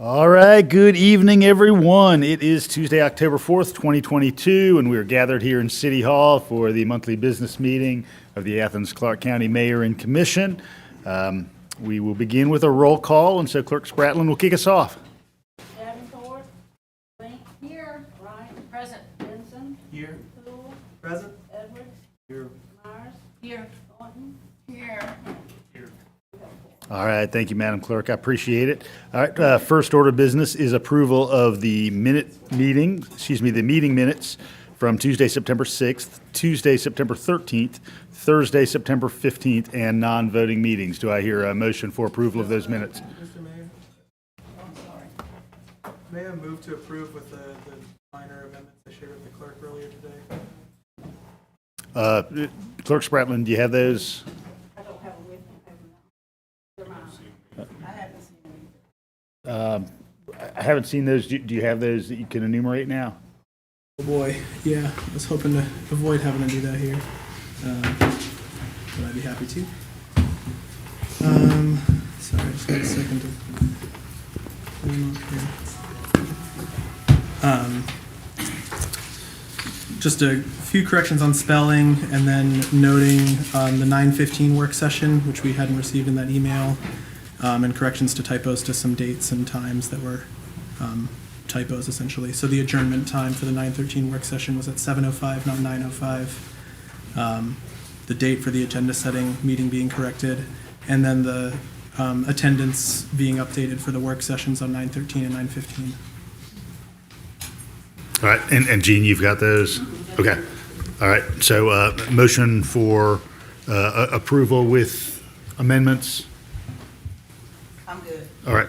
All right, good evening, everyone. It is Tuesday, October 4th, 2022, and we are gathered here in City Hall for the monthly business meeting of the Athens-Clarke County Mayor and Commission. We will begin with a roll call, and so Clerk Spratland will kick us off. Davenport. Link. Here. Ryan. Present. Benson. Here. Poole. Present. Edwards. Here. Myers. Here. Thornton. Here. All right, thank you, Madam Clerk. I appreciate it. All right, first order of business is approval of the meeting minutes from Tuesday, September 6th, Tuesday, September 13th, Thursday, September 15th, and non-voting meetings. Do I hear a motion for approval of those minutes? Mr. Mayor? I'm sorry. May I move to approve with the minor amendments I shared with the clerk earlier today? Clerk Spratland, do you have those? I don't have a with me. They're mine. I haven't seen them. I haven't seen those. Do you have those that you can enumerate now? Oh boy, yeah. I was hoping to avoid having to do that here. But I'd be happy to. Sorry, just need a second to pull them up here. Just a few corrections on spelling, and then noting the 9:15 work session, which we hadn't received in that email, and corrections to typos to some dates and times that were typos, essentially. So the adjournment time for the 9:13 work session was at 7:05, not 9:05. The date for the agenda setting meeting being corrected, and then the attendance being updated for the work sessions on 9:13 and 9:15. All right, and Gene, you've got those? Okay. All right, so motion for approval with amendments? I'm good. All right,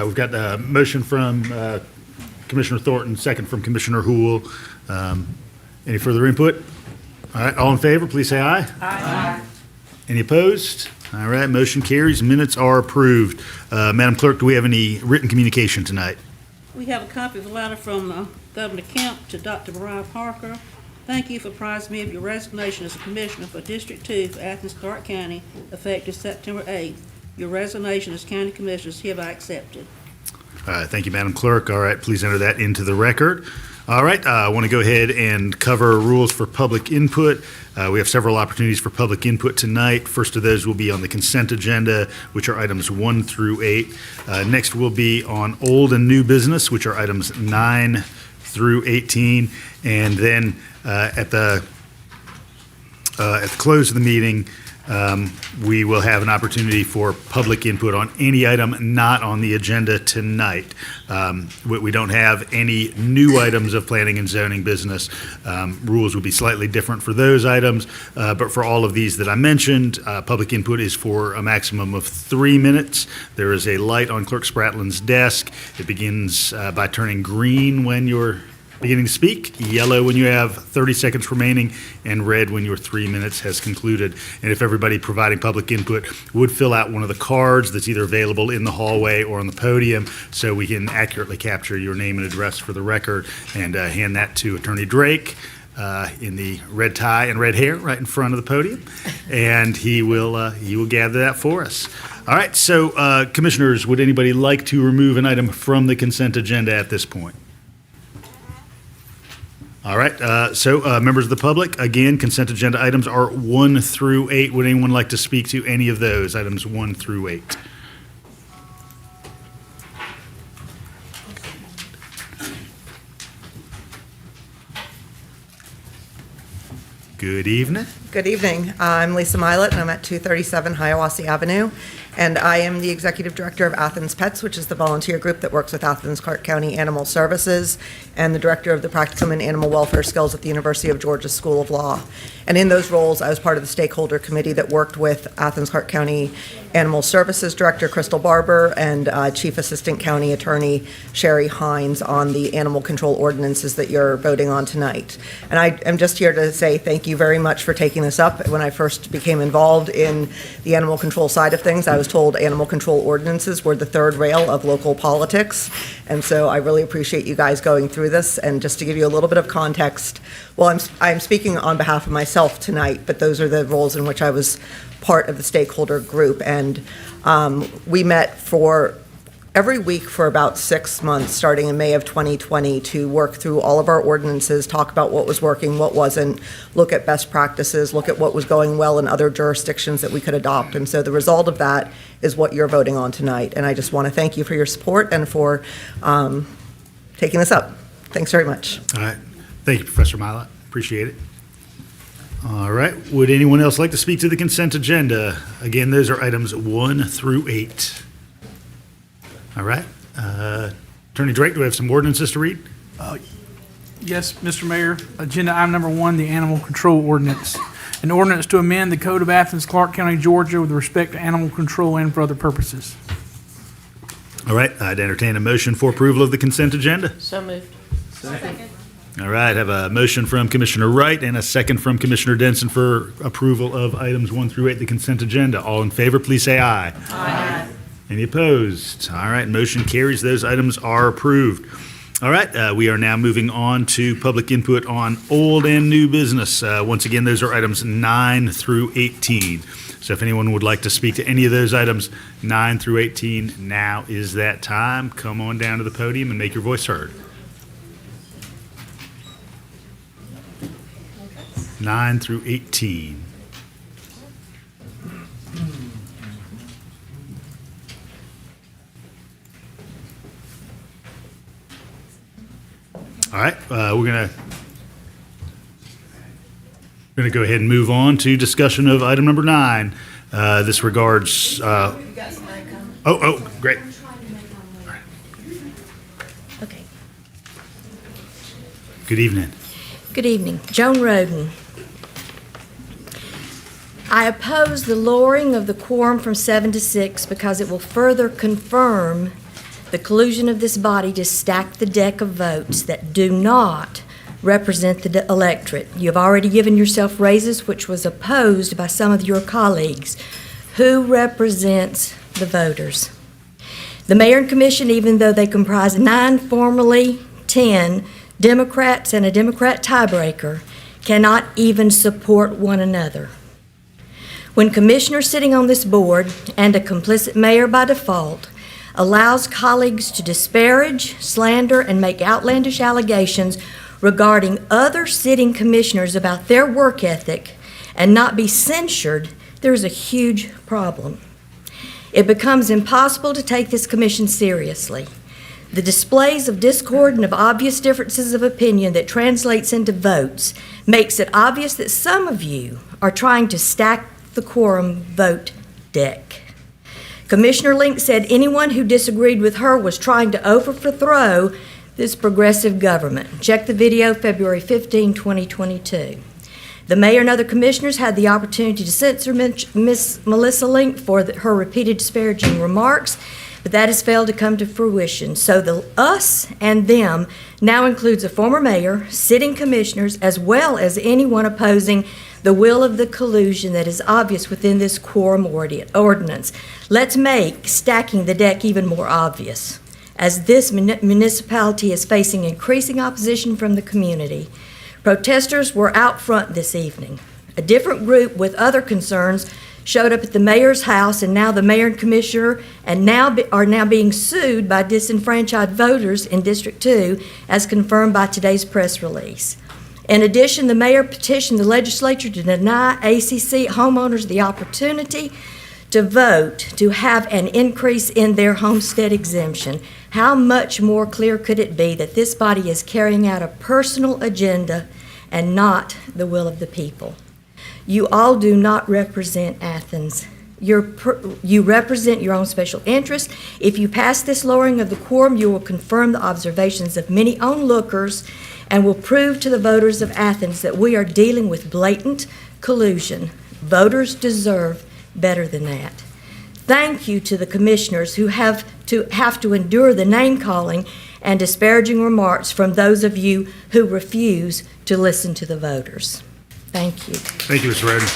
we've got a motion from Commissioner Thornton, second from Commissioner Houle. Any further input? All right, all in favor, please say aye. Aye. Any opposed? All right, motion carries. Minutes are approved. Madam Clerk, do we have any written communication tonight? We have a copy of a letter from Governor Kemp to Dr. Mariah Parker. Thank you for apprising me of your resignation as a commissioner for District 2 for Athens-Clarke County, effective September 8th. Your resignation as county commissioner is hereby accepted. Thank you, Madam Clerk. All right, please enter that into the record. All right, I want to go ahead and cover rules for public input. We have several opportunities for public input tonight. First of those will be on the consent agenda, which are items 1 through 8. Next will be on old and new business, which are items 9 through 18. And then at the close of the meeting, we will have an opportunity for public input on any item not on the agenda tonight. We don't have any new items of planning and zoning business. Rules will be slightly different for those items, but for all of these that I mentioned, public input is for a maximum of 3 minutes. There is a light on Clerk Spratland's desk. It begins by turning green when you're beginning to speak, yellow when you have 30 seconds remaining, and red when your 3 minutes has concluded. And if everybody providing public input would fill out one of the cards that's either available in the hallway or on the podium, so we can accurately capture your name and address for the record, and hand that to Attorney Drake in the red tie and red hair right in front of the podium, and he will gather that for us. All right, so commissioners, would anybody like to remove an item from the consent agenda at this point? All right, so members of the public, again, consent agenda items are 1 through 8. Would anyone like to speak to any of those, items 1 through 8? Good evening. Good evening. I'm Lisa Milet, and I'm at 237 Hiawassee Avenue, and I am the Executive Director of Athens Pets, which is the volunteer group that works with Athens-Clarke County Animal Services, and the Director of the Practicum in Animal Welfare Skills at the University of Georgia School of Law. And in those roles, I was part of the stakeholder committee that worked with Athens-Clarke County Animal Services Director Crystal Barber and Chief Assistant County Attorney Sherry Hines on the animal control ordinances that you're voting on tonight. And I am just here to say thank you very much for taking this up. When I first became involved in the animal control side of things, I was told animal control ordinances were the third rail of local politics. And so I really appreciate you guys going through this. And just to give you a little bit of context, well, I'm speaking on behalf of myself tonight, but those are the roles in which I was part of the stakeholder group. And we met for every week for about 6 months, starting in May of 2020, to work through all of our ordinances, talk about what was working, what wasn't, look at best practices, look at what was going well in other jurisdictions that we could adopt. And so the result of that is what you're voting on tonight. And I just want to thank you for your support and for taking this up. Thanks very much. All right. Thank you, Professor Milat. Appreciate it. All right. Would anyone else like to speak to the consent agenda? Again, those are items 1 through 8. All right. Attorney Drake, do we have some ordinances to read? Yes, Mr. Mayor. Agenda item number 1, the Animal Control Ordinance. An ordinance to amend the Code of Athens, Clarke County, Georgia with respect to animal control and for other purposes. All right. I'd entertain a motion for approval of the consent agenda. So moved. All right. I have a motion from Commissioner Wright and a second from Commissioner Denson for approval of items 1 through 8, the consent agenda. All in favor, please say aye. Aye. Any opposed? All right, motion carries. Those items are approved. All right, we are now moving on to public input on old and new business. Once again, those are items 9 through 18. So if anyone would like to speak to any of those items, 9 through 18, now is that time. Come on down to the podium and make your voice heard. 9 through 18. All right, we're gonna go ahead and move on to discussion of item number 9. This regards. Great. Okay. Good evening. Good evening. Joan Roden. I oppose the lowering of the quorum from 7 to 6 because it will further confirm the collusion of this body to stack the deck of votes that do not represent the electorate. You have already given yourself raises, which was opposed by some of your colleagues. Who represents the voters? The mayor and commission, even though they comprise 9, formerly 10, Democrats and a Democrat tiebreaker, cannot even support one another. When commissioners sitting on this board and a complicit mayor by default allows colleagues to disparage, slander, and make outlandish allegations regarding other sitting commissioners about their work ethic and not be censured, there is a huge problem. It becomes impossible to take this commission seriously. The displays of discord and of obvious differences of opinion that translates into votes makes it obvious that some of you are trying to stack the quorum vote deck. Commissioner Link said anyone who disagreed with her was trying to overthrow this progressive government. Check the video, February 15, 2022. The mayor and other commissioners had the opportunity to censor Miss Melissa Link for her repeated disparaging remarks, but that has failed to come to fruition. So the us and them now includes a former mayor, sitting commissioners, as well as anyone opposing the will of the collusion that is obvious within this quorum ordinance. Let's make stacking the deck even more obvious. As this municipality is facing increasing opposition from the community, protesters were out front this evening. A different group with other concerns showed up at the mayor's house, and now the mayor and commissioner are now being sued by disenfranchised voters in District 2, as confirmed by today's press release. In addition, the mayor petitioned the legislature to deny ACC homeowners the opportunity to vote to have an increase in their homestead exemption. How much more clear could it be that this body is carrying out a personal agenda and not the will of the people? You all do not represent Athens. You represent your own special interest. If you pass this lowering of the quorum, you will confirm the observations of many onlookers and will prove to the voters of Athens that we are dealing with blatant collusion. Voters deserve better than that. Thank you to the commissioners who have to endure the name-calling and disparaging remarks from those of you who refuse to listen to the voters. Thank you. Thank you, Ms. Roden.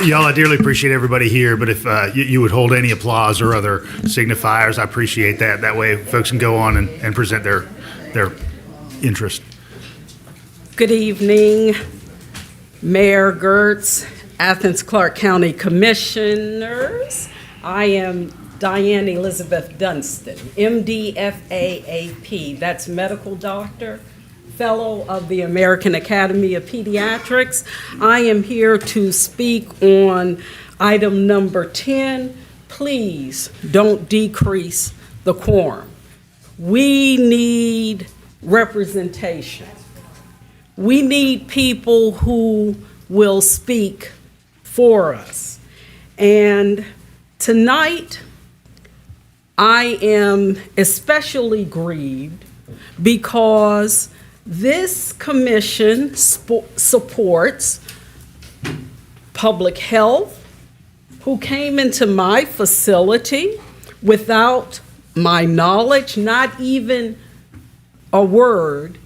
Y'all, I dearly appreciate everybody here, but if you would hold any applause or other signifiers, I appreciate that. That way folks can go on and present their interest. Good evening, Mayor Gertz, Athens-Clarke County Commissioners, I am Diane Elizabeth Dunstan, MD, FAAP, that's medical doctor, fellow of the American Academy of Pediatrics. I am here to speak on item number 10. Please don't decrease the quorum. We need representation. We need people who will speak for us. And tonight, I am especially grieved because this commission supports public health, who came into my facility without my knowledge, not even a word,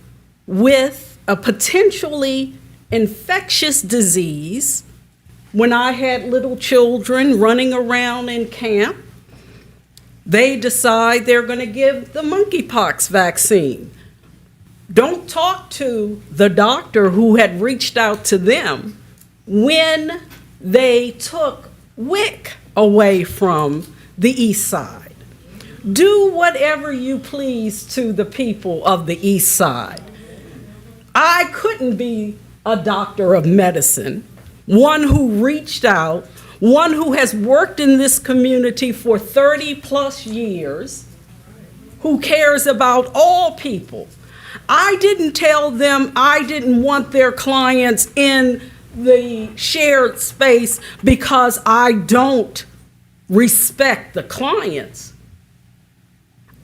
with a potentially infectious disease when I had little children running around in camp. They decide they're going to give the monkeypox vaccine. Don't talk to the doctor who had reached out to them when they took WIC away from the East Side. Do whatever you please to the people of the East Side. I couldn't be a doctor of medicine, one who reached out, one who has worked in this community for 30 plus years, who cares about all people. I didn't tell them I didn't want their clients in the shared space because I don't respect the clients.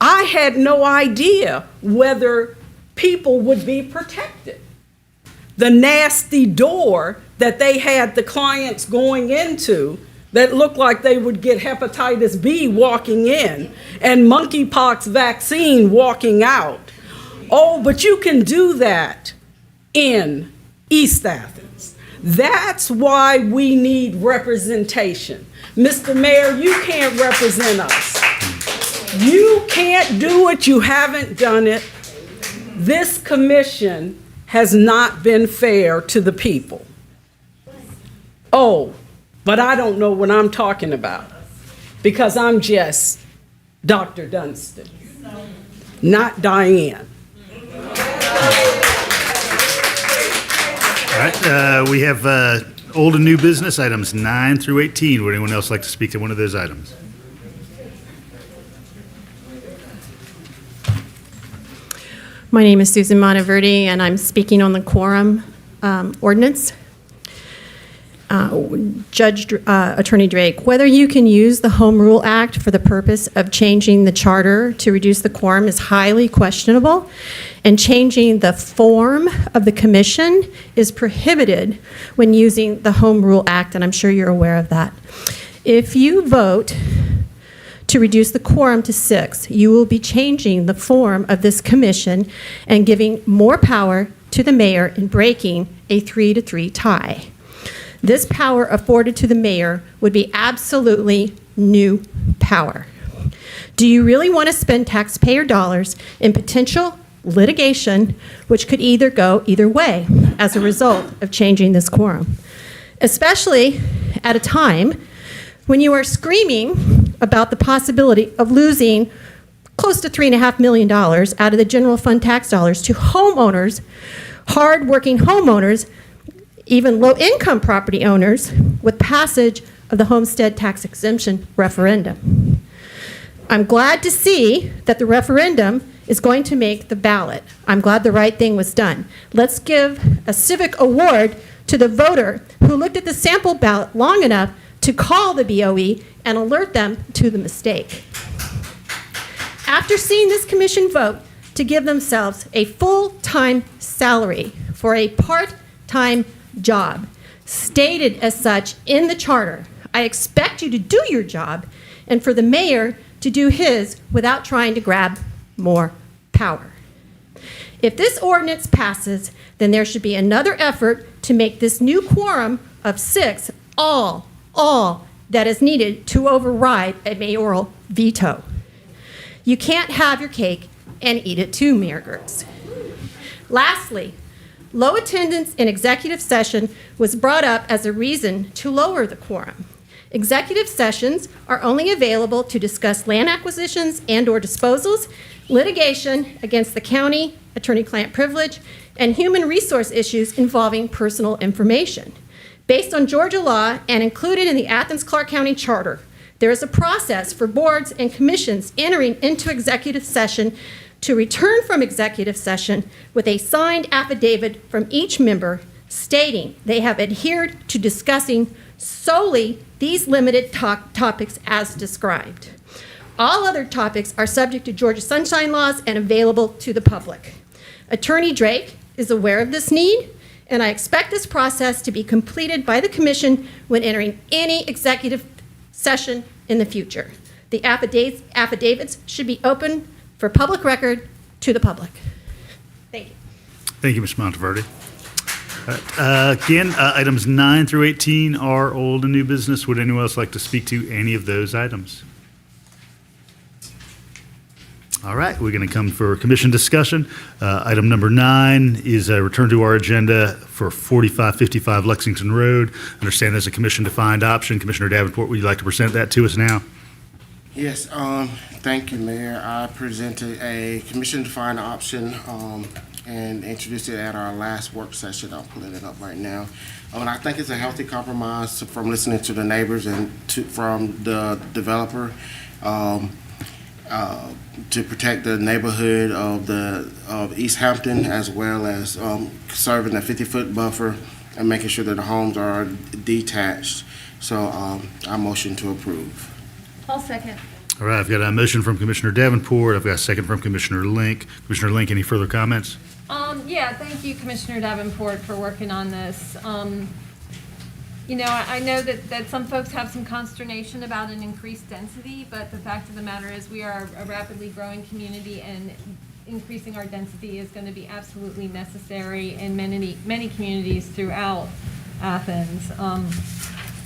I had no idea whether people would be protected. The nasty door that they had the clients going into that looked like they would get hepatitis B walking in and monkeypox vaccine walking out. Oh, but you can do that in East Athens. That's why we need representation. Mr. Mayor, you can't represent us. You can't do it, you haven't done it. This commission has not been fair to the people. Oh, but I don't know what I'm talking about because I'm just Dr. Dunstan, not Diane. All right, we have old and new business items 9 through 18. Would anyone else like to speak to one of those items? My name is Susan Monteverdi, and I'm speaking on the quorum ordinance. Attorney Drake, whether you can use the Home Rule Act for the purpose of changing the charter to reduce the quorum is highly questionable, and changing the form of the commission is prohibited when using the Home Rule Act, and I'm sure you're aware of that. If you vote to reduce the quorum to 6, you will be changing the form of this commission and giving more power to the mayor in breaking a 3-3 tie. This power afforded to the mayor would be absolutely new power. Do you really want to spend taxpayer dollars in potential litigation, which could either go either way as a result of changing this quorum? Especially at a time when you are screaming about the possibility of losing close to $3.5 million out of the general fund tax dollars to homeowners, hard-working homeowners, even low-income property owners, with passage of the homestead tax exemption referendum. I'm glad to see that the referendum is going to make the ballot. I'm glad the right thing was done. Let's give a civic award to the voter who looked at the sample ballot long enough to call the BOE and alert them to the mistake. After seeing this commission vote to give themselves a full-time salary for a part-time job, stated as such in the charter, I expect you to do your job and for the mayor to do his without trying to grab more power. If this ordinance passes, then there should be another effort to make this new quorum of 6 all that is needed to override a mayoral veto. You can't have your cake and eat it too, Mayor Gertz. Lastly, low attendance in executive session was brought up as a reason to lower the quorum. Executive sessions are only available to discuss land acquisitions and/or disposals, litigation against the county, attorney-client privilege, and human resource issues involving personal information. Based on Georgia law and included in the Athens-Clarke County Charter, there is a process for boards and commissions entering into executive session to return from executive session with a signed affidavit from each member stating they have adhered to discussing solely these limited topics as described. All other topics are subject to Georgia sunshine laws and available to the public. Attorney Drake is aware of this need, and I expect this process to be completed by the commission when entering any executive session in the future. The affidavits should be open for public record to the public. Thank you. Thank you, Ms. Monteverde. Again, items 9 through 18 are old and new business. Would anyone else like to speak to any of those items? All right, we're going to come for commission discussion. Item number 9 is a return to our agenda for 4555 Lexington Road. Understand there's a commission-defined option. Commissioner Davenport, would you like to present that to us now? Yes, thank you, Mayor. I presented a commission-defined option and introduced it at our last work session. I'm pulling it up right now. And I think it's a healthy compromise from listening to the neighbors and from the developer to protect the neighborhood of East Hampton, as well as serving a 50-foot buffer and making sure that the homes are detached. So I motion to approve. I'll second. All right, I've got a motion from Commissioner Davenport. I've got a second from Commissioner Link. Commissioner Link, any further comments? Yeah, thank you, Commissioner Davenport, for working on this. You know, I know that some folks have some consternation about an increased density, but the fact of the matter is we are a rapidly growing community, and increasing our density is going to be absolutely necessary in many communities throughout Athens.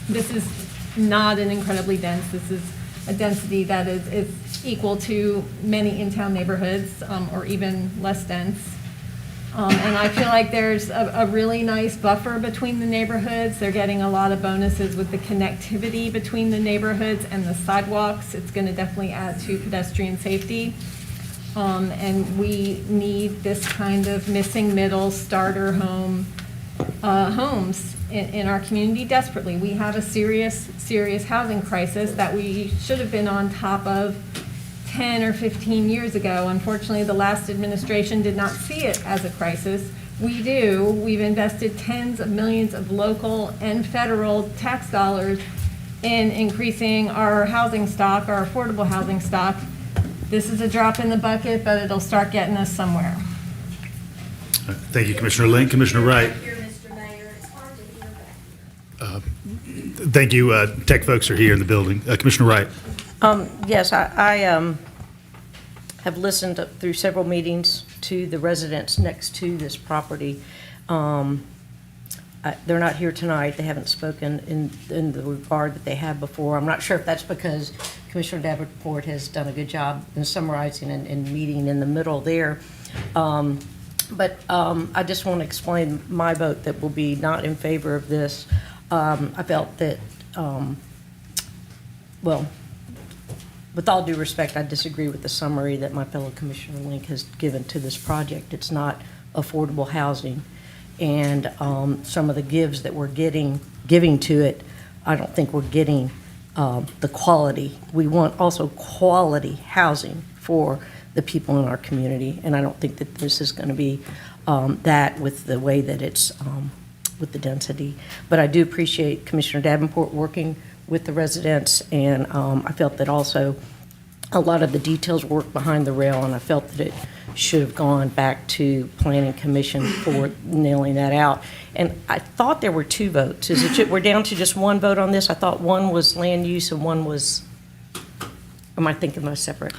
This is not an incredibly dense. This is a density that is equal to many in-town neighborhoods, or even less dense. And I feel like there's a really nice buffer between the neighborhoods. They're getting a lot of bonuses with the connectivity between the neighborhoods and the sidewalks. It's going to definitely add to pedestrian safety. And we need this kind of missing middle starter homes in our community desperately. We have a serious housing crisis that we should have been on top of 10 or 15 years ago. Unfortunately, the last administration did not see it as a crisis. We do. We've invested tens of millions of local and federal tax dollars in increasing our housing stock, our affordable housing stock. This is a drop in the bucket, but it'll start getting us somewhere. Thank you, Commissioner Link. Commissioner Wright. Thank you. Tech folks are here in the building. Commissioner Wright. Yes, I have listened through several meetings to the residents next to this property. They're not here tonight. They haven't spoken in the regard that they have before. I'm not sure if that's because Commissioner Davenport has done a good job in summarizing and meeting in the middle there. But I just want to explain my vote that will be not in favor of this. I felt that, well, with all due respect, I disagree with the summary that my fellow Commissioner Link has given to this project. It's not affordable housing. And some of the gives that we're giving to it, I don't think we're getting the quality. We want also quality housing for the people in our community. And I don't think that this is going to be that with the way that it's with the density. But I do appreciate Commissioner Davenport working with the residents, and I felt that also a lot of the details worked behind the rail, and I felt that it should have gone back to Planning Commission for nailing that out. And I thought there were 2 votes. We're down to just 1 vote on this? I thought one was land use and one was, am I thinking those separate?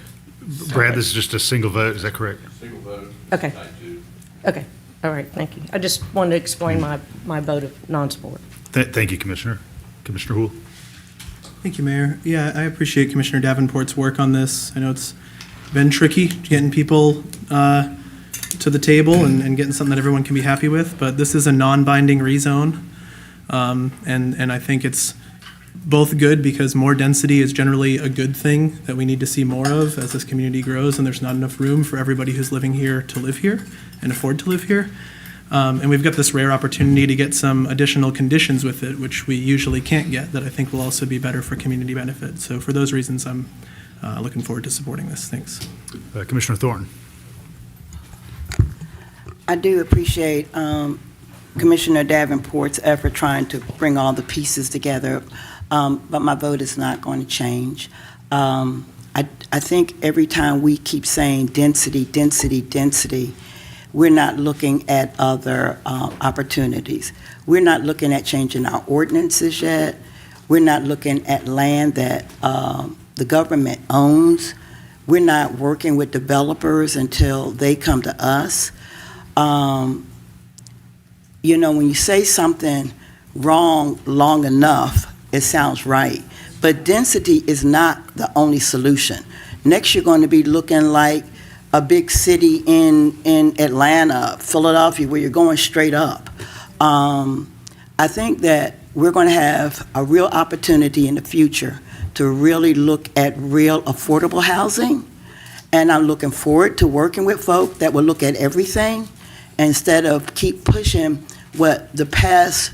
Brad, this is just a single vote. Is that correct? Single vote. Okay. Okay. All right. Thank you. I just wanted to explain my vote of non-support. Thank you, Commissioner. Commissioner Houle. Thank you, Mayor. Yeah, I appreciate Commissioner Davenport's work on this. I know it's been tricky getting people to the table and getting something that everyone can be happy with, but this is a non-binding rezone, and I think it's both good because more density is generally a good thing that we need to see more of as this community grows and there's not enough room for everybody who's living here to live here and afford to live here. And we've got this rare opportunity to get some additional conditions with it, which we usually can't get, that I think will also be better for community benefit. So for those reasons, I'm looking forward to supporting this. Thanks. Commissioner Thornton. I do appreciate Commissioner Davenport's effort trying to bring all the pieces together, but my vote is not going to change. I think every time we keep saying density, density, density, we're not looking at other opportunities. We're not looking at changing our ordinances yet. We're not looking at land that the government owns. We're not working with developers until they come to us. You know, when you say something wrong long enough, it sounds right. But density is not the only solution. Next, you're going to be looking like a big city in Atlanta, Philadelphia, where you're going straight up. I think that we're going to have a real opportunity in the future to really look at real affordable housing. And I'm looking forward to working with folk that will look at everything instead of keep pushing what the past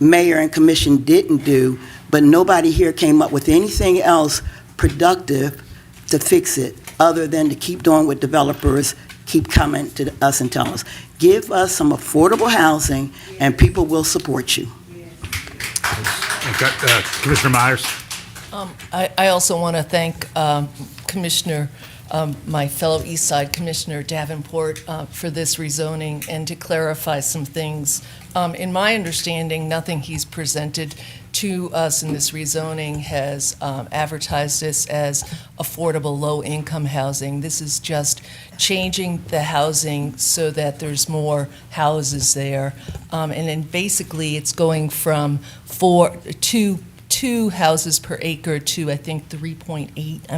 mayor and commission didn't do, but nobody here came up with anything else productive to fix it other than to keep doing what developers keep coming to us and tell us. Give us some affordable housing and people will support you. Commissioner Myers. I also want to thank Commissioner, my fellow East Side Commissioner Davenport for this rezoning and to clarify some things. In my understanding, nothing he's presented to us in this rezoning has advertised this as affordable low-income housing. This is just changing the housing so that there's more houses there. And then basically it's going from two houses per acre to I think 3.8. I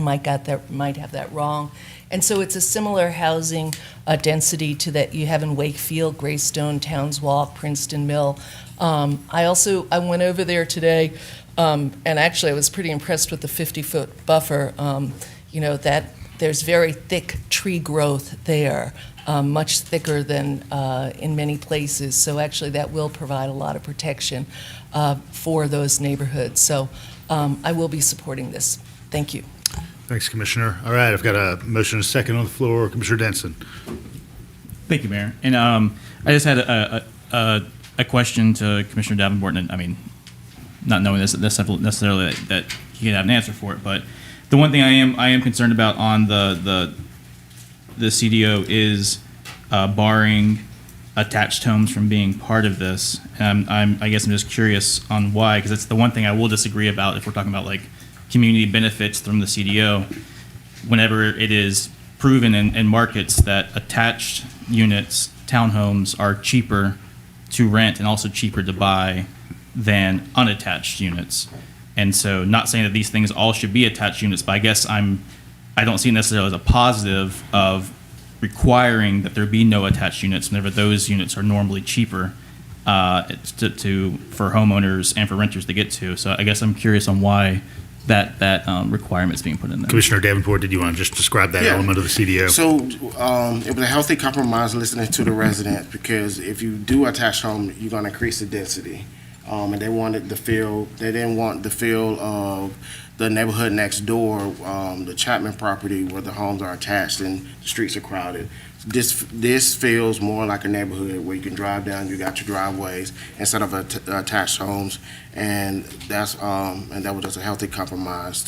might have that wrong. And so it's a similar housing density to that you have in Wakefield, Greystone, Towns Walk, Princeton Mill. I went over there today, and actually I was pretty impressed with the 50-foot buffer. You know, that there's very thick tree growth there, much thicker than in many places. So actually that will provide a lot of protection for those neighborhoods. So I will be supporting this. Thank you. Thanks, Commissioner. All right, I've got a motion and a second on the floor. Commissioner Denson. Thank you, Mayor. And I just had a question to Commissioner Davenport, and I mean, not knowing this necessarily that he could have an answer for it, but the one thing I am concerned about on the CDO is barring attached homes from being part of this. And I guess I'm just curious on why, because it's the one thing I will disagree about if we're talking about like community benefits from the CDO. Whenever it is proven in markets that attached units, townhomes, are cheaper to rent and also cheaper to buy than unattached units. And so not saying that these things all should be attached units, but I guess I don't see it necessarily as a positive of requiring that there be no attached units whenever those units are normally cheaper for homeowners and for renters to get to. So I guess I'm curious on why that requirement is being put in there. Commissioner Davenport, did you want to just describe that element of the CDO? So it was a healthy compromise listening to the residents, because if you do attach home, you're going to increase the density. And they didn't want the feel of the neighborhood next door, the Chapman property where the homes are attached and the streets are crowded. This feels more like a neighborhood where you can drive down, you got your driveways instead of attached homes, and that was just a healthy compromise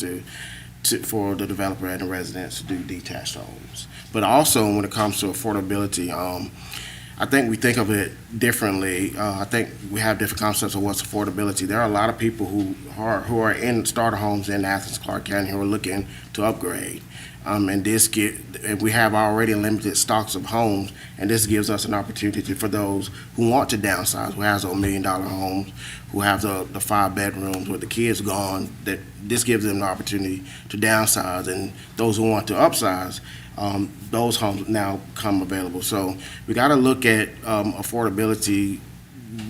for the developer and the residents to do detached homes. But also when it comes to affordability, I think we think of it differently. I think we have different concepts of what's affordability. There are a lot of people who are in starter homes in Athens-Clarke County who are looking to upgrade. And we have already limited stocks of homes, and this gives us an opportunity for those who want to downsize, who has those $1 million homes, who have the 5 bedrooms with the kids gone, that this gives them the opportunity to downsize. And those who want to upsize, those homes now come available. So we got to look at affordability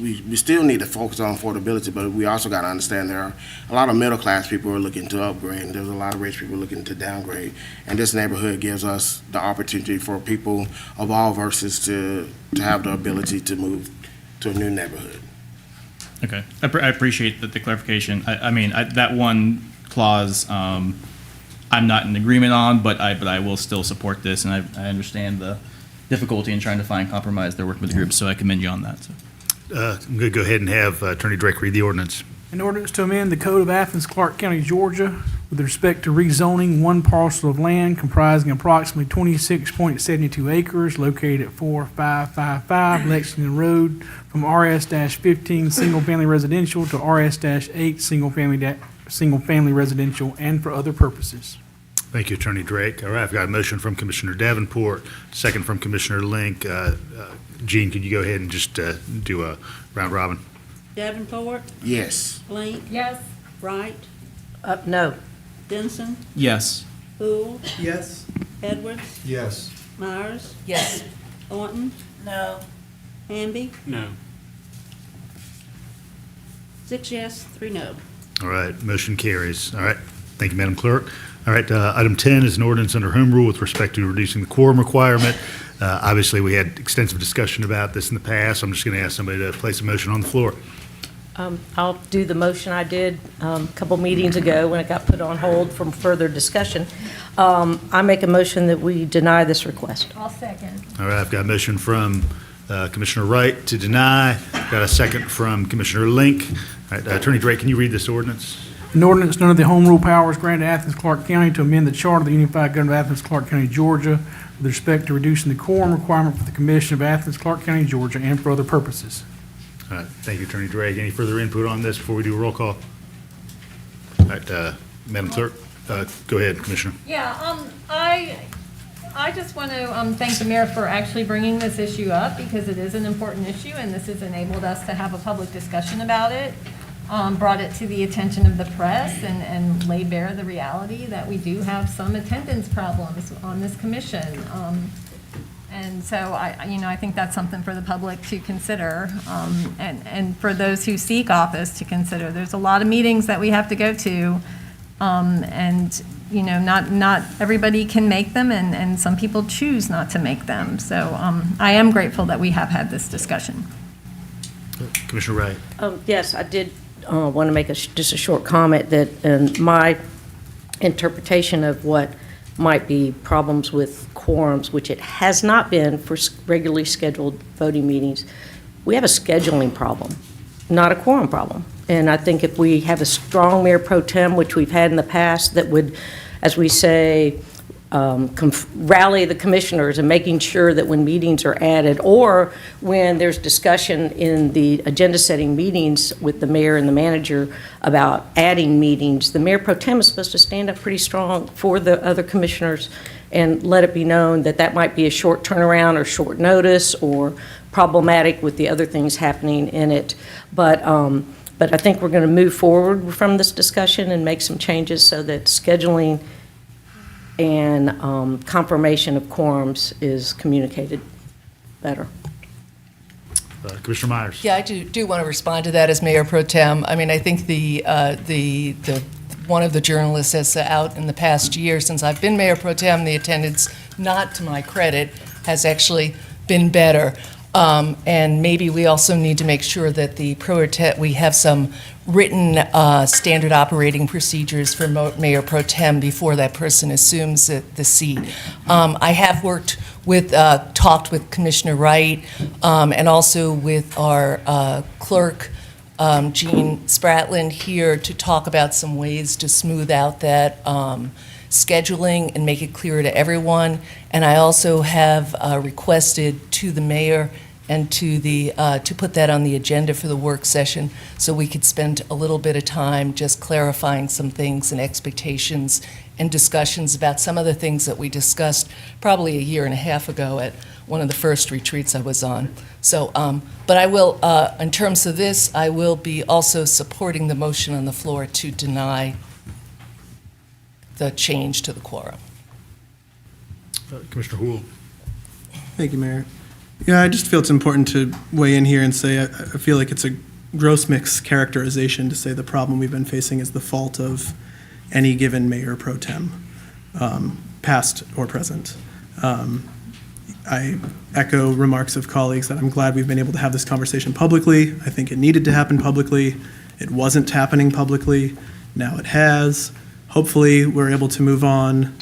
we still need to focus on affordability, but we also got to understand there are a lot of middle-class people who are looking to upgrade, and there's a lot of rich people looking to downgrade. And this neighborhood gives us the opportunity for people of all verses to have the ability to move to a new neighborhood. Okay, I appreciate the clarification. I mean, that one clause, I'm not in agreement on, but I will still support this, and I understand the difficulty in trying to find compromise there working with the group, so I commend you on that. So. I'm going to go ahead and have Attorney Drake read the ordinance. An ordinance to amend the Code of Athens-Clarke County, Georgia, with respect to rezoning one parcel of land comprising approximately 26.72 acres located at 4555 Lexington Road from RS-15 single-family residential to RS-8 single-family residential and for other purposes. Thank you, Attorney Drake. All right, I've got a motion from Commissioner Davenport, second from Commissioner Link. Gene, could you go ahead and just do a round robin? Davenport, Yes. Link, Yes. Wright, No. Denson, Yes. Poole, Yes. Edwards, Yes. Myers, Yes. Thornton, No. Hamby, No. 6 yes, 3 no. All right, motion carries. All right, thank you, Madam Clerk. All right, item 10 is an ordinance under home rule with respect to reducing the quorum requirement. Obviously, we had extensive discussion about this in the past. I'm just going to ask somebody to place a motion on the floor. I'll do the motion I did a couple meetings ago when it got put on hold from further discussion. I make a motion that we deny this request. I'll second. All right, I've got a motion from Commissioner Wright to deny. Got a second from Commissioner Link. All right, Attorney Drake, can you read this ordinance? An ordinance under the Home Rule powers granted Athens-Clarke County to amend the charter of the Unified Government of Athens-Clarke County, Georgia, with respect to reducing the quorum requirement for the Commission of Athens-Clarke County, Georgia, and for other purposes. All right, thank you, Attorney Drake. Any further input on this before we do a roll call? All right, Madam Clerk, go ahead, Commissioner. Yeah, I just want to thank the mayor for actually bringing this issue up because it is an important issue and this has enabled us to have a public discussion about it, brought it to the attention of the press and laid bare the reality that we do have some attendance problems on this commission. And so I think that's something for the public to consider and for those who seek office to consider. There's a lot of meetings that we have to go to and not everybody can make them, and some people choose not to make them. So I am grateful that we have had this discussion. Commissioner Wright. Yes, I did want to make just a short comment that in my interpretation of what might be problems with quorums, which it has not been for regularly scheduled voting meetings, we have a scheduling problem, not a quorum problem. And I think if we have a strong mayor pro tem, which we've had in the past, that would, as we say, rally the commissioners and making sure that when meetings are added or when there's discussion in the agenda-setting meetings with the mayor and the manager about adding meetings, the mayor pro tem is supposed to stand up pretty strong for the other commissioners and let it be known that that might be a short turnaround or short notice or problematic with the other things happening in it. But I think we're going to move forward from this discussion and make some changes so that scheduling and confirmation of quorums is communicated better. Commissioner Myers. Yeah, I do want to respond to that as Mayor Pro Tem. I mean, I think the one of the journalists has out in the past year since I've been Mayor Pro Tem, the attendance, not to my credit, has actually been better. And maybe we also need to make sure that we have some written standard operating procedures for Mayor Pro Tem before that person assumes the seat. I have talked with Commissioner Wright and also with our clerk, Jean Spratland, here to talk about some ways to smooth out that scheduling and make it clearer to everyone. And I also have requested to the mayor and to put that on the agenda for the work session so we could spend a little bit of time just clarifying some things and expectations and discussions about some of the things that we discussed probably a year and a half ago at one of the first retreats I was on. So, but I will, in terms of this, I will be also supporting the motion on the floor to deny the change to the quorum. Commissioner Houle. Thank you, Mayor. Yeah, I just feel it's important to weigh in here and say I feel like it's a gross mischaracterization to say the problem we've been facing is the fault of any given mayor pro tem, past or present. I echo remarks of colleagues that I'm glad we've been able to have this conversation publicly. I think it needed to happen publicly. It wasn't happening publicly. Now it has. Hopefully, we're able to move on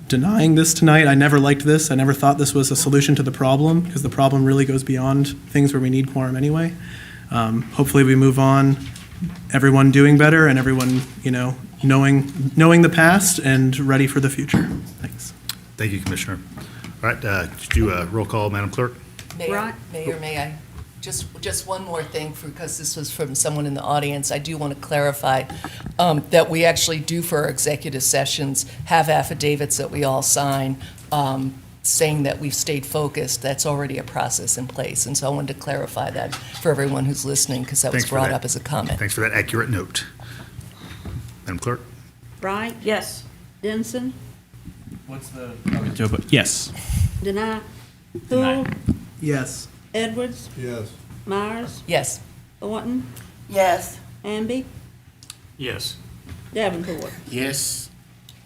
denying this tonight. I never liked this. I never thought this was a solution to the problem, because the problem really goes beyond things where we need quorum anyway. Hopefully, we move on, everyone doing better and everyone, knowing the past and ready for the future. Thanks. Thank you, Commissioner. All right, just do a roll call, Madam Clerk. Mayor, may I? Just one more thing, because this was from someone in the audience. I do want to clarify that we actually do, for our executive sessions, have affidavits that we all sign saying that we've stayed focused. That's already a process in place. And so I wanted to clarify that for everyone who's listening, because that was Thanks for brought that. up as a comment. Thanks for that accurate note. Madam Clerk? Bright? Yes. Denson? What's the? Yes. Deny? Deny. Poole? Yes. Edwards? Yes. Myers? Yes. Thornton? Yes. Hamby? Yes. Davenport? Yes.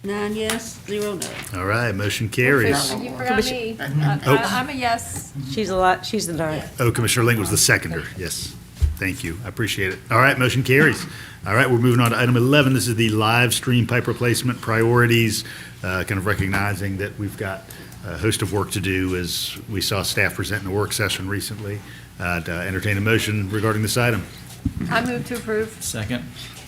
9 yes, 0 no. All right, motion carries. You forgot me. I'm a yes. She's the ninth. Oh, Commissioner Link was the seconder. Yes. Thank you. I appreciate it. All right, motion carries. All right, we're moving on to item 11. This is the live stream pipe replacement priorities, kind of recognizing that we've got a host of work to do, as we saw staff present in a work session recently. To entertain a motion regarding this item. I move to approve. Second.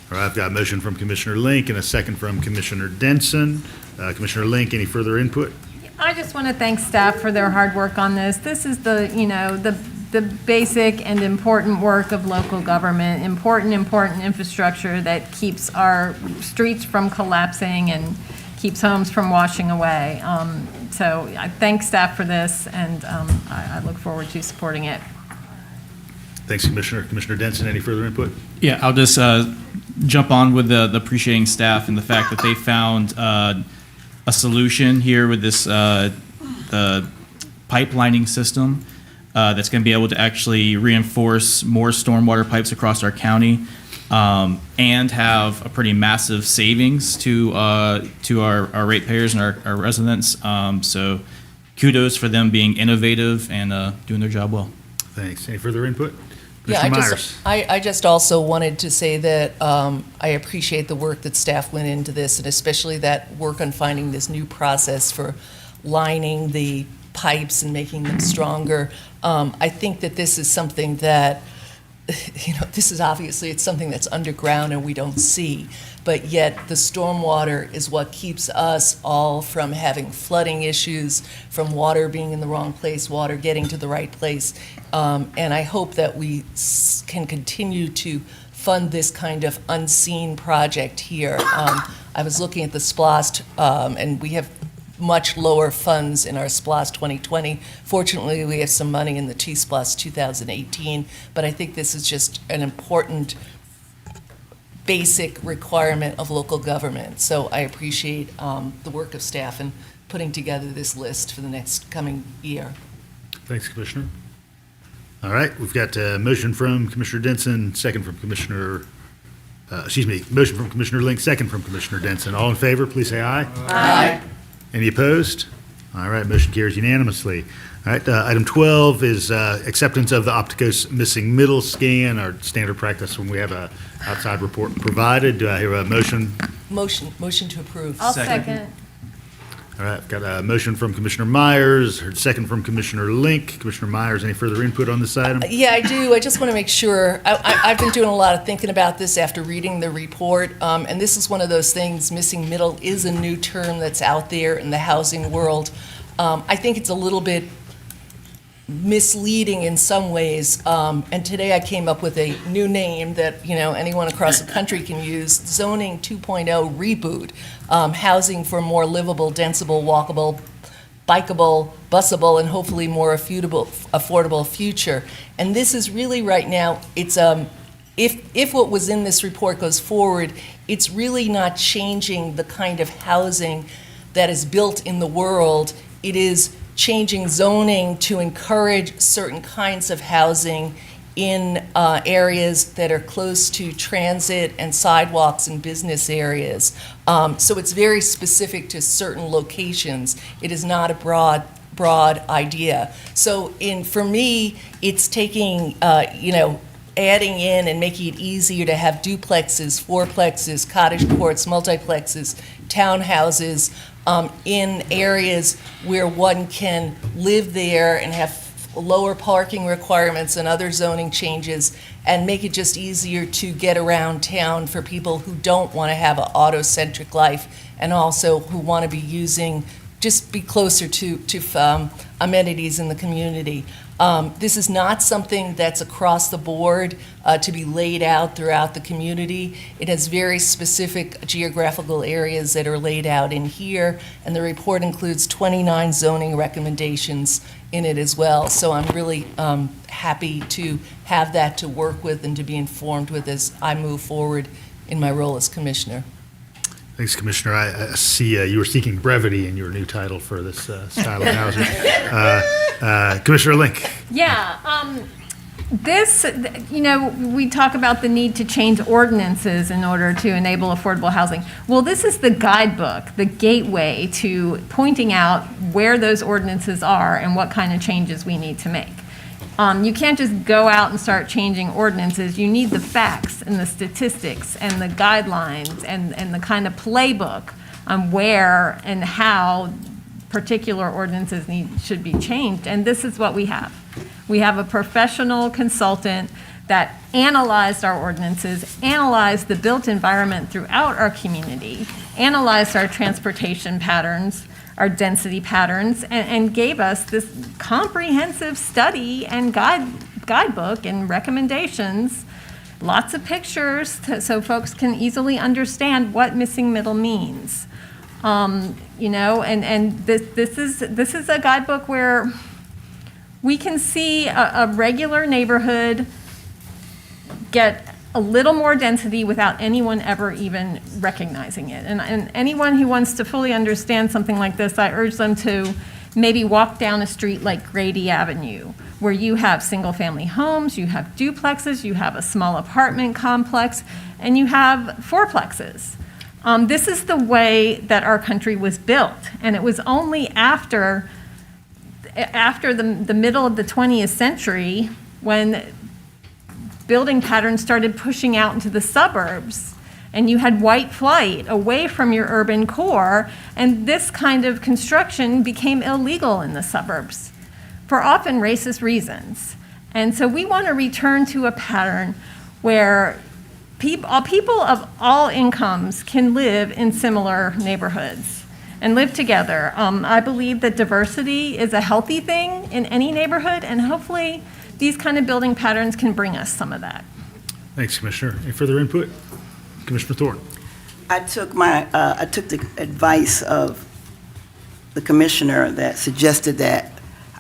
All right, I've got a motion from Commissioner Link and a second from Commissioner Denson. Commissioner Link, any further input? I just want to thank staff for their hard work on this. This is the basic and important work of local government, important infrastructure that keeps our streets from collapsing and keeps homes from washing away. So I thank staff for this, and I look forward to supporting it. Thanks, Commissioner. Commissioner Denson, any further input? Yeah, I'll just jump on with the appreciating staff and the fact that they found a solution here with this the pipelining system that's going to be able to actually reinforce more stormwater pipes across our county and have a pretty massive savings to our ratepayers and our residents. So kudos for them being innovative and doing their job well. Thanks. Any further input? Yeah, Commissioner Myers. I just also wanted to say that I appreciate the work that staff went into this, and especially that work on finding this new process for lining the pipes and making them stronger. I think that this is something that, this is obviously, it's something that's underground and we don't see, but yet the stormwater is what keeps us all from having flooding issues, from water being in the wrong place, water getting to the right place. And I hope that we can continue to fund this kind of unseen project here. I was looking at the SPLOST, and we have much lower funds in our SPLOST 2020. Fortunately, we have some money in the TSPLOST 2018, but I think this is just an important basic requirement of local government. So I appreciate the work of staff in putting together this list for the next coming year. Thanks, Commissioner. All right, we've got a motion from Commissioner Denson, second from motion from Commissioner Link, second from Commissioner Denson. All in favor, please say aye. Aye. Any opposed? All right, motion carries unanimously. All right, item 12 is acceptance of the Opticos Missing Middle Scan, our standard practice when we have a outside report provided. Do I hear a motion? Motion to approve. I'll second. All right, I've got a motion from Commissioner Myers, heard second from Commissioner Link. Commissioner Myers, any further input on this item? Yeah, I do. I just want to make sure. I've been doing a lot of thinking about this after reading the report, and this is one of those things. Missing middle is a new term that's out there in the housing world. I think it's a little bit misleading in some ways, and today I came up with a new name that anyone across the country can use: Zoning 2.0 Reboot, housing for more livable, danceable, walkable, bikeable, busable, and hopefully more affordable future. And this is really right now, it's if what was in this report goes forward, it's really not changing the kind of housing that is built in the world. It is changing zoning to encourage certain kinds of housing in areas that are close to transit and sidewalks and business areas. So it's very specific to certain locations. It is not a broad idea. So for me, it's taking, adding in and making it easier to have duplexes, fourplexes, cottage courts, multiplexes, townhouses in areas where one can live there and have lower parking requirements and other zoning changes, and make it just easier to get around town for people who don't want to have an auto-centric life, and also who want to be closer to amenities in the community. This is not something that's across the board to be laid out throughout the community. It has very specific geographical areas that are laid out in here, and the report includes 29 zoning recommendations in it as well. So I'm really happy to have that to work with and to be informed with as I move forward in my role as commissioner. Thanks, Commissioner. I see you were seeking brevity in your new title for this style of housing. Commissioner Link. Yeah, this, we talk about the need to change ordinances in order to enable affordable housing. Well, this is the guidebook, the gateway to pointing out where those ordinances are and what kind of changes we need to make. You can't just go out and start changing ordinances. You need the facts and the statistics and the guidelines and the kind of playbook on where and how particular ordinances should be changed. And this is what we have. We have a professional consultant that analyzed our ordinances, analyzed the built environment throughout our community, analyzed our transportation patterns, our density patterns, and gave us this comprehensive study and guidebook and recommendations, lots of pictures so folks can easily understand what missing middle means. And this is a guidebook where we can see a regular neighborhood get a little more density without anyone ever even recognizing it. And anyone who wants to fully understand something like this, I urge them to maybe walk down a street like Grady Avenue, where you have single-family homes, you have duplexes, you have a small apartment complex, and you have fourplexes. This is the way that our country was built, and it was only after the middle of the 20th century when building patterns started pushing out into the suburbs, and you had white flight away from your urban core, and this kind of construction became illegal in the suburbs for often racist reasons. And so we want to return to a pattern where people of all incomes can live in similar neighborhoods and live together. I believe that diversity is a healthy thing in any neighborhood, and hopefully these kind of building patterns can bring us some of that. Thanks, Commissioner. Any further input? Commissioner Thorne. I took the advice of the commissioner that suggested that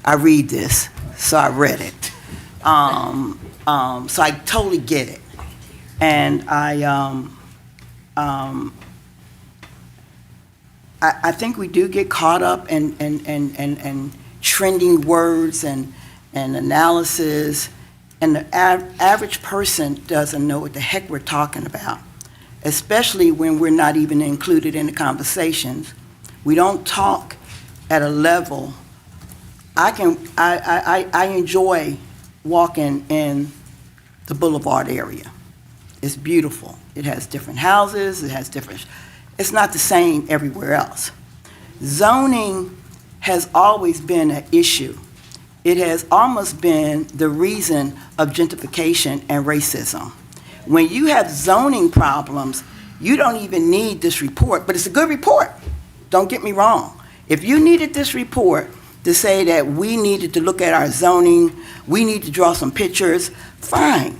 I read this, so I read it. So I totally get it. And I think we do get caught up in trending words and analysis, and the average person doesn't know what the heck we're talking about, especially when we're not even included in the conversations. We don't talk at a level. I enjoy walking in the Boulevard area. It's beautiful. It has different houses, it's not the same everywhere else. Zoning has always been an issue. It has almost been the reason of gentrification and racism. When you have zoning problems, you don't even need this report, but it's a good report. Don't get me wrong. If you needed this report to say that we needed to look at our zoning, we need to draw some pictures, fine.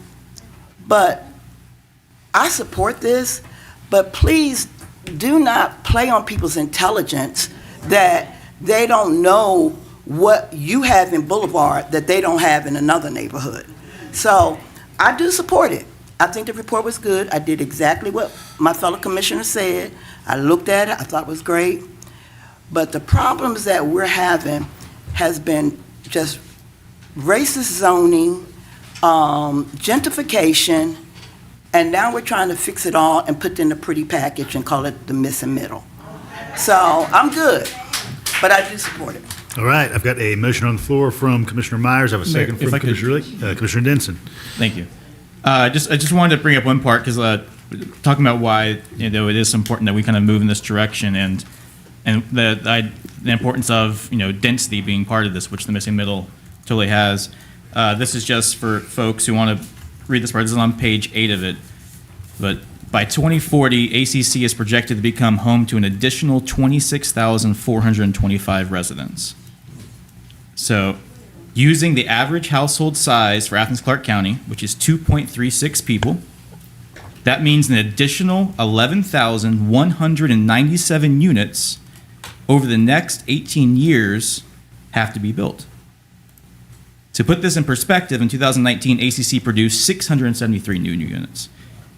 But I support this, but please do not play on people's intelligence that they don't know what you have in Boulevard that they don't have in another neighborhood. So I do support it. I think the report was good. I did exactly what my fellow commissioner said. I looked at it, I thought it was great. But the problems that we're having has been just racist zoning, gentrification, and now we're trying to fix it all and put it in a pretty package and call it the missing middle. So I'm good, but I do support it. All right, I've got a motion on the floor from Commissioner Myers. I have a second If from I could- Commissioner Lee. Commissioner Denson. Thank you. I just wanted to bring up one part because talking about why it is important that we kind of move in this direction and the importance of density being part of this, which the missing middle totally has. This is just for folks who want to read this part. This is on page 8 of it. But by 2040, ACC is projected to become home to an additional 26,425 residents. So, using the average household size for Athens-Clarke County, which is 2.36 people, that means an additional 11,197 units over the next 18 years have to be built. To put this in perspective, in 2019, ACC produced 673 new units.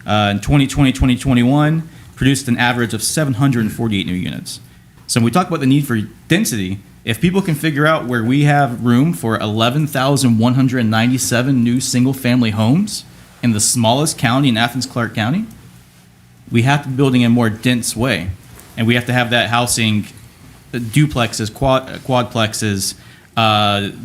In 2020-2021, produced an average of 748 new units. So when we talk about the need for density, if people can figure out where we have room for 11,197 new single-family homes in the smallest county in Athens-Clarke County, we have to be building in a more dense way. And we have to have that housing, duplexes, quadplexes,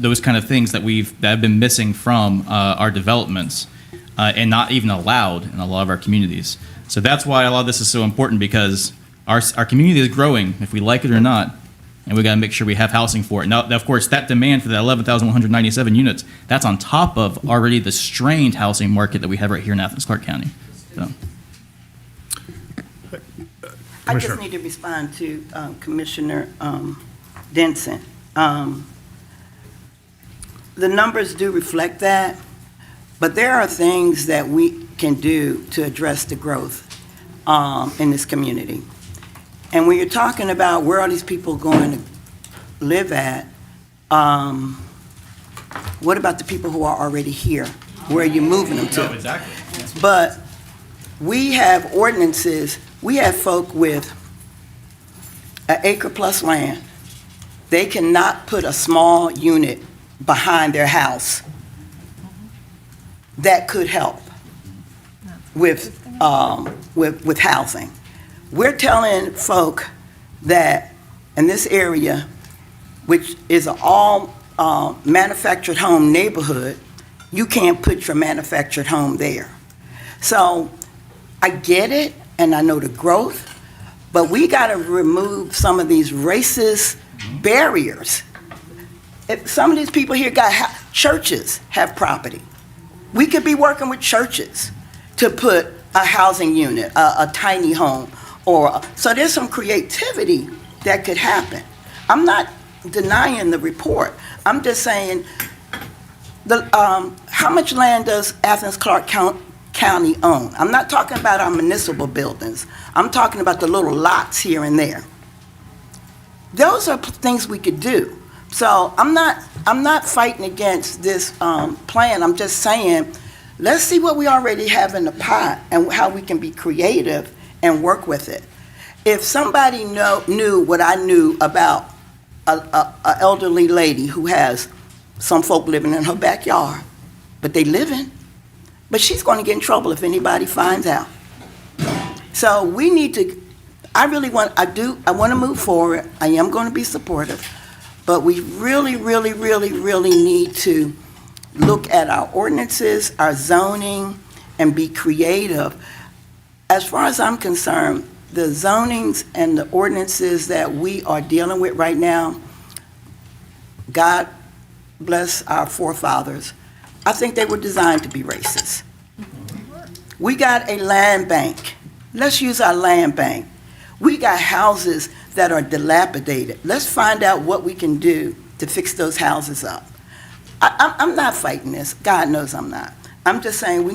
those kind of things that have been missing from our developments and not even allowed in a lot of our communities. So that's why a lot of this is so important, because our community is growing, if we like it or not, and we got to make sure we have housing for it. Now, of course, that demand for the 11,197 units, that's on top of already the strained housing market that we have right here in Athens-Clarke County. So. I just need to respond to Commissioner Denson. The numbers do reflect that, but there are things that we can do to address the growth in this community. And when you're talking about where are these people going to live at, what about the people who are already here? Where are you moving them to? No, exactly. But we have ordinances, we have folk with an acre plus land. They cannot put a small unit behind their house that could help with housing. We're telling folk that in this area, which is an all manufactured home neighborhood, you can't put your manufactured home there. So I get it, and I know the growth, but we got to remove some of these racist barriers. Some of these people here churches have property. We could be working with churches to put a housing unit, a tiny home, so there's some creativity that could happen. I'm not denying the report. I'm just saying, how much land does Athens-Clarke County own? I'm not talking about our municipal buildings. I'm talking about the little lots here and there. Those are things we could do. So I'm not fighting against this plan. I'm just saying, let's see what we already have in the pot and how we can be creative and work with it. If somebody knew what I knew about a elderly lady who has some folk living in her backyard, but they living, but she's going to get in trouble if anybody finds out. So we need to, I want to move forward. I am going to be supportive, but we really, really, really, really need to look at our ordinances, our zoning, and be creative. As far as I'm concerned, the zonings and the ordinances that we are dealing with right now, God bless our forefathers, I think they were designed to be racist. We got a land bank. Let's use our land bank. We got houses that are dilapidated. Let's find out what we can do to fix those houses up. I'm not fighting this. God knows I'm not. I'm just saying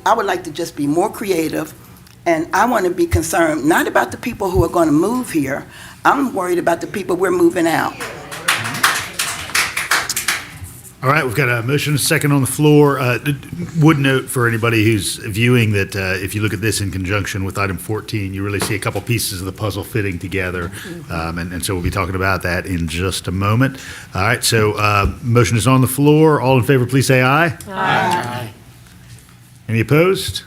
I would like to just be more creative, and I want to be concerned not about the people who are going to move here. I'm worried about the people we're moving out. All right, we've got a motion and a second on the floor. Would note for anybody who's viewing that if you look at this in conjunction with item 14, you really see a couple pieces of the puzzle fitting together. And so we'll be talking about that in just a moment. All right, so motion is on the floor. All in favor, please say aye. Aye. Any opposed?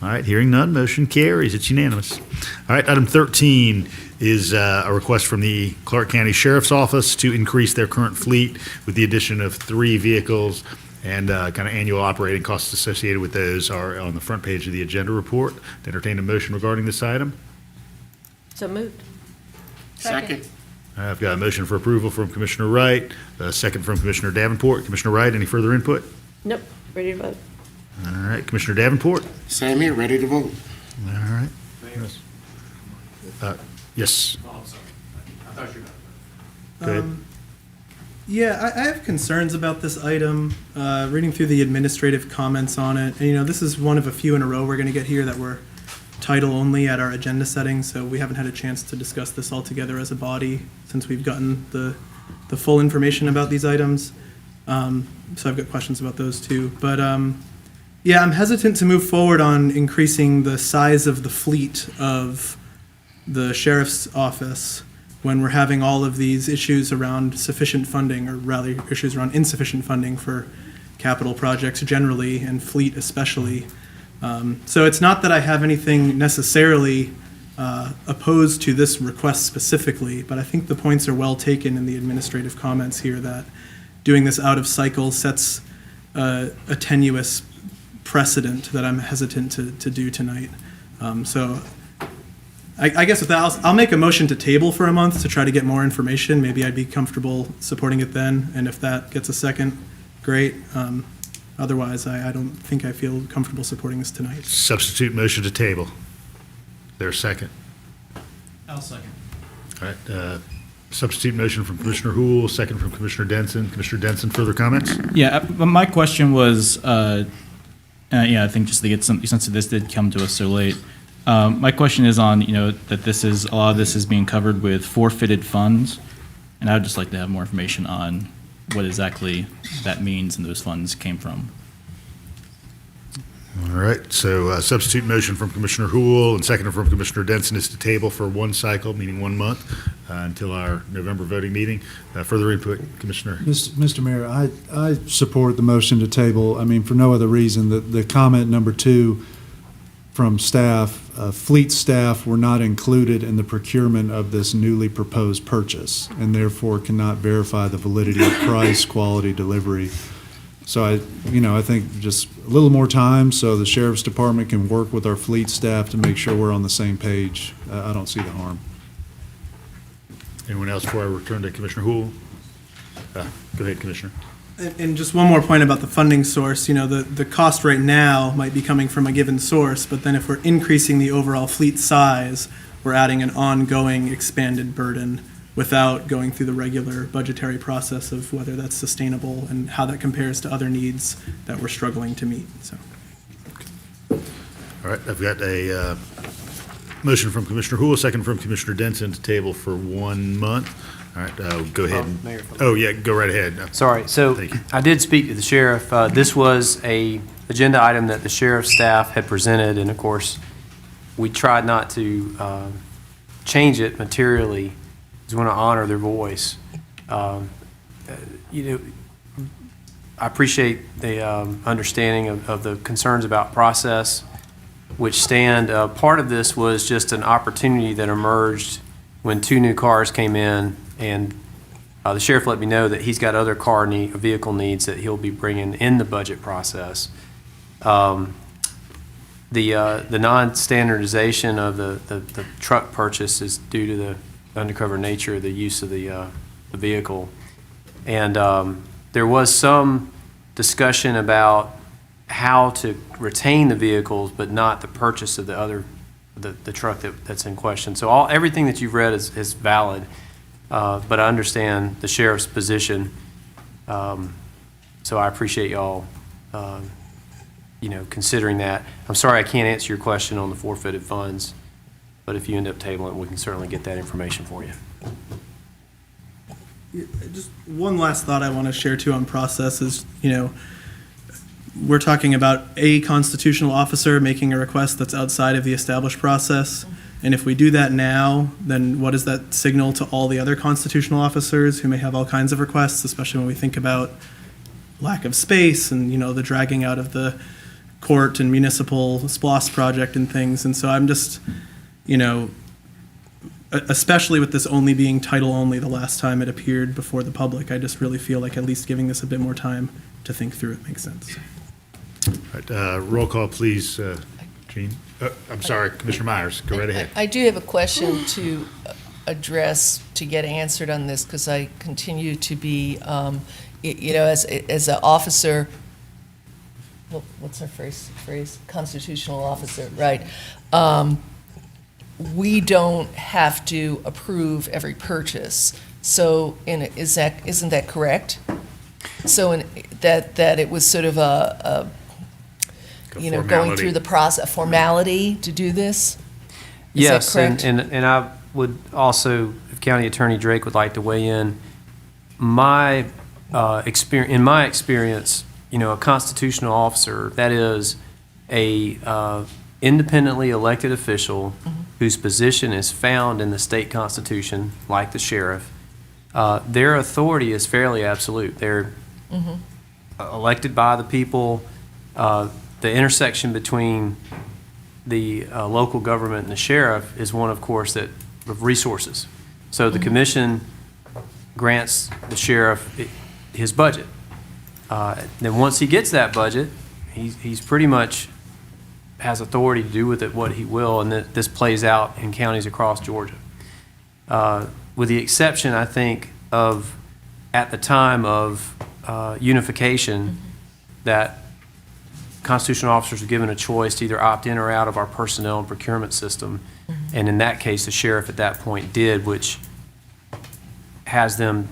All right, hearing none, motion carries. It's unanimous. All right, item 13 is a request from the Clarke County Sheriff's Office to increase their current fleet with the addition of 3 vehicles, and kind of annual operating costs associated with those are on the front page of the agenda report. To entertain a motion regarding this item. So moved. Second. I've got a motion for approval from Commissioner Wright, a second from Commissioner Davenport. Commissioner Wright, any further input? Nope, ready to vote. All right, Commissioner Davenport? Same here, ready to vote. All right. Yes. Go ahead. Yeah, I have concerns about this item. Reading through the administrative comments on it, and this is one of a few in a row we're going to get here that were title only at our agenda setting, so we haven't had a chance to discuss this all together as a body since we've gotten the full information about these items. So I've got questions about those too. But yeah, I'm hesitant to move forward on increasing the size of the fleet of the sheriff's office when we're having all of these issues around sufficient funding, or rather issues around insufficient funding for capital projects generally and fleet especially. So it's not that I have anything necessarily opposed to this request specifically, but I think the points are well taken in the administrative comments here that doing this out of cycle sets a tenuous precedent that I'm hesitant to do tonight. So I guess with that, I'll make a motion to table for a month to try to get more information. Maybe I'd be comfortable supporting it then, and if that gets a second, great. Otherwise, I don't think I feel comfortable supporting this tonight. Substitute motion to table. There's a second. I'll second. All right. Substitute motion from Commissioner Hool, second from Commissioner Denson. Commissioner Denson, further comments? Yeah, but my question was, I think just to get some, since this did come to us so late, my question is on, that a lot of this is being covered with forfeited funds, and I would just like to have more information on what exactly that means and those funds came from. All right, so substitute motion from Commissioner Hool and second from Commissioner Denson is to table for one cycle, meaning 1 month, until our November voting meeting. Further input, Commissioner? Mr. Mayor, I support the motion to table. I mean, for no other reason. The comment number 2 from staff, fleet staff were not included in the procurement of this newly proposed purchase and therefore cannot verify the validity of price, quality, delivery. So I think just a little more time so the Sheriff's Department can work with our fleet staff to make sure we're on the same page. I don't see the harm. Anyone else before I return to Commissioner Hool? Go ahead, Commissioner. And just one more point about the funding source. The cost right now might be coming from a given source, but then if we're increasing the overall fleet size, we're adding an ongoing expanded burden without going through the regular budgetary process of whether that's sustainable and how that compares to other needs that we're struggling to meet. So, All right, I've got a motion from Commissioner Hool, second from Commissioner Denson to table for 1 month. All right, go ahead. Mayor. Oh, yeah, go right ahead. Sorry, so Thank you. I did speak to the sheriff. This was a agenda item that the sheriff's staff had presented, and of course, we tried not to change it materially. We want to honor their voice. I appreciate the understanding of the concerns about process, which stand. Part of this was just an opportunity that emerged when 2 new cars came in, and the sheriff let me know that he's got other vehicle needs that he'll be bringing in the budget process. The non-standardization of the truck purchase is due to the undercover nature of the use of the vehicle. And there was some discussion about how to retain the vehicles, but not the purchase of the truck that's in question. So everything that you've read is valid, but I understand the sheriff's position. So I appreciate y'all, considering that. I'm sorry I can't answer your question on the forfeited funds, but if you end up tabling it, we can certainly get that information for you. Just one last thought I want to share too on process is, we're talking about a constitutional officer making a request that's outside of the established process. And if we do that now, then what does that signal to all the other constitutional officers who may have all kinds of requests, especially when we think about lack of space and, the dragging out of the court and municipal SPLOST project and things. And so I'm just, especially with this only being title only the last time it appeared before the public, I just really feel like at least giving this a bit more time to think through it makes sense. All right, roll call, please, Jean. I'm sorry, Commissioner Myers, go right ahead. I do have a question to address, to get answered on this, because I continue to be, as an officer, what's our phrase? Constitutional officer, right? We don't have to approve every purchase. So, isn't that correct? So, that it was sort of a going through the process, formality to do this? Yes, Is that correct? and I would also, if County Attorney Drake would like to weigh in, in my experience, a constitutional officer, that is a independently elected official whose position is found in the state constitution, like the sheriff. Their authority is fairly absolute. They're elected by the people. The intersection between the local government and the sheriff is one, of course, of resources. So the commission grants the sheriff his budget. Then once he gets that budget, he's pretty much has authority to do with it what he will, and that this plays out in counties across Georgia. With the exception, I think, of at the time of unification, that constitutional officers are given a choice to either opt in or out of our personnel and procurement system. And in that case, the sheriff at that point did, which has them,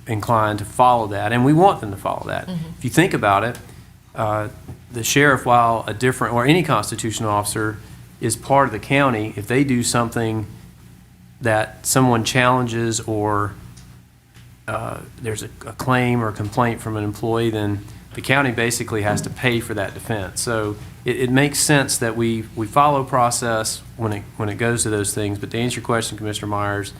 inclined to follow that. And we want them to follow that. If you think about it, the sheriff, while or any constitutional officer, is part of the county. If they do something that someone challenges, or there's a claim or complaint from an employee, then the county basically has to pay for that defense. So it makes sense that we follow process when it goes to those things. But to answer your question, Commissioner Myers,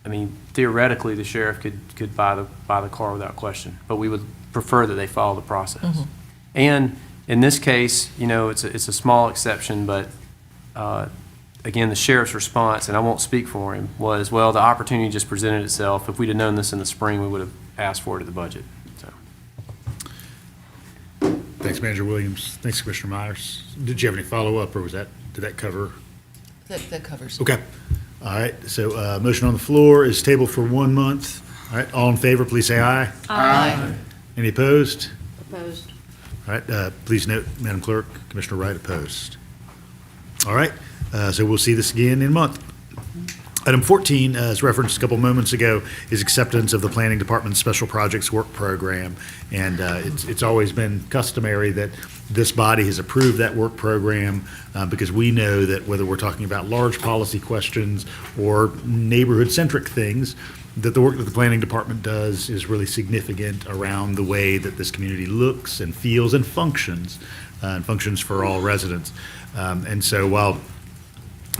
I mean, theoretically, the sheriff could buy the car without question, but we would prefer that they follow the process. And in this case, it's a small exception, but again, the sheriff's response, and I won't speak for him, was, well, the opportunity just presented itself. If we'd have known this in the spring, we would have asked for it in the budget. So. Thanks, Manager Williams. Thanks, Commissioner Myers. Did you have any follow-up, or did that cover? That covers. Okay. All right, so motion on the floor is tabled for 1 month. All right, all in favor, please say aye. Aye. Any opposed? Opposed. All right, please note, Madam Clerk, Commissioner Wright opposed. All right, so we'll see this again in a month. Item 14, as referenced a couple moments ago, is acceptance of the Planning Department's Special Projects Work Program. And it's always been customary that this body has approved that work program because we know that whether we're talking about large policy questions or neighborhood-centric things, that the work that the Planning Department does is really significant around the way that this community looks and feels and functions for all residents. And so while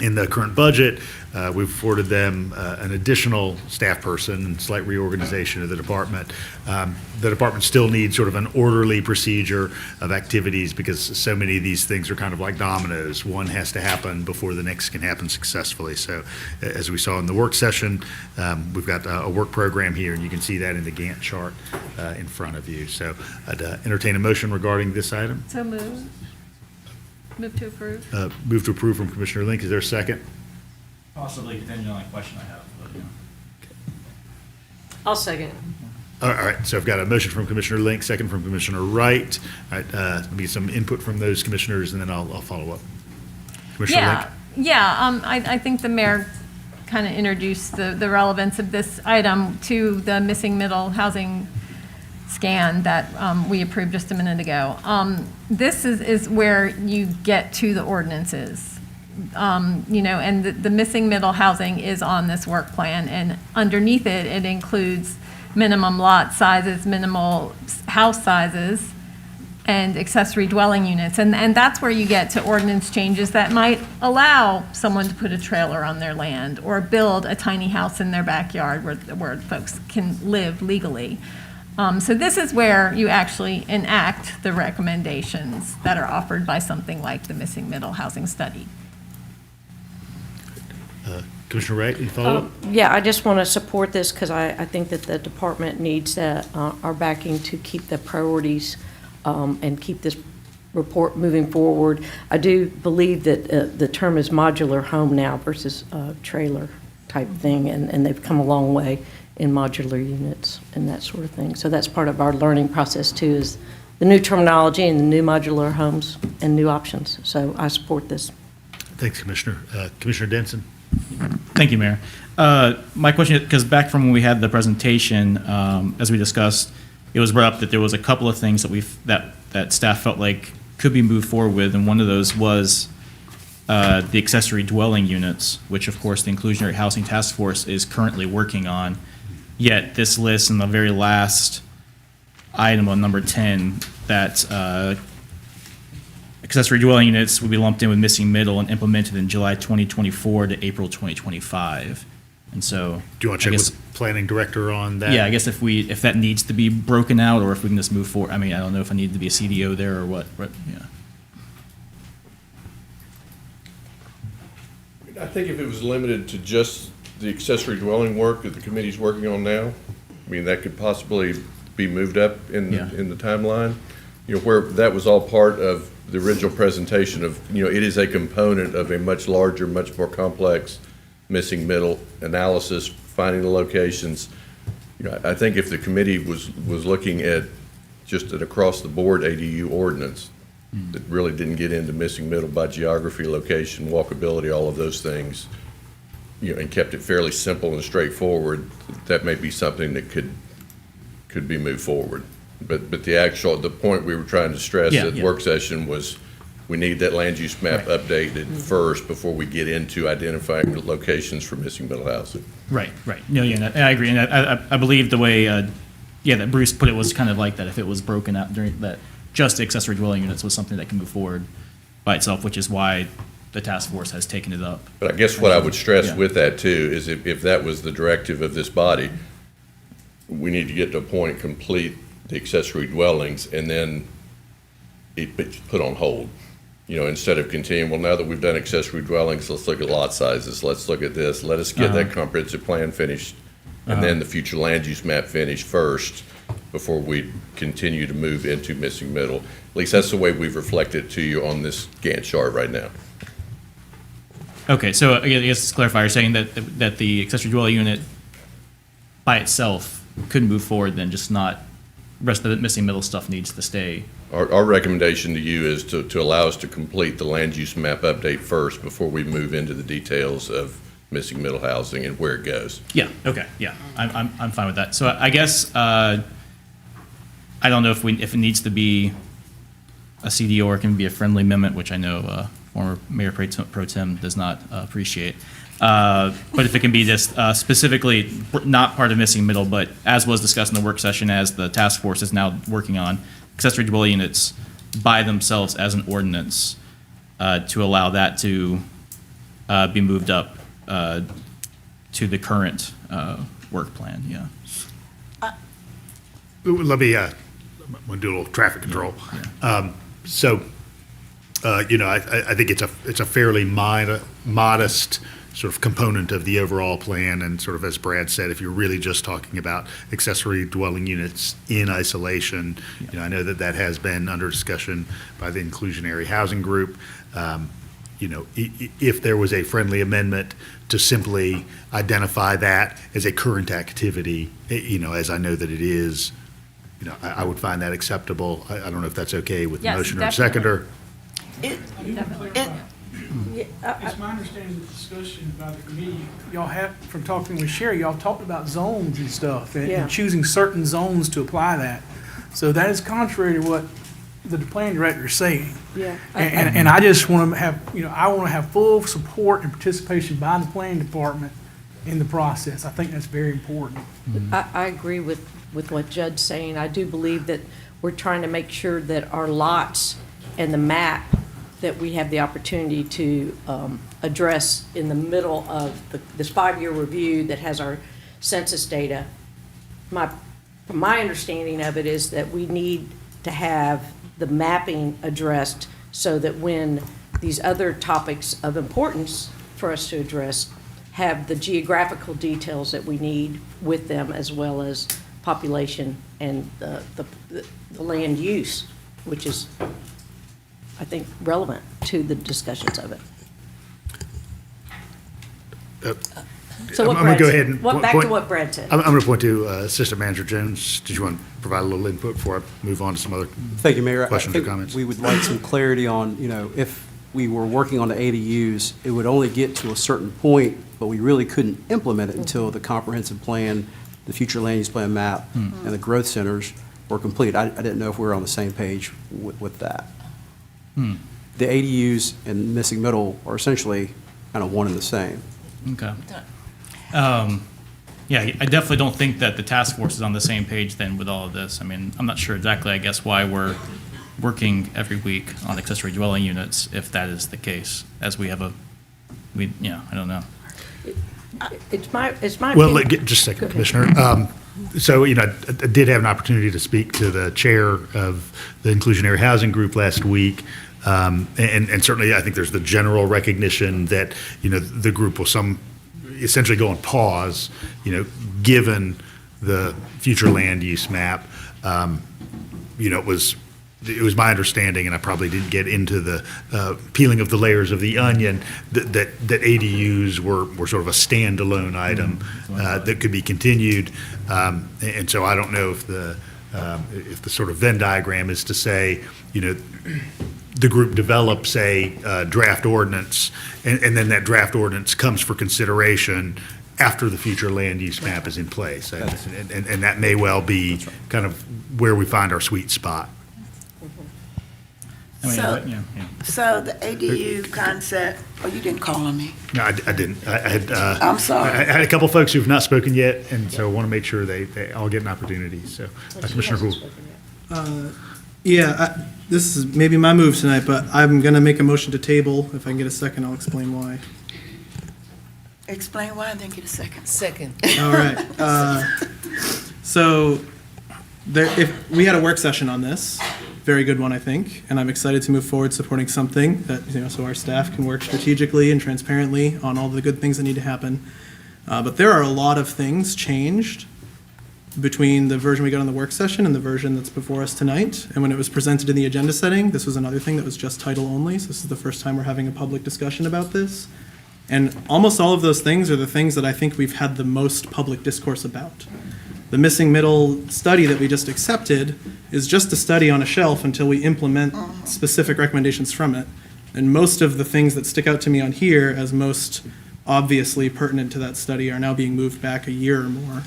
in the current budget, we've afforded them an additional staff person and slight reorganization of the department. The department still needs sort of an orderly procedure of activities because so many of these things are kind of like dominoes. One has to happen before the next can happen successfully. So as we saw in the work session, we've got a work program here, and you can see that in the Gantt chart in front of you. So I'd entertain a motion regarding this item. So moved. Move to approve. Move to approve from Commissioner Link. Is there a second? Possibly, depending on the question I have. But, I'll second. All right, so I've got a motion from Commissioner Link, second from Commissioner Wright. All right, let me get some input from those commissioners, and then I'll follow up. Commissioner Link? I think the mayor kind of introduced the relevance of this item to the missing middle housing scan that we approved just a minute ago. This is where you get to the ordinances. and the missing middle housing is on this work plan. And underneath it, it includes minimum lot sizes, minimal house sizes, and accessory dwelling units. And that's where you get to ordinance changes that might allow someone to put a trailer on their land or build a tiny house in their backyard where folks can live legally. So this is where you actually enact the recommendations that are offered by something like the missing middle housing study. Commissioner Wright, any follow-up? Yeah, I just want to support this because I think that the department needs our backing to keep the priorities and keep this report moving forward. I do believe that the term is modular home now versus trailer type thing, and they've come a long way in modular units and that sort of thing. So that's part of our learning process too, is the new terminology and the new modular homes and new options. So I support this. Thanks, Commissioner. Commissioner Denson? Thank you, Mayor. My question, because back from when we had the presentation, as we discussed, it was brought up that there was a couple of things that staff felt like could be moved forward with, and one of those was the accessory dwelling units, which of course the Inclusionary Housing Task Force is currently working on. Yet this list in the very last item on number 10 that accessory dwelling units will be lumped in with missing middle and implemented in July 2024 to April 2025. And so, Do you want to check with the planning director on that? yeah, I guess if that needs to be broken out, or if we can just move forward. I mean, I don't know if I need to be a CDO there or what. Yeah. I think if it was limited to just the accessory dwelling work that the committee's working on now, I mean, that could possibly be moved up in the timeline. Where that was all part of the original presentation of, it is a component of a much larger, much more complex missing middle analysis, finding the locations. I think if the committee was looking at just an across-the-board ADU ordinance that really didn't get into missing middle by geography, location, walkability, all of those things, and kept it fairly simple and straightforward, that may be something that could be moved forward. But the point we were trying to stress at the work session was we need that land use map updated first before we get into identifying the locations for missing middle housing. Right. No, yeah, I agree. And I believe the way, that Bruce put it was kind of like that. If it was broken out during that, just accessory dwelling units was something that can move forward by itself, which is why the task force has taken it up. But I guess what I would stress with that too is if that was the directive of this body, we need to get to a point, complete the accessory dwellings, and then it's put on hold. Instead of continuing, well, now that we've done accessory dwellings, let's look at lot sizes, let's look at this, let us get that comprehensive plan finished, and then the future land use map finished first before we continue to move into missing middle. At least that's the way we've reflected to you on this Gantt chart right now. Okay, so I guess to clarify, you're saying that the accessory dwelling unit by itself could move forward, then just not, the rest of the missing middle stuff needs to stay. Our recommendation to you is to allow us to complete the land use map update first before we move into the details of missing middle housing and where it goes. Yeah, okay, yeah, I'm fine with that. So I guess, I don't know if it needs to be a CDO or it can be a friendly amendment, which I know former Mayor Pro Tem does not appreciate. But if it can be just specifically not part of missing middle, but as was discussed in the work session, as the task force is now working on, accessory dwelling units by themselves as an ordinance to allow that to be moved up to the current work plan, yeah. Let me, I'm going to do a little traffic control. I think it's a fairly modest sort of component of the overall plan, and sort of as Brad said, if you're really just talking about accessory dwelling units in isolation, I know that has been under discussion by the Inclusionary Housing Group. If there was a friendly amendment to simply identify that as a current activity, as I know that it is, I would find that acceptable. I don't know if that's okay with the motion or seconder. It's my understanding of the discussion by the committee, y'all have, from talking with Sherry, y'all talked about zones and stuff, and choosing certain zones to apply that. So that is contrary to what the planning director is saying. Yeah. And I just want to have, I want to have full support and participation by the planning department in the process. I think that's very important. I agree with what Judd's saying. I do believe that we're trying to make sure that our lots and the map that we have the opportunity to address in the middle of this 5-year review that has our census data. From my understanding of it is that we need to have the mapping addressed so that when these other topics of importance for us to address have the geographical details that we need with them, as well as population and the land use, which is, I think, relevant to the discussions of it. So what I'm going to go Brad ahead said. and Back to point- what Brad said. I'm going to point to Assistant Manager Jones. Did you want to provide a little input before I move on to some other Thank you, Mayor. questions I or think comments? we would like some clarity on, if we were working on the ADUs, it would only get to a certain point, but we really couldn't implement it until the comprehensive plan, the future land use plan map, and the growth centers were complete. I didn't know if we were on the same page with that. The ADUs and missing middle are essentially kind of one and the same. Okay. Yeah, I definitely don't think that the task force is on the same page then with all of this. I mean, I'm not sure exactly, I guess, why we're working every week on accessory dwelling units if that is the case, as we have I don't know. It's my Well, opinion. just a second, Commissioner. So, I did have an opportunity to speak to the chair of the inclusionary housing group last week. And certainly, I think there's the general recognition that, the group will essentially go on pause, given the future land use map. It was my understanding, and I probably didn't get into the peeling of the layers of the onion, that ADUs were sort of a standalone item that could be continued. And so I don't know if the sort of Venn diagram is to say, the group develops a draft ordinance, and then that draft ordinance comes for consideration after the future land use map is in place. And that may well be kind of where we find our sweet spot. I mean, So the ADU concept, you didn't call on me. No, I didn't. I had. I'm sorry. I had a couple folks who've not spoken yet, and so I want to make sure they all get an opportunity. So, Commissioner Houle. This is maybe my move tonight, but I'm going to make a motion to table. If I can get a second, I'll explain why. Explain why, and then get a second. Second. All right. So if we had a work session on this, very good one, I think, and I'm excited to move forward supporting something that, so our staff can work strategically and transparently on all the good things that need to happen. But there are a lot of things changed between the version we got on the work session and the version that's before us tonight. And when it was presented in the agenda setting, this was another thing that was just title only. So this is the first time we're having a public discussion about this. And almost all of those things are the things that I think we've had the most public discourse about. The missing middle study that we just accepted is just a study on a shelf until we implement specific recommendations from it. And most of the things that stick out to me on here as most obviously pertinent to that study are now being moved back a year or more.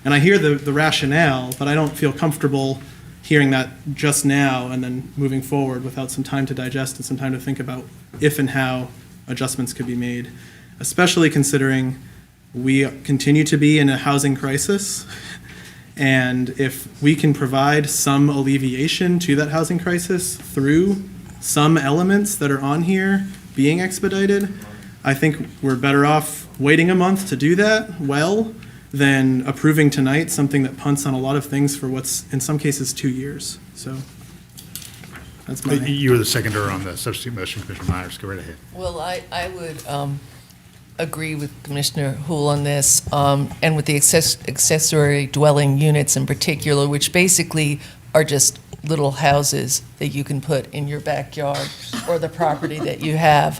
And I hear the rationale, but I don't feel comfortable hearing that just now and then moving forward without some time to digest and some time to think about if and how adjustments could be made, especially considering we continue to be in a housing crisis. And if we can provide some alleviation to that housing crisis through some elements that are on here being expedited, I think we're better off waiting a month to do that well than approving tonight something that punts on a lot of things for what's in some cases 2 years. So that's my. You were the seconder on the substitute motion, Commissioner Myers. Go right ahead. Well, I would agree with Commissioner Houle on this, and with the accessory dwelling units in particular, which basically are just little houses that you can put in your backyard or the property that you have,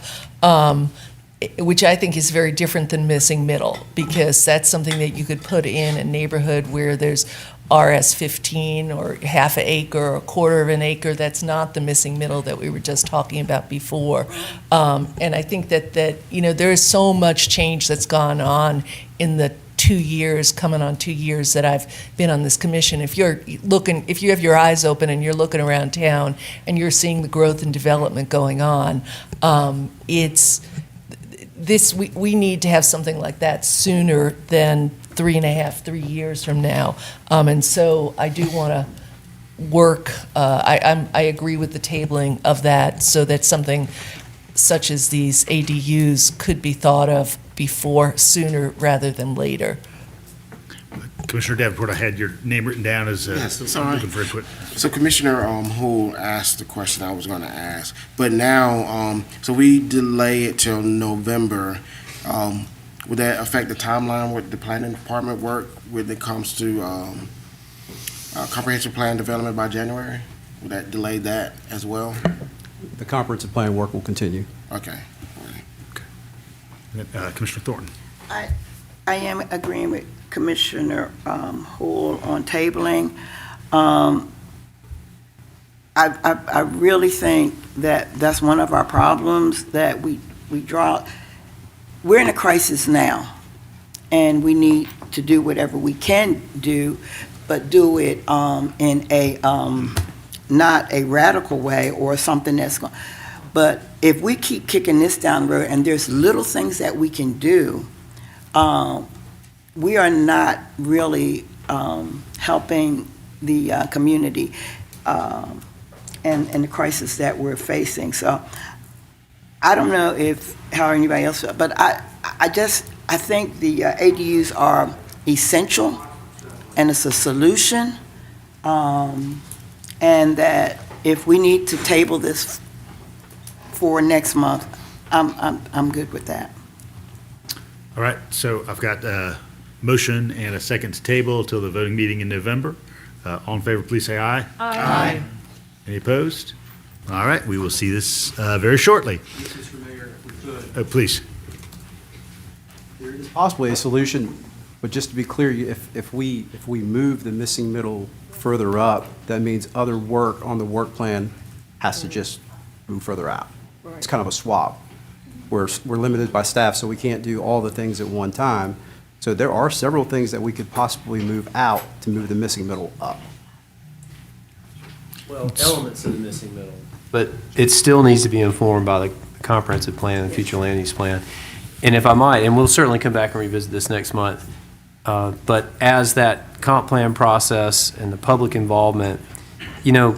which I think is very different than missing middle, because that's something that you could put in a neighborhood where there's RS-15 or half an acre or a quarter of an acre. That's not the missing middle that we were just talking about before. And I think that there is so much change that's gone on in the 2 years, coming on 2 years that I've been on this commission, if you have your eyes open and you're looking around town and you're seeing the growth and development going on, we need to have something like that sooner than 3 years from now. And so I do want to work, I agree with the tabling of that so that something such as these ADUs could be thought of sooner rather than later. Commissioner Davenport, I had your name written down as Yes, sorry. looking for input. So Commissioner Hull asked the question I was going to ask, but now, so we delay it till November. Would that affect the timeline with the planning department work when it comes to comprehensive plan development by January? Would that delay that as well? The comprehensive plan work will continue. Okay. Commissioner Thornton. I am agreeing with Commissioner Hull on tabling. I really think that that's one of our problems that we draw. We're in a crisis now, and we need to do whatever we can do, but do it in a not a radical way or something that's going. But if we keep kicking this down the road, and there's little things that we can do, we are not really helping the community and the crisis that we're facing. So I don't know how anybody else feels, but I think the ADUs are essential, and it's a solution, and that if we need to table this for next month, I'm good with that. All right, so I've got a motion and a second to table till the voting meeting in November. All in favor, please say aye. Aye. Any opposed? All right, we will see this very shortly. Mr. Mayor, if we could. Please. There is possibly a solution, but just to be clear, if we move the missing middle further up, that means other work on the work plan has to just move further out. It's kind of a swap. We're limited by staff, so we can't do all the things at one time. So there are several things that we could possibly move out to move the missing middle up. Well, elements of the missing middle. But it still needs to be informed by the comprehensive plan and future land use plan. And if I might, and we'll certainly come back and revisit this next month, but as that comp plan process and the public involvement,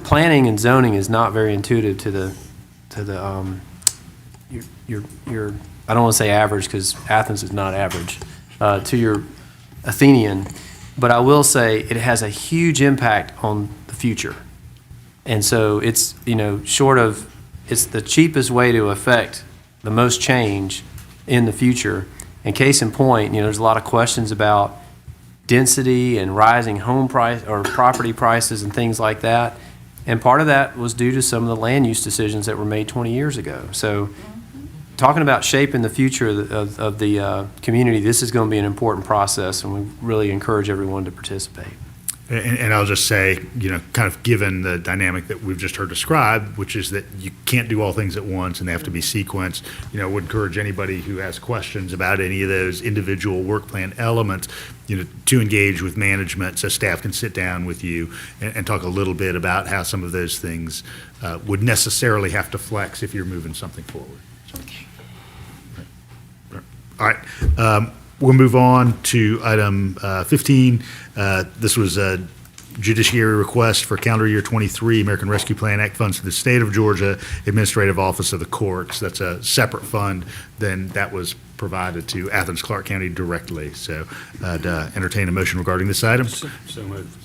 planning and zoning is not very intuitive to the your I don't want to say average because Athens is not average, to your Athenian, but I will say it has a huge impact on the future. And so it's, it's the cheapest way to affect the most change in the future. And case in point, there's a lot of questions about density and rising home price or property prices and things like that. And part of that was due to some of the land use decisions that were made 20 years ago. So talking about shaping the future of the community, this is going to be an important process, and we really encourage everyone to participate. And I'll just say, kind of given the dynamic that we've just heard described, which is that you can't do all things at once and they have to be sequenced, would encourage anybody who has questions about any of those individual work plan elements, to engage with management so staff can sit down with you and talk a little bit about how some of those things would necessarily have to flex if you're moving something forward. All right. We'll move on to item 15. This was a Judiciary request for calendar year 23 American Rescue Plan Act funds for the state of Georgia Administrative Office of the Courts. That's a separate fund than that was provided to Athens-Clarke County directly. So I'd entertain a motion regarding this item. So moved.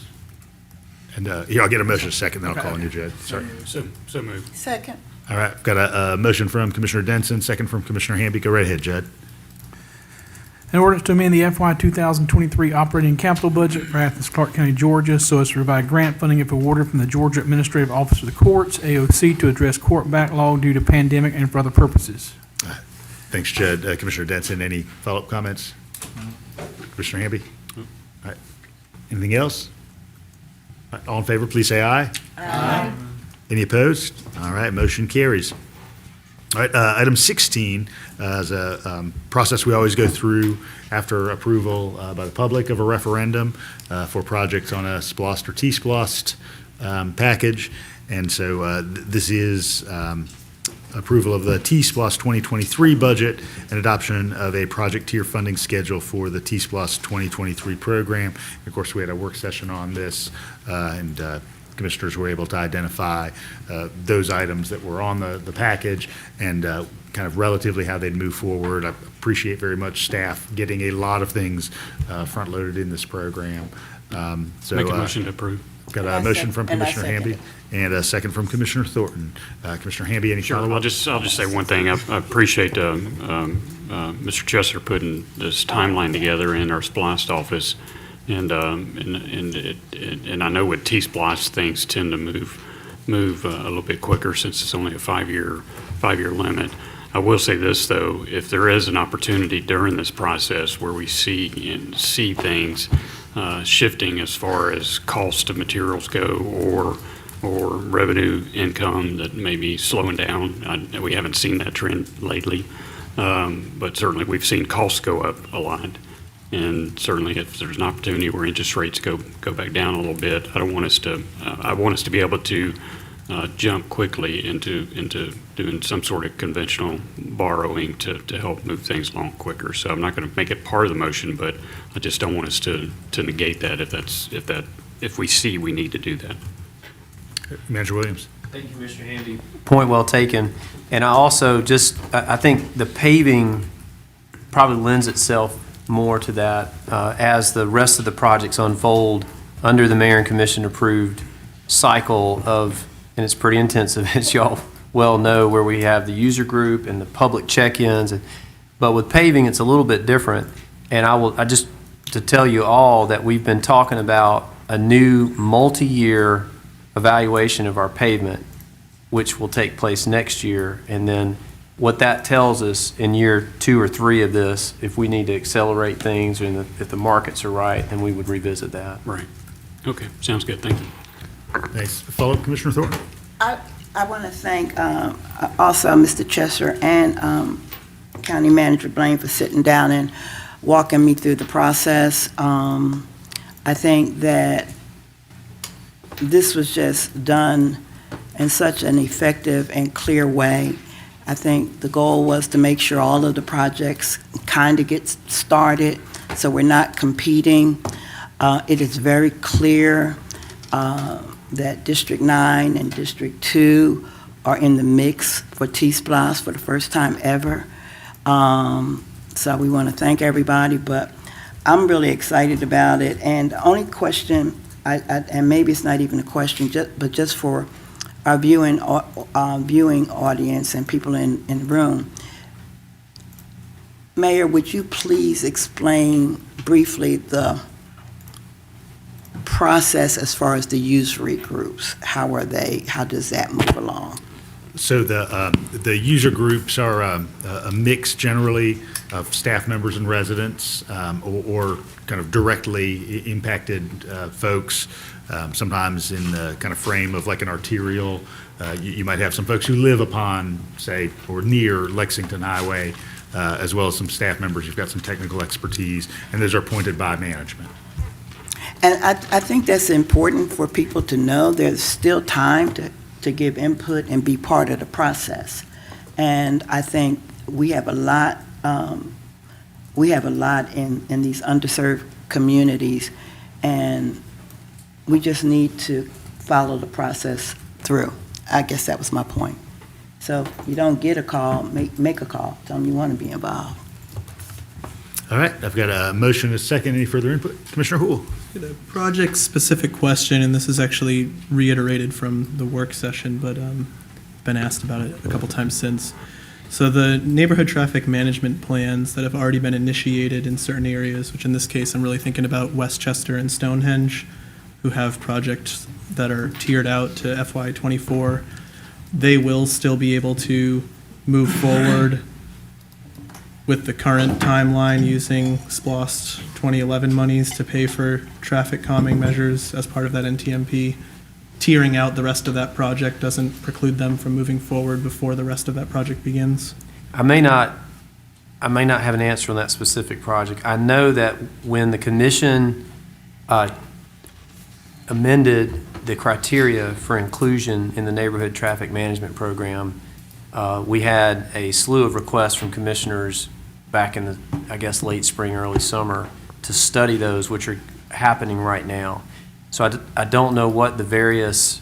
And here, I'll get a motion in a second, then I'll call on you, Jed. Sorry. So moved. Second. All right, I've got a motion from Commissioner Denson, second from Commissioner Hamby. Go right ahead, Jed. An ordinance to amend the FY 2023 operating capital budget for Athens-Clarke County, Georgia, so as to provide grant funding if awarded from the Georgia Administrative Office of the Courts, AOC, to address court backlog due to pandemic and for other purposes. Thanks, Jed. Commissioner Denson, any follow-up comments? Commissioner Hamby? All right. Anything else? All right, all in favor, please say aye. Aye. Any opposed? All right, motion carries. All right, item 16 is a process we always go through after approval by the public of a referendum for projects on a SPLOST or T-SPLOST package. And so this is approval of the T-SPLOST 2023 budget and adoption of a project tier funding schedule for the T-SPLOST 2023 program. And of course, we had a work session on this, and commissioners were able to identify those items that were on the package and kind of relatively how they'd move forward. I appreciate very much staff getting a lot of things front-loaded in this program. Make a motion to approve. Got a motion from Commissioner Hamby and a second from Commissioner Thornton. Commissioner Hamby, any Sure, follow-up? I'll just say one thing. I appreciate Mr. Chester putting this timeline together in our SPLOST office. And I know with T-SPLOST, things tend to move a little bit quicker since it's only a five-year limit. I will say this, though, if there is an opportunity during this process where we see things shifting as far as cost of materials go or revenue income that may be slowing down, we haven't seen that trend lately, but certainly we've seen costs go up a lot. And certainly, if there's an opportunity where interest rates go back down a little bit, I want us to be able to jump quickly into doing some sort of conventional borrowing to help move things along quicker. So I'm not going to make it part of the motion, but I just don't want us to negate that if we see we need to do that. Manager Williams. Thank you, Mr. Handy. Point well taken. And I also I think the paving probably lends itself more to that as the rest of the projects unfold under the mayor and commission approved cycle of, and it's pretty intensive, as y'all well know, where we have the user group and the public check-ins. But with paving, it's a little bit different. And I just to tell you all that we've been talking about a new multi-year evaluation of our pavement, which will take place next year. And then what that tells us in year 2 or 3 of this, if we need to accelerate things and if the markets are right, then we would revisit that. Right. Okay, sounds good. Thank you. Nice. Follow-up, Commissioner Thornton. I want to thank also Mr. Chester and County Manager Blaine for sitting down and walking me through the process. I think that this was just done in such an effective and clear way. I think the goal was to make sure all of the projects kind of get started, so we're not competing. It is very clear that District 9 and District 2 are in the mix for T-SPLOST for the first time ever. So we want to thank everybody, but I'm really excited about it. And the only question, and maybe it's not even a question, but just for our viewing audience and people in the room, Mayor, would you please explain briefly the process as far as the usury groups? How are they? How does that move along? So the user groups are a mix generally of staff members and residents, or kind of directly impacted folks. Sometimes in the kind of frame of like an arterial, you might have some folks who live upon, say, or near Lexington Highway, as well as some staff members who've got some technical expertise, and those are appointed by management. And I think that's important for people to know. There's still time to give input and be part of the process. And I think we have a lot in these underserved communities, and we just need to follow the process through. I guess that was my point. So if you don't get a call, make a call. Tell them you want to be involved. All right, I've got a motion and a second. Any further input? Commissioner Houle. A project-specific question, and this is actually reiterated from the work session, but been asked about it a couple times since. So the neighborhood traffic management plans that have already been initiated in certain areas, which in this case I'm really thinking about Westchester and Stonehenge, who have projects that are tiered out to FY24, they will still be able to move forward with the current timeline using SPLOST 2011 monies to pay for traffic calming measures as part of that NTMP tiering out the rest of that project doesn't preclude them from moving forward before the rest of that project begins? I may not have an answer on that specific project. I know that when the commission amended the criteria for inclusion in the neighborhood traffic management program, we had a slew of requests from commissioners back in the, I guess, late spring, early summer to study those, which are happening right now. So I don't know what the various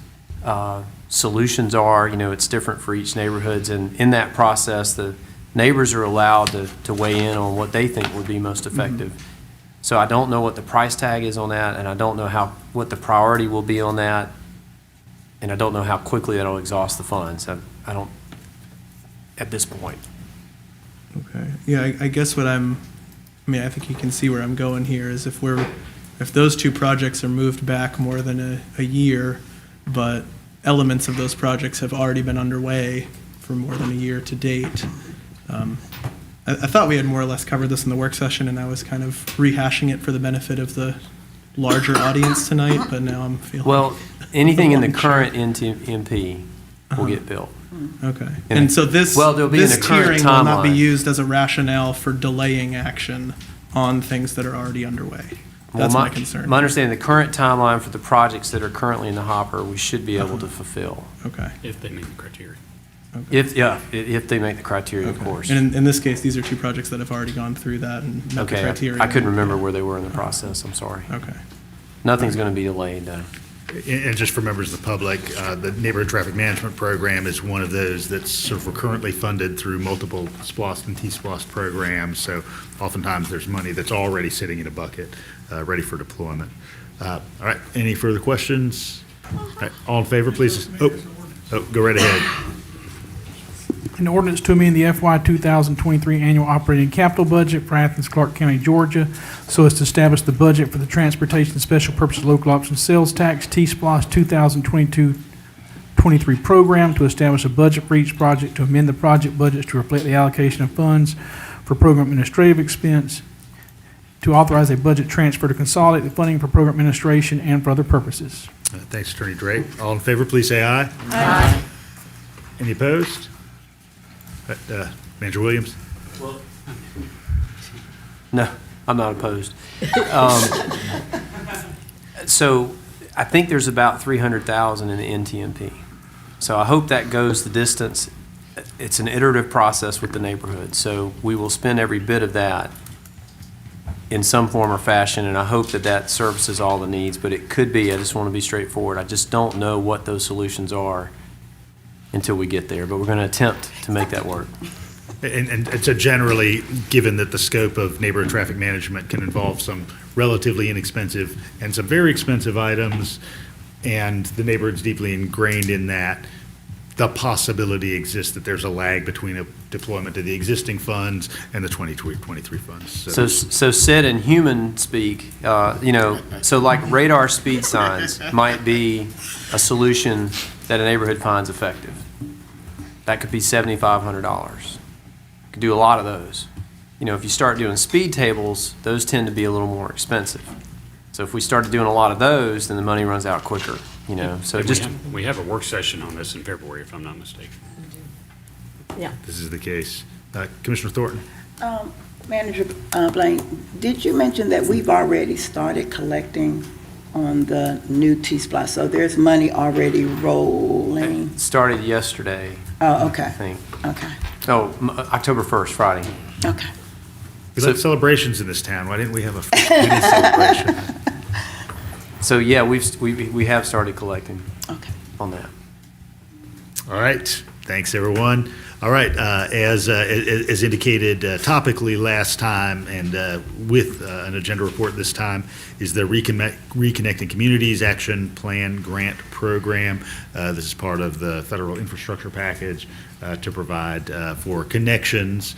solutions are. You know, it's different for each neighborhoods, and in that process, the neighbors are allowed to weigh in on what they think would be most effective. So I don't know what the price tag is on that, and I don't know what the priority will be on that, and I don't know how quickly that'll exhaust the funds. I don't, at this point. Okay. Yeah, I guess I mean, I think you can see where I'm going here is if those two projects are moved back more than a year, but elements of those projects have already been underway for more than a year to date. I thought we had more or less covered this in the work session, and I was kind of rehashing it for the benefit of the larger audience tonight, but now I'm feeling... Well, anything in the current NTMP will get built. Okay. And so this there'll be this in the current tiering will not be timeline. used as a rationale for delaying action on things that are already underway. That's Well, my concern. My understanding, the current timeline for the projects that are currently in the hopper, we should be able to fulfill. Okay. If they meet the criteria. If they make the criteria, of course. And in this case, these are two projects that have already gone through that and met the Okay, criteria. I couldn't remember where they were in the process, I'm sorry. Okay. Nothing's going to be delayed, though. And just for members of the public, the Neighborhood Traffic Management Program is one of those that's sort of currently funded through multiple SPLOST and T-SPLOST programs. So oftentimes there's money that's already sitting in a bucket, ready for deployment. All right, any further questions? All right, all in favor, please? Oh, go right ahead. An ordinance to amend the FY 2023 annual operating capital budget for Athens-Clarke County, Georgia, so as to establish the budget for the Transportation Special Purpose Local Option Sales Tax, T-SPLOST 2022-23 program, to establish a budget for each project, to amend the project budgets to reflect the allocation of funds for program administrative expense, to authorize a budget transfer to consolidate the funding for program administration and for other purposes. Thanks, Attorney Drake. All in favor, please say aye. Aye. Any opposed? Manager Williams? No, I'm not opposed. So I think there's about 300,000 in the NTMP. So I hope that goes the distance. It's an iterative process with the neighborhood. So we will spend every bit of that in some form or fashion, and I hope that that services all the needs. But it could be, I just want to be straightforward, I just don't know what those solutions are until we get there. But we're going to attempt to make that work. And so generally, given that the scope of neighborhood traffic management can involve some relatively inexpensive and some very expensive items, and the neighborhood's deeply ingrained in that, the possibility exists that there's a lag between a deployment of the existing funds and the 2023 funds. So said in human speak, so like radar speed signs might be a solution that a neighborhood finds effective. That could be $7,500. Could do a lot of those. If you start doing speed tables, those tend to be a little more expensive. So if we started doing a lot of those, then the money runs out quicker. So We have a work session on this in February, if I'm not mistaken. Yeah. This is the case. Commissioner Thornton? Manager Blaine, did you mention that we've already started collecting on the new T-SPLOST? So there's money already rolling? it started yesterday, Oh, I okay, think. okay, October 1st, Friday. okay. We like celebrations in this town. Why didn't we have a mini celebration? So yeah, we have started collecting Okay. on that. All right. Thanks, everyone. All right. As indicated topically last time and with an agenda report this time is the Reconnecting Communities Action Plan Grant Program. This is part of the federal infrastructure package to provide for connections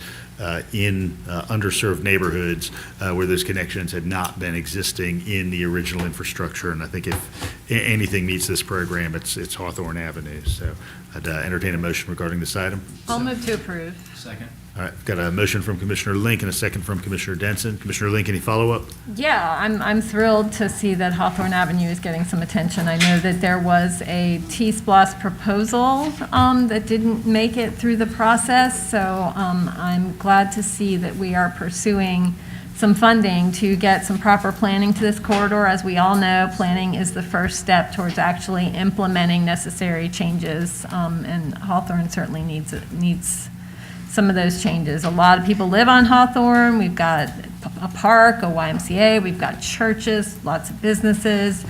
in underserved neighborhoods where those connections had not been existing in the original infrastructure. And I think if anything meets this program, it's Hawthorne Avenue. So I'd entertain a motion regarding this item. I'll move to approve. Second. All right, got a motion from Commissioner Link and a second from Commissioner Denson. Commissioner Link, any follow-up? Yeah, I'm thrilled to see that Hawthorne Avenue is getting some attention. I know that there was a TSPLOST proposal that didn't make it through the process, so I'm glad to see that we are pursuing some funding to get some proper planning to this corridor. As we all know, planning is the first step towards actually implementing necessary changes, and Hawthorne certainly needs some of those changes. A lot of people live on Hawthorne. We've got a park, a YMCA, we've got churches, lots of businesses.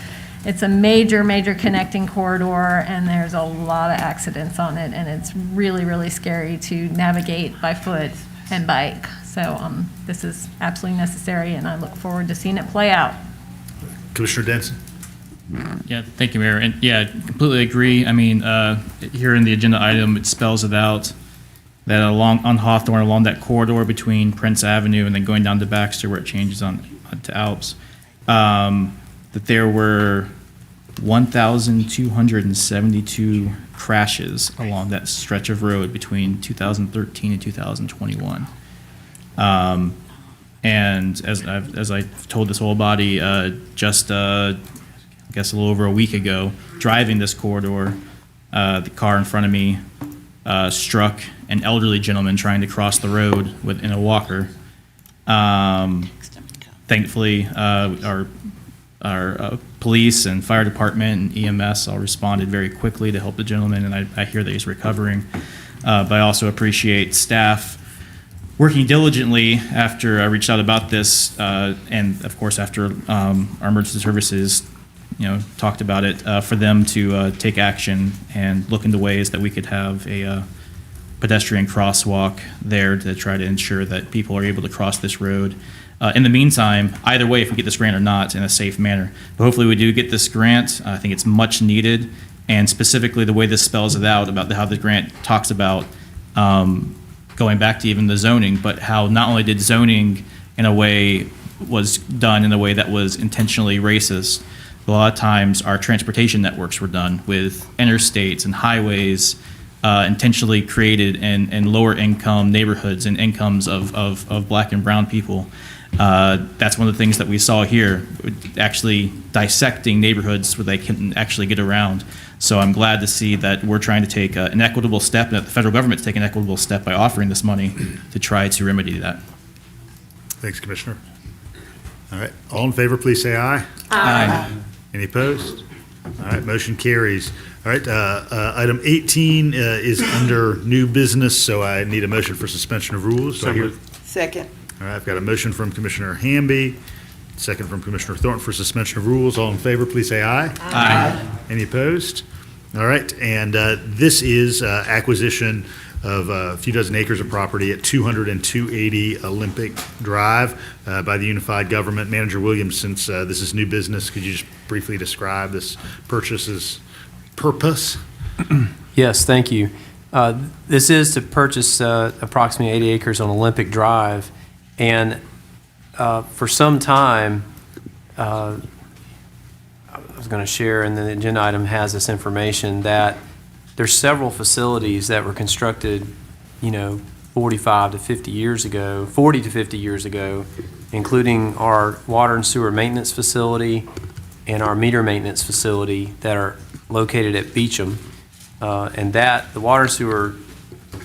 It's a major, major connecting corridor, and there's a lot of accidents on it, and it's really, really scary to navigate by foot and bike. So this is absolutely necessary, and I look forward to seeing it play out. Commissioner Denson? Yeah, thank you, Mayor. And yeah, completely agree. I mean, here in the agenda item, it spells it out that on Hawthorne, along that corridor between Prince Avenue and then going down to Baxter where it changes on to Alps, that there were 1,272 crashes along that stretch of road between 2013 and 2021. And as I told this whole body, just I guess a little over a week ago, driving this corridor, the car in front of me struck an elderly gentleman trying to cross the road in a walker. Thankfully, our police and fire department and EMS all responded very quickly to help the gentleman, and I hear that he's recovering. But I also appreciate staff working diligently after I reached out about this, and of course after our emergency services, talked about it, for them to take action and look into ways that we could have a pedestrian crosswalk there to try to ensure that people are able to cross this road. In the meantime, either way, if we get this grant or not, in a safe manner. But hopefully we do get this grant. I think it's much needed, and specifically the way this spells it out about how the grant talks about going back to even the zoning, but how not only did zoning in a way was done in a way that was intentionally racist, but a lot of times our transportation networks were done with interstates and highways intentionally created in lower income neighborhoods and incomes of black and brown people. That's one of the things that we saw here, actually dissecting neighborhoods where they can actually get around. So I'm glad to see that we're trying to take an equitable step, and that the federal government's taking an equitable step by offering this money to try to remedy that. Thanks, Commissioner. All right, all in favor, please say aye. Aye. Any opposed? All right, motion carries. All right, item 18 is under new business, so I need a motion for suspension of rules. Do I hear- Second. All right, I've got a motion from Commissioner Hamby, second from Commissioner Thornton for suspension of rules. All in favor, please say aye. Aye. Any opposed? All right, and this is acquisition of a few dozen acres of property at 200 and 280 Olympic Drive by the Unified Government. Manager Williams, since this is new business, could you just briefly describe this purchase's purpose? Yes, thank you. This is to purchase approximately 80 acres on Olympic Drive, and for some time, I was going to share, and the agenda item has this information, that there's several facilities that were constructed, 45 to 50 years ago, 40 to 50 years ago, including our water and sewer maintenance facility and our meter maintenance facility that are located at Beacham. And the water and sewer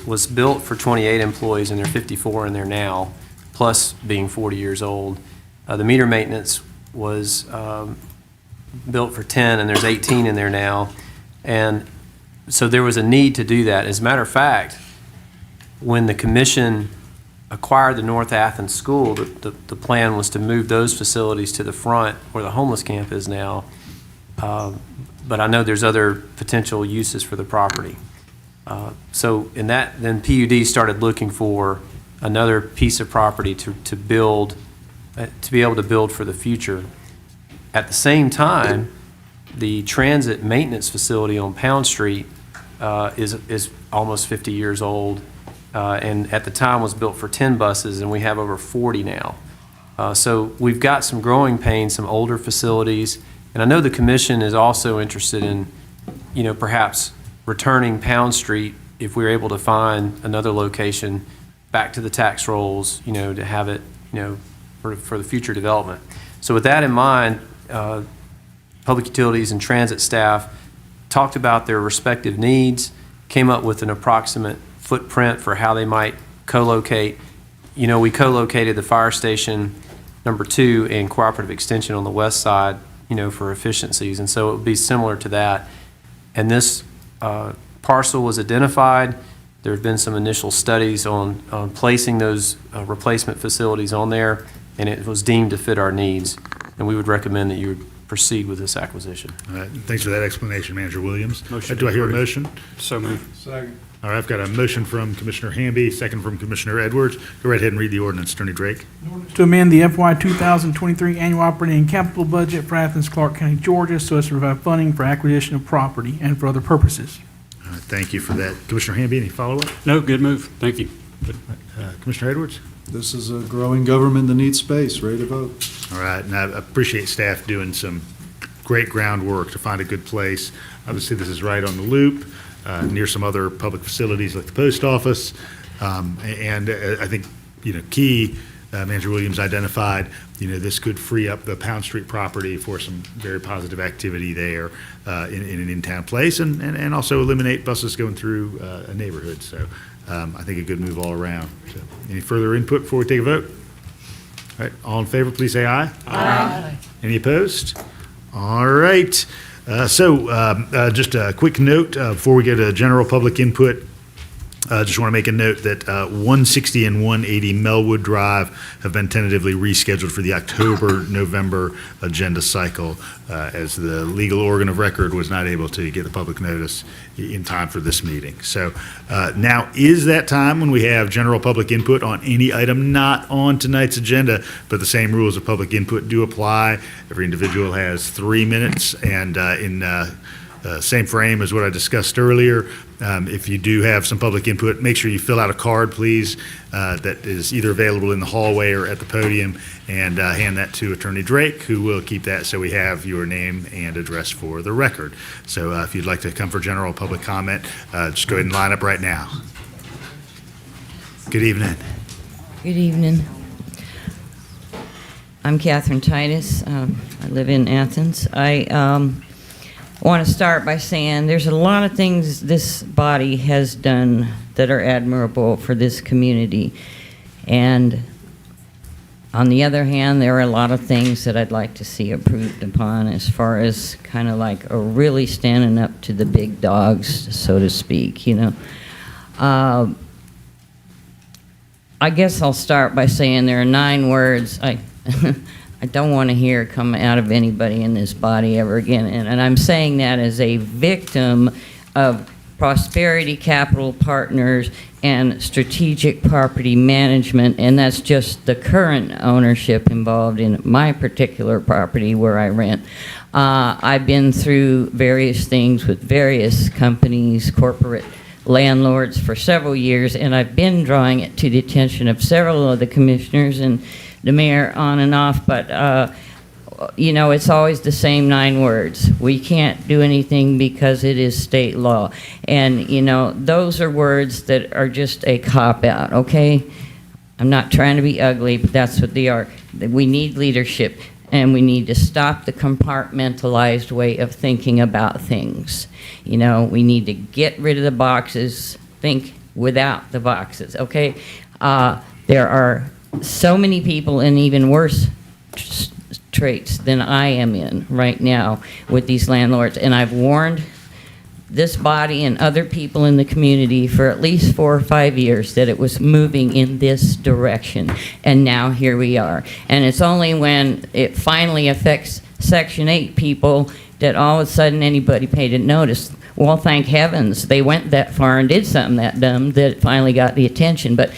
was built for 28 employees, and there are 54 in there now, plus being 40 years old. The meter maintenance was built for 10, and there's 18 in there now. And so there was a need to do that. As a matter of fact, when the commission acquired the North Athens School, the plan was to move those facilities to the front where the homeless camp is now. But I know there's other potential uses for the property. So in that, then PUD started looking for another piece of property to build, to be able to build for the future. At the same time, the transit maintenance facility on Pound Street is almost 50 years old, and at the time was built for 10 buses, and we have over 40 now. So we've got some growing pains, some older facilities, and I know the commission is also interested in, perhaps returning Pound Street if we're able to find another location back to the tax rolls, to have it, for the future development. So with that in mind, public utilities and transit staff talked about their respective needs, came up with an approximate footprint for how they might co-locate. We co-located the fire station number 2 and cooperative extension on the west side, for efficiencies. And so it would be similar to that. And this parcel was identified. There have been some initial studies on placing those replacement facilities on there, and it was deemed to fit our needs. And we would recommend that you would proceed with this acquisition. All right, thanks for that explanation, Manager Williams. Motion Do I hear a to approve. motion? So moved. Second. All right, I've got a motion from Commissioner Hamby, second from Commissioner Edwards. Go right ahead and read the ordinance, Attorney Drake. To amend the FY 2023 annual operating and capital budget for Athens-Clarke County, Georgia, so as to provide funding for acquisition of property and for other purposes. All right, thank you for that. Commissioner Hamby, any follow-up? No, good move. Thank you. Commissioner Edwards? This is a growing government that needs space. Ready to vote. All right, and I appreciate staff doing some great groundwork to find a good place. Obviously, this is right on the loop, near some other public facilities like the post office. And I think, key, Manager Williams identified, this could free up the Pound Street property for some very positive activity there in an in-town place and also eliminate buses going through a neighborhood. So I think a good move all around. So, any further input before we take a vote? All right, all in favor, please say aye. Aye. Any opposed? All right. Just a quick note before we get to general public input. Just want to make a note that 160 and 180 Melwood Drive have been tentatively rescheduled for the October-November agenda cycle as the legal organ of record was not able to get the public notice in time for this meeting. So now is that time when we have general public input on any item not on tonight's agenda, but the same rules of public input do apply. Every individual has 3 minutes, and same frame as what I discussed earlier. If you do have some public input, make sure you fill out a card, please, that is either available in the hallway or at the podium, and hand that to Attorney Drake, who will keep that so we have your name and address for the record. So if you'd like to come for general public comment, just go ahead and line up right now. Good evening. Good evening. I'm Catherine Titus. I live in Athens. I want to start by saying there's a lot of things this body has done that are admirable for this community. And on the other hand, there are a lot of things that I'd like to see improved upon as far as kind of like a really standing up to the big dogs, so to speak, I guess I'll start by saying there are 9 words I don't want to hear come out of anybody in this body ever again. And I'm saying that as a victim of Prosperity Capital Partners and Strategic Property Management, and that's just the current ownership involved in my particular property where I rent. I've been through various things with various companies, corporate landlords for several years, and I've been drawing it to the attention of several of the commissioners and the mayor on and off, but it's always the same 9 words. We can't do anything because it is state law. And, those are words that are just a cop-out, okay? I'm not trying to be ugly, but that's what they are. We need leadership, and we need to stop the compartmentalized way of thinking about things. We need to get rid of the boxes, think without the boxes, okay? There are so many people in even worse traits than I am in right now with these landlords, and I've warned this body and other people in the community for at least 4 or 5 years that it was moving in this direction, and now here we are. And it's only when it finally affects Section 8 people that all of a sudden anybody paid a notice. Well, thank heavens they went that far and did something that dumb that it finally got the attention. But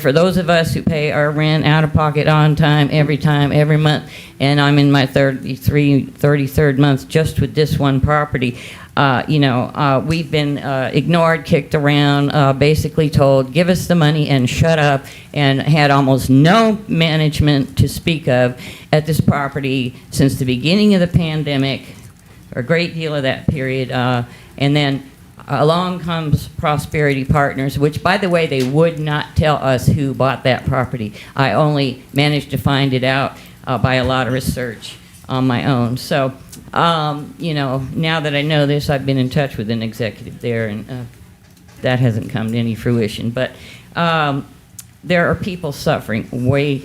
for those of us who pay our rent out of pocket on time, every month, and I'm in my 33rd month just with this one property, we've been ignored, kicked around, basically told, give us the money and shut up, and had almost no management to speak of at this property since the beginning of the pandemic, or a great deal of that period. And then Along comes Prosperity Partners, which, by the way, they would not tell us who bought that property. I only managed to find it out by a lot of research on my own. So, now that I know this, I've been in touch with an executive there, and that hasn't come to any fruition. But there are people suffering way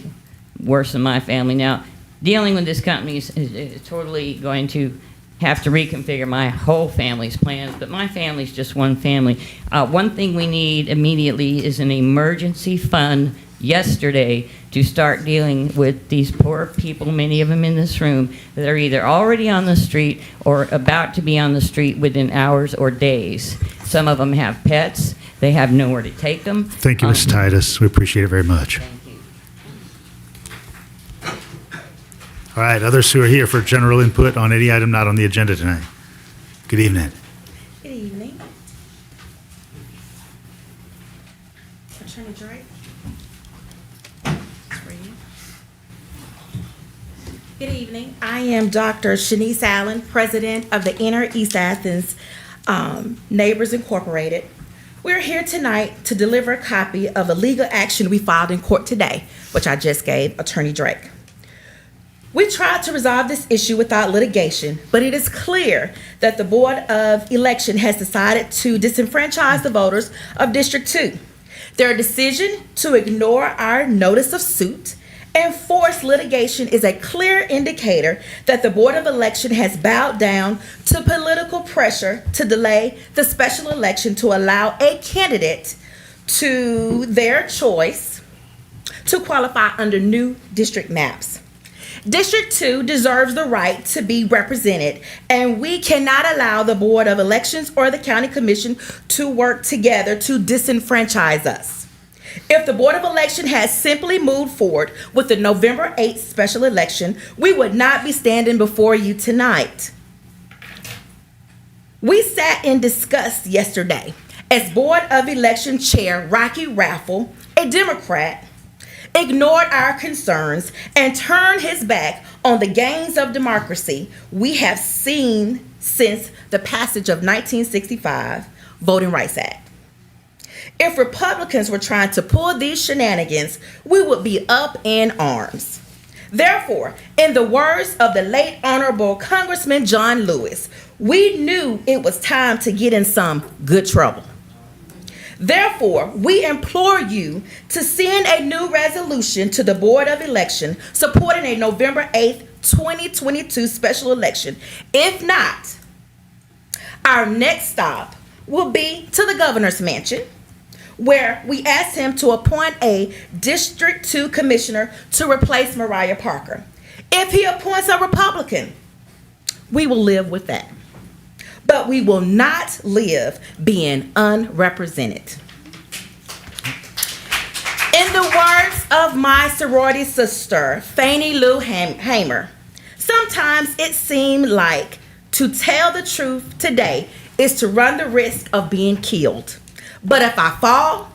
worse than my family. Now, dealing with this company is totally going to have to reconfigure my whole family's plans, but my family's just one family. One thing we need immediately is an emergency fund yesterday to start dealing with these poor people, many of them in this room, that are either already on the street or about to be on the street within hours or days. Some of them have pets. They have nowhere to take them. Thank you, Ms. Titus. We appreciate it very much. All right, others who are here for general input on any item not on the agenda tonight. Good evening. Good evening. Attorney Drake. Good evening. I am Dr. Shanice Allen, President of the Inner East Athens Neighbors Incorporated. We're here tonight to deliver a copy of a legal action we filed in court today, which I just gave Attorney Drake. We tried to resolve this issue without litigation, but it is clear that the Board of Election has decided to disenfranchise the voters of District 2. Their decision to ignore our notice of suit and force litigation is a clear indicator that the Board of Election has bowed down to political pressure to delay the special election to allow a candidate to their choice to qualify under new district maps. District 2 deserves the right to be represented, and we cannot allow the Board of Elections or the County Commission to work together to disenfranchise us. If the Board of Election has simply moved forward with the November 8th special election, we would not be standing before you tonight. We sat and discussed yesterday as Board of Election Chair Rocky Raffle, a Democrat, ignored our concerns and turned his back on the gains of democracy we have seen since the passage of 1965 Voting Rights Act. If Republicans were trying to pull these shenanigans, we would be up in arms. Therefore, in the words of the late Honorable Congressman John Lewis, we knew it was time to get in some good trouble. Therefore, we implore you to send a new resolution to the Board of Election supporting a November 8th, 2022 special election. If not, our next stop will be to the governor's mansion, where we asked him to appoint a District 2 commissioner to replace Mariah Parker. If he appoints a Republican, we will live with that. But we will not live being unrepresented. In the words of my sorority sister, Fannie Lou Hamer, sometimes it seemed like to tell the truth today is to run the risk of being killed. But if I fall,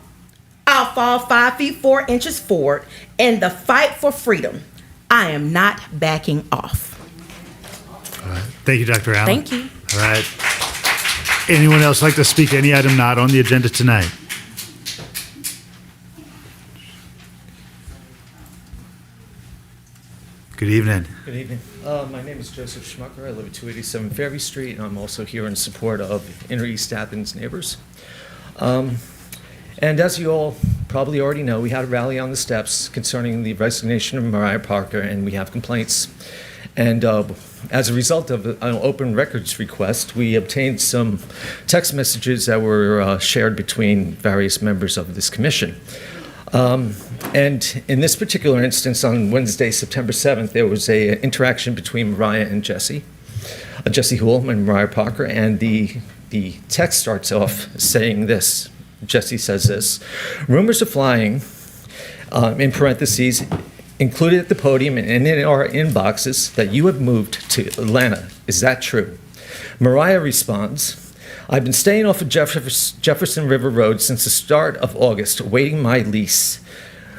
I'll fall 5 feet 4 inches forward in the fight for freedom. I am not backing off. All right. Thank you, Dr. Allen. Thank you. All right. Anyone else like to speak to any item not on the agenda tonight? Good evening. Good evening. My name is Joseph Schmucker. I live at 287 Fairview Street, and I'm also here in support of Inner East Athens Neighbors. And as you all probably already know, we had a rally on the steps concerning the resignation of Mariah Parker, and we have complaints. And as a result of an open records request, we obtained some text messages that were shared between various members of this commission. And in this particular instance, on Wednesday, September 7th, there was an interaction between Mariah and Jesse Houle and Mariah Parker, and the text starts off saying this. Jesse says this: rumors are flying, in parentheses, included at the podium and in our inboxes, that you have moved to Atlanta. Is that true? Mariah responds, I've been staying off of Jefferson River Road since the start of August, waiting my lease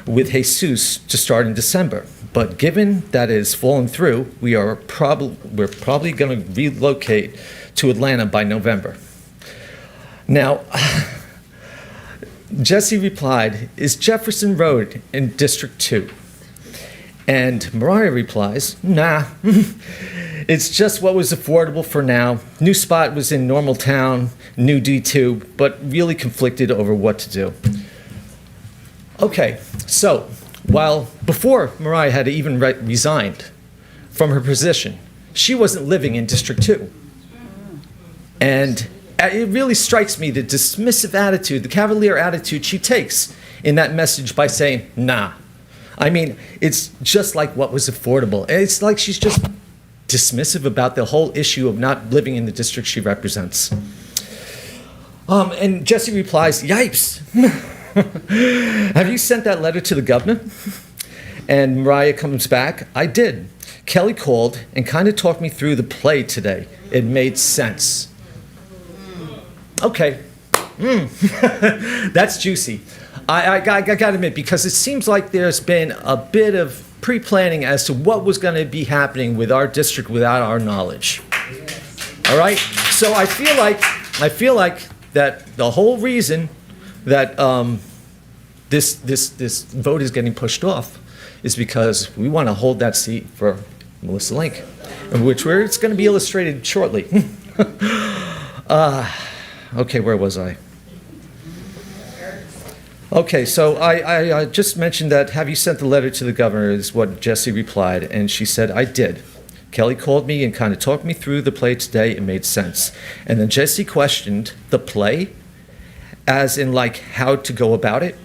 with Jesus to start in December. But given that it has fallen through, we're probably going to relocate to Atlanta by November. Now, Jesse replied, "Is Jefferson Road in District 2?" And Mariah replies, "Nah, it's just what was affordable for now. New spot was in Normal Town, new D2, but really conflicted over what to do." Okay, so while before Mariah had even resigned from her position, she wasn't living in District 2. And it really strikes me the dismissive attitude, the cavalier attitude she takes in that message by saying, "Nah." I mean, it's just like what was affordable. It's like she's just dismissive about the whole issue of not living in the district she represents. And Jesse replies, "Yipes. Have you sent that letter to the governor?" And Mariah comes back, "I did. Kelly called and kind of talked me through the play today. It made sense." Okay. That's juicy. I got to admit, because it seems like there's been a bit of pre-planning as to what was going to be happening with our district without our knowledge. All right? So I feel like that the whole reason that this vote is getting pushed off is because we want to hold that seat for Melissa Link, it's going to be illustrated shortly. Okay, where was I? Okay, so I just mentioned that, "Have you sent the letter to the governor?" is what Jesse replied, and she said, "I did. Kelly called me and kind of talked me through the play today. It made sense." And then Jesse questioned the play, as in like how to go about it.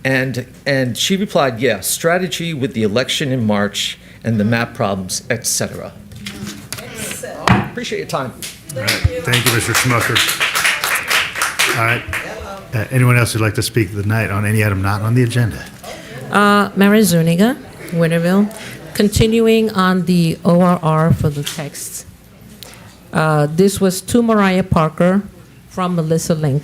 And she replied, "Yeah, strategy with the election in March and the map problems, etc." Appreciate your time. All right. Thank you, Mr. Schmucker. All right. Anyone else who'd like to speak tonight on any item not on the agenda? Mary Zuniga, Winterville. Continuing on the ORR for the text. This was to Mariah Parker from Melissa Link.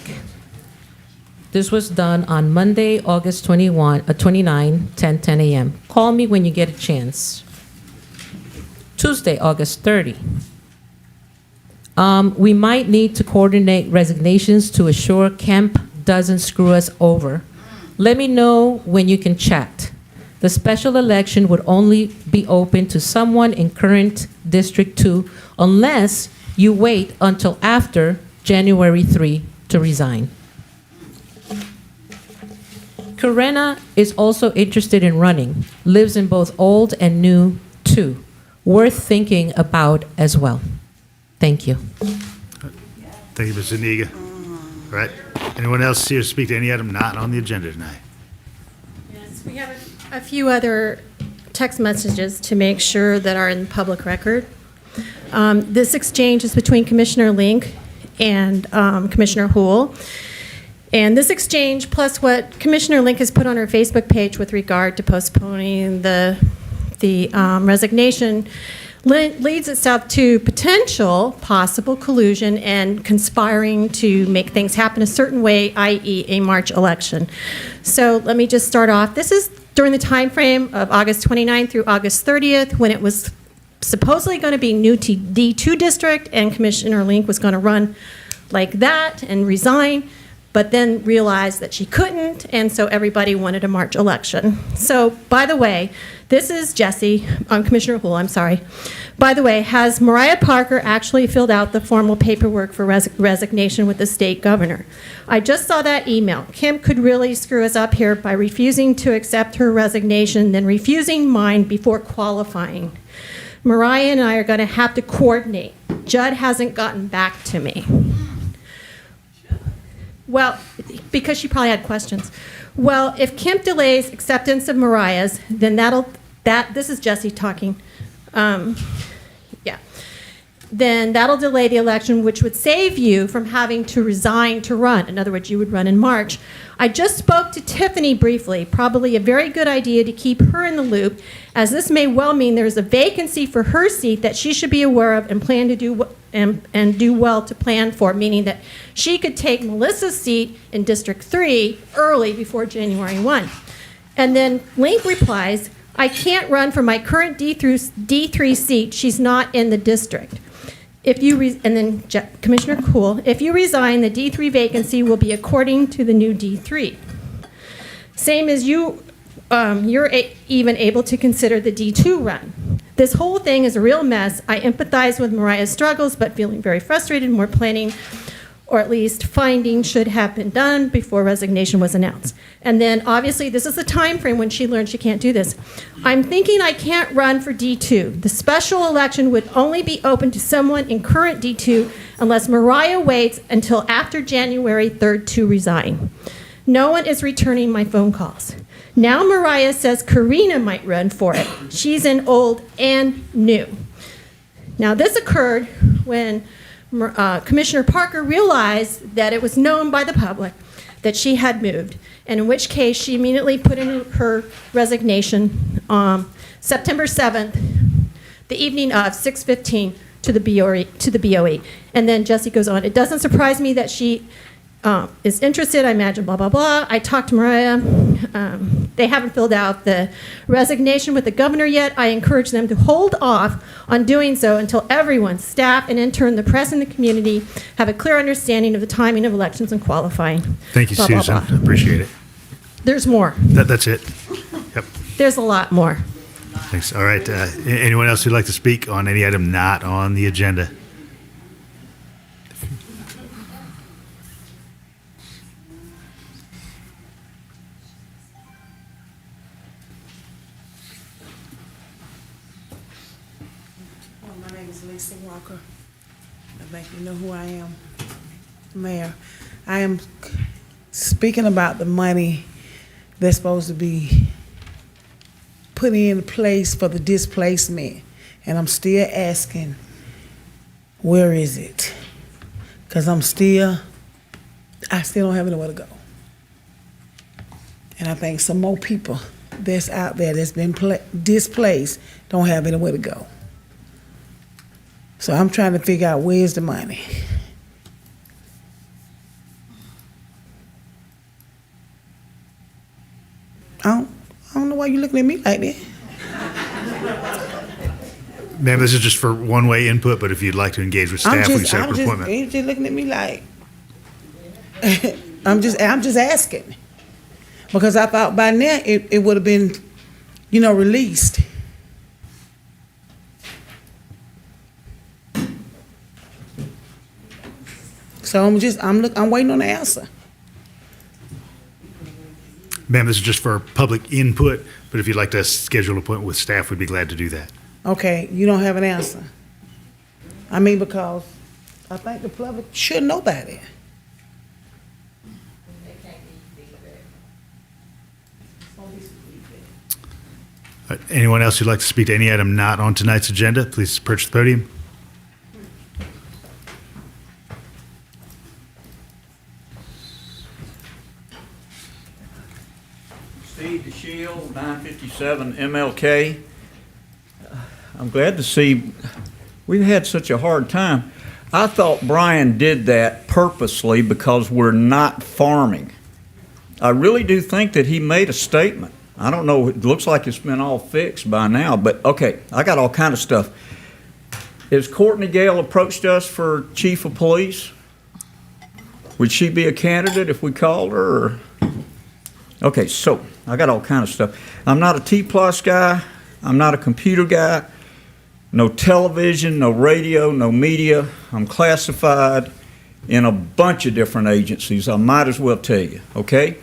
This was done on Monday, August 29, 10 a.m. Call me when you get a chance. Tuesday, August 30. We might need to coordinate resignations to assure Kemp doesn't screw us over. Let me know when you can chat. The special election would only be open to someone in current District 2 unless you wait until after January 3 to resign. Karena is also interested in running, lives in both old and new too. Worth thinking about as well. Thank you. Thank you, Ms. Zuniga. All right. Anyone else here to speak to any item not on the agenda tonight? Yes, we have a few other text messages to make sure that are in public record. This exchange is between Commissioner Link and Commissioner Houle. And this exchange, plus what Commissioner Link has put on her Facebook page with regard to postponing the resignation, leads itself to potential possible collusion and conspiring to make things happen a certain way, i.e. a March election. So let me just start off. This is during the time frame of August 29th through August 30th, when it was supposedly going to be new D2 district, and Commissioner Link was going to run like that and resign, but then realized that she couldn't, and so everybody wanted a March election. So, by the way, this is Jesse, Commissioner Houle, I'm sorry. By the way, has Mariah Parker actually filled out the formal paperwork for resignation with the state governor? I just saw that email. Kim could really screw us up here by refusing to accept her resignation, then refusing mine before qualifying. Mariah and I are going to have to coordinate. Judd hasn't gotten back to me. Well, because she probably had questions. Well, if Kemp delays acceptance of Mariah's, then this is Jesse talking. Then that'll delay the election, which would save you from having to resign to run. In other words, you would run in March. I just spoke to Tiffany briefly. Probably a very good idea to keep her in the loop, as this may well mean there's a vacancy for her seat that she should be aware of and plan to do and do well to plan for, meaning that she could take Melissa's seat in District 3 early before January 1. And then Link replies, I can't run for my current D3 seat. She's not in the district. and then Commissioner Cool, if you resign, the D3 vacancy will be according to the new D3. Same as you're even able to consider the D2 run. This whole thing is a real mess. I empathize with Mariah's struggles, but feeling very frustrated. More planning, or at least finding, should have been done before resignation was announced. And then obviously this is the time frame when she learned she can't do this. I'm thinking I can't run for D2. The special election would only be open to someone in current D2 unless Mariah waits until after January 3rd to resign. No one is returning my phone calls. Now Mariah says Karina might run for it. She's an old and new. Now this occurred when Commissioner Parker realized that it was known by the public that she had moved, and in which case she immediately put in her resignation on September 7th, the evening of 6:15 to the BOE. And then Jesse goes on, it doesn't surprise me that she is interested, I imagine, blah, blah, blah. I talked to Mariah. They haven't filled out the resignation with the governor yet. I encourage them to hold off on doing so until everyone, staff and intern, the press and the community, have a clear understanding of the timing of elections and qualifying. Thank you, Blah, blah, Susan. blah. Appreciate it. There's more. That's it. Yep. There's a lot more. Thanks. All right. Anyone else who'd like to speak on any item not on the agenda? My name is Lisa Walker. I think you know who I am. Mayor, I am speaking about the money that's supposed to be put in place for the displacement. And I'm still asking, where is it? Because I still don't have anywhere to go. And I think some more people that's out there that's been displaced don't have anywhere to go. So I'm trying to figure out where's the money. I don't know why you're looking at me like that. Ma'am, this is just for one-way input, but if you'd like to engage with staff, we can set up an appointment. You're just looking at me like, I'm just asking. Because I thought by now it would have been, released. So I'm waiting on the answer. Ma'am, this is just for public input, but if you'd like to schedule an appointment with staff, we'd be glad to do that. Okay, you don't have an answer. I mean, because I think the public should know about it. All right, anyone else who'd like to speak to any item not on tonight's agenda, please approach the podium. Steve DeShield, 957 MLK. I'm glad to see we've had such a hard time. I thought Brian did that purposely because we're not farming. I really do think that he made a statement. I don't know, it looks like it's been all fixed by now, but okay, I got all kind of stuff. Has Courtney Gale approached us for chief of police? Would she be a candidate if we called her? Or? Okay, so I got all kind of stuff. I'm not a TSPLOST guy. I'm not a computer guy. No television, no radio, no media. I'm classified in a bunch of different agencies. I might as well tell you, okay?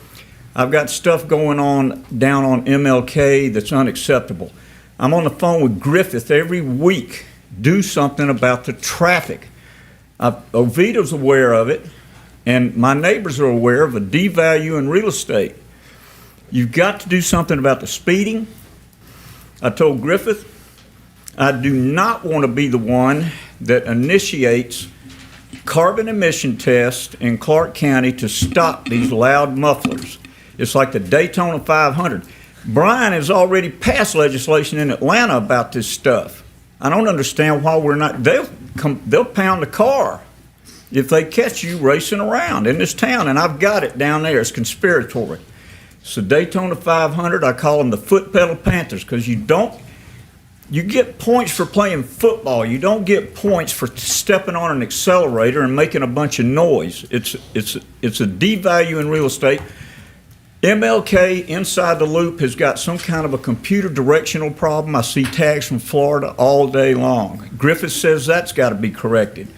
I've got stuff going on down on MLK that's unacceptable. I'm on the phone with Griffith every week. Do something about the traffic. Oviedo's aware of it, and my neighbors are aware of a devalue in real estate. You've got to do something about the speeding. I told Griffith, I do not want to be the one that initiates carbon emission tests in Clarke County to stop these loud mufflers. It's like the Daytona 500. Brian has already passed legislation in Atlanta about this stuff. I don't understand why we're not. They'll pound the car if they catch you racing around in this town, and I've got it down there. It's conspiratory. It's the Daytona 500. I call them the foot pedal Panthers because you don't You get points for playing football. You don't get points for stepping on an accelerator and making a bunch of noise. It's a devalue in real estate. MLK inside the loop has got some kind of a computer directional problem. I see tags from Florida all day long. Griffith says that's got to be corrected.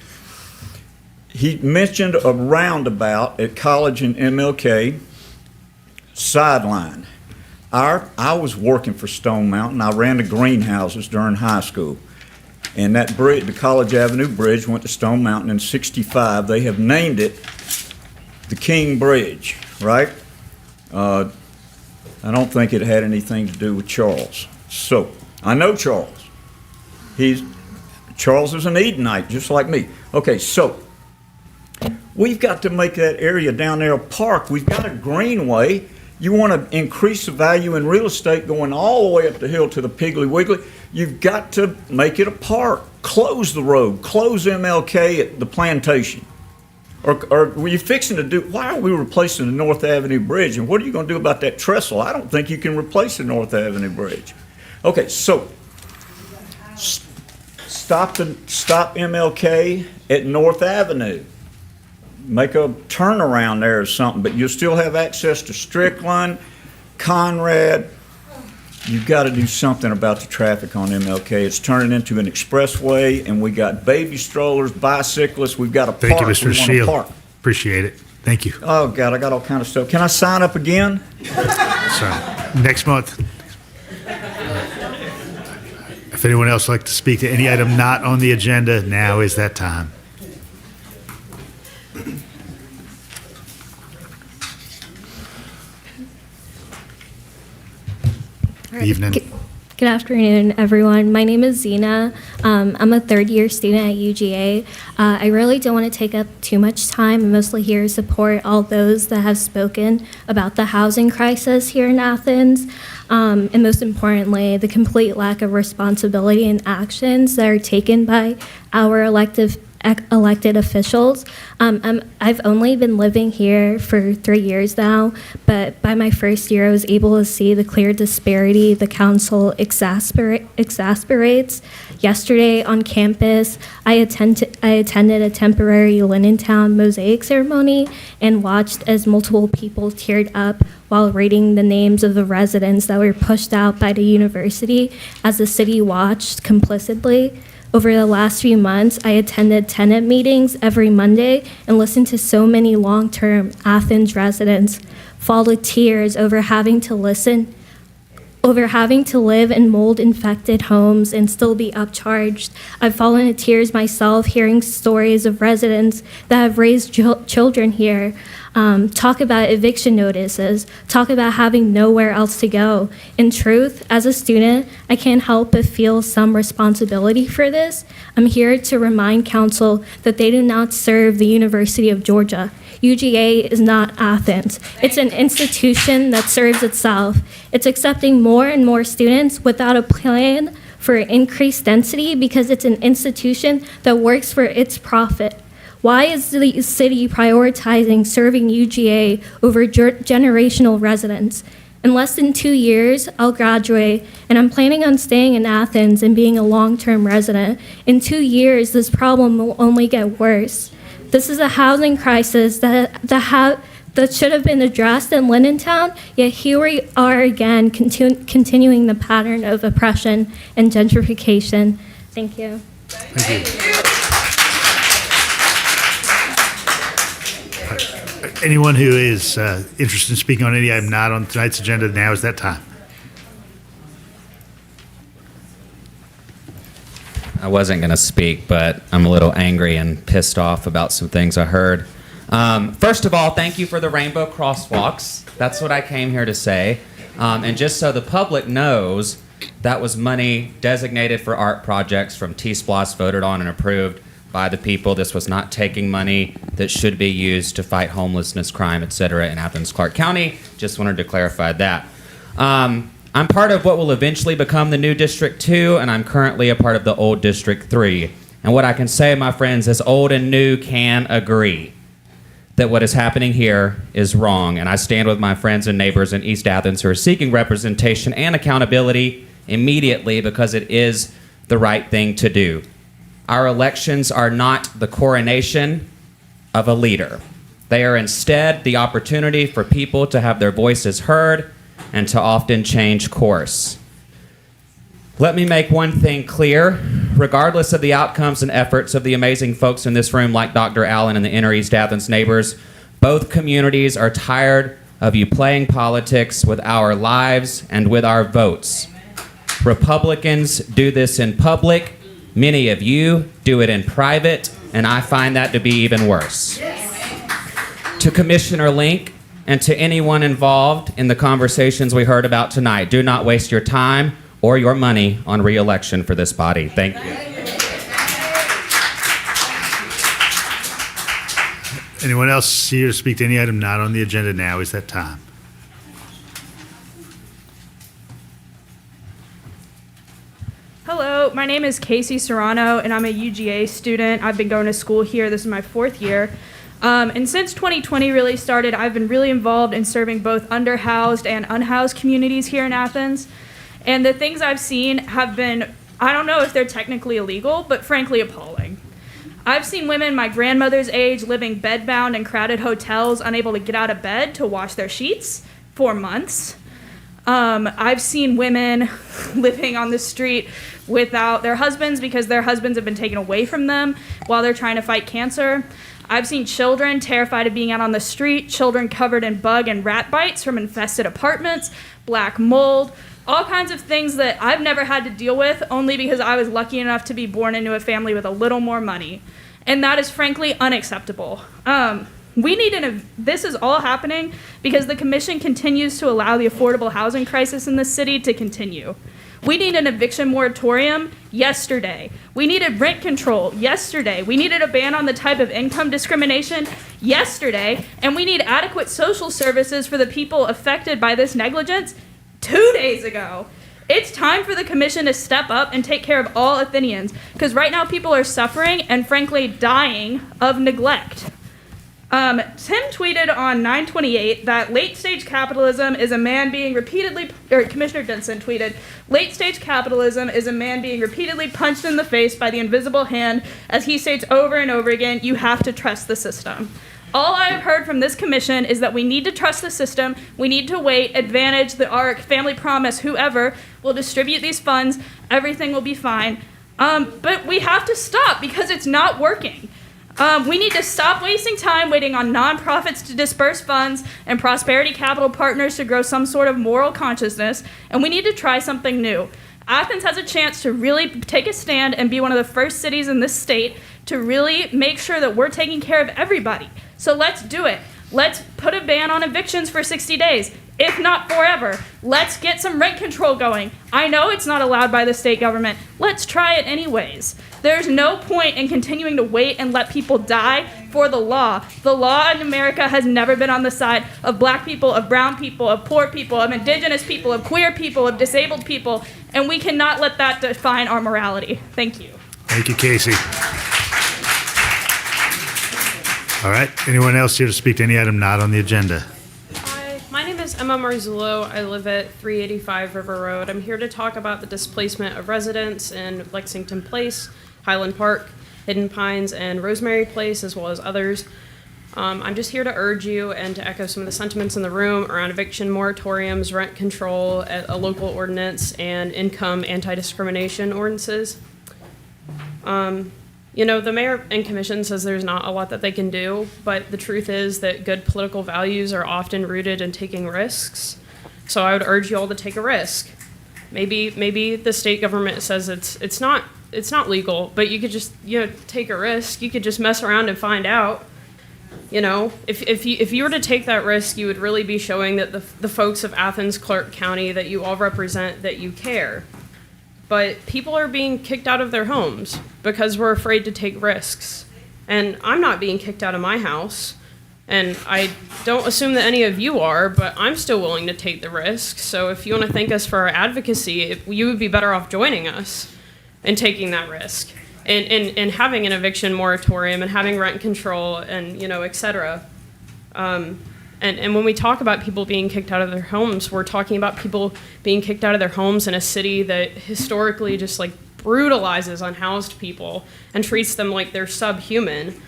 He mentioned a roundabout at College and MLK sideline. I was working for Stone Mountain. I ran the greenhouses during high school. And that bridge, the College Avenue Bridge, went to Stone Mountain in '65. They have named it the King Bridge, right? I don't think it had anything to do with Charles. So, I know Charles. Charles is an Edenite, just like me. Okay, so, we've got to make that area down there a park. We've got a greenway. You want to increase the value in real estate going all the way up the hill to the Piggly Wiggly, you've got to make it a park. Close the road. Close MLK at the plantation. Or were you fixing to do, why are we replacing the North Avenue Bridge? And what are you going to do about that trestle? I don't think you can replace the North Avenue Bridge. Okay, so stop MLK at North Avenue. Make a turnaround there or something, but you'll still have access to Strickland, Conrad. You've got to do something about the traffic on MLK. It's turning into an expressway, and we got baby strollers, bicyclists. We've got a park. Thank you, Mr. We want a Shield. park. Appreciate it. Thank you. Oh, God, I got all kind of stuff. Can I sign up again? So, next month. If anyone else would like to speak to any item not on the agenda, now is that time. Evening. Good afternoon, everyone. My name is Zena. I'm a third-year student at UGA. I really don't want to take up too much time. I'm mostly here to support all those that have spoken about the housing crisis here in Athens, and most importantly, the complete lack of responsibility and actions that are taken by our elected officials. I've only been living here for 3 years now, but by my first year, I was able to see the clear disparity the council exasperates. Yesterday on campus, I attended a temporary Linentown mosaic ceremony and watched as multiple people teared up while reading the names of the residents that were pushed out by the university as the city watched complicitly. Over the last few months, I attended tenant meetings every Monday and listened to so many long-term Athens residents fall to tears over having to live in mold-infected homes and still be upcharged. I've fallen to tears myself hearing stories of residents that have raised children here, talk about eviction notices, talk about having nowhere else to go. In truth, as a student, I can't help but feel some responsibility for this. I'm here to remind council that they do not serve the University of Georgia. UGA is not Athens. It's an institution that serves itself. It's accepting more and more students without a plan for increased density because it's an institution that works for its profit. Why is the city prioritizing serving UGA over generational residents? In less than 2 years, I'll graduate, and I'm planning on staying in Athens and being a long-term resident. In 2 years, this problem will only get worse. This is a housing crisis that should have been addressed in Linentown, yet here we are again, continuing the pattern of oppression and gentrification. Thank you. Thank you. Anyone who is interested in speaking on any item not on tonight's agenda, now is that time. I wasn't going to speak, but I'm a little angry and pissed off about some things I heard. First of all, thank you for the rainbow crosswalks. That's what I came here to say. And just so the public knows, that was money designated for art projects from TSPLOST, voted on and approved by the people. This was not taking money that should be used to fight homelessness, crime, etc. in Athens-Clarke County. Just wanted to clarify that. I'm part of what will eventually become the new District 2, and I'm currently a part of the old District 3. And what I can say, my friends, is old and new can agree that what is happening here is wrong. And I stand with my friends and neighbors in East Athens who are seeking representation and accountability immediately because it is the right thing to do. Our elections are not the coronation of a leader. They are instead the opportunity for people to have their voices heard and to often change course. Let me make one thing clear. Regardless of the outcomes and efforts of the amazing folks in this room like Dr. Allen and the Inner East Athens neighbors, both communities are tired of you playing politics with our lives and with our votes. Republicans do this in public. Many of you do it in private, and I find that to be even worse. To Commissioner Link and to anyone involved in the conversations we heard about tonight, do not waste your time or your money on re-election for this body. Thank you. Anyone else here to speak to any item not on the agenda? Now is that time. Hello, my name is Casey Serrano, and I'm a UGA student. I've been going to school here. This is my 4th year. And since 2020 really started, I've been really involved in serving both underhoused and unhoused communities here in Athens. And the things I've seen have been, I don't know if they're technically illegal, but frankly appalling. I've seen women my grandmother's age living bedbound in crowded hotels, unable to get out of bed to wash their sheets for months. I've seen women living on the street without their husbands because their husbands have been taken away from them while they're trying to fight cancer. I've seen children terrified of being out on the street, children covered in bug and rat bites from infested apartments, black mold, all kinds of things that I've never had to deal with only because I was lucky enough to be born into a family with a little more money. And that is frankly unacceptable. This is all happening because the commission continues to allow the affordable housing crisis in the city to continue. We need an eviction moratorium yesterday. We needed rent control yesterday. We needed a ban on the type of income discrimination yesterday. And we need adequate social services for the people affected by this negligence 2 days ago. It's time for the commission to step up and take care of all Athenians, because right now people are suffering and frankly dying of neglect. Tim tweeted on 9/28 that late-stage capitalism is a man being repeatedly, or Commissioner Denson tweeted, late-stage capitalism is a man being repeatedly punched in the face by the invisible hand as he states over and over again, you have to trust the system. All I have heard from this commission is that we need to trust the system, we need to wait, Advantage, the ARC, Family Promise, whoever will distribute these funds, everything will be fine. But we have to stop because it's not working. We need to stop wasting time waiting on nonprofits to disperse funds and prosperity capital partners to grow some sort of moral consciousness, and we need to try something new. Athens has a chance to really take a stand and be one of the first cities in this state to really make sure that we're taking care of everybody. So let's do it. Let's put a ban on evictions for 60 days, if not forever. Let's get some rent control going. I know it's not allowed by the state government. Let's try it anyways. There's no point in continuing to wait and let people die for the law. The law in America has never been on the side of black people, of brown people, of poor people, of indigenous people, of queer people, of disabled people, and we cannot let that define our morality. Thank you. Thank you, Casey. All right. Anyone else here to speak to any item not on the agenda? Hi, my name is Emma Marzullo. I live at 385 River Road. I'm here to talk about the displacement of residents in Lexington Place, Highland Park, Hidden Pines, and Rosemary Place, as well as others. I'm just here to urge you and to echo some of the sentiments in the room around eviction moratoriums, rent control, a local ordinance, and income anti-discrimination ordinances. The mayor and commission says there's not a lot that they can do, but the truth is that good political values are often rooted in taking risks. So I would urge you all to take a risk. Maybe the state government says it's not legal, but you could just take a risk. You could just mess around and find out. If you were to take that risk, you would really be showing that the folks of Athens-Clarke County that you all represent, that you care. But people are being kicked out of their homes because we're afraid to take risks. And I'm not being kicked out of my house. And I don't assume that any of you are, but I'm still willing to take the risk. So if you want to thank us for our advocacy, you would be better off joining us and taking that risk. And having an eviction moratorium and having rent control and, et cetera. And when we talk about people being kicked out of their homes, we're talking about people being kicked out of their homes in a city that historically just like brutalizes unhoused people and treats them like they're subhuman.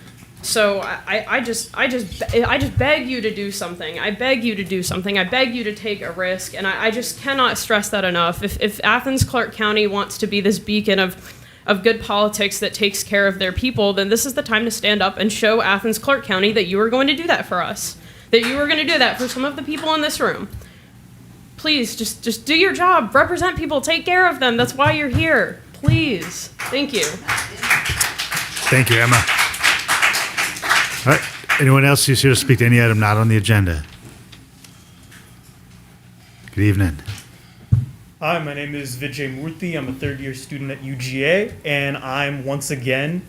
So I just beg you to do something. I beg you to do something. I beg you to take a risk. And I just cannot stress that enough. If Athens-Clarke County wants to be this beacon of good politics that takes care of their people, then this is the time to stand up and show Athens-Clarke County that you are going to do that for us. That you are going to do that for some of the people in this room. Please, just do your job. Represent people. Take care of them. That's why you're here. Please. Thank you. Thank you, Emma. All right. Anyone else who's here to speak to any item not on the agenda? Good evening. Hi, my name is Vijay Murthy. I'm a third-year student at UGA, and I'm once again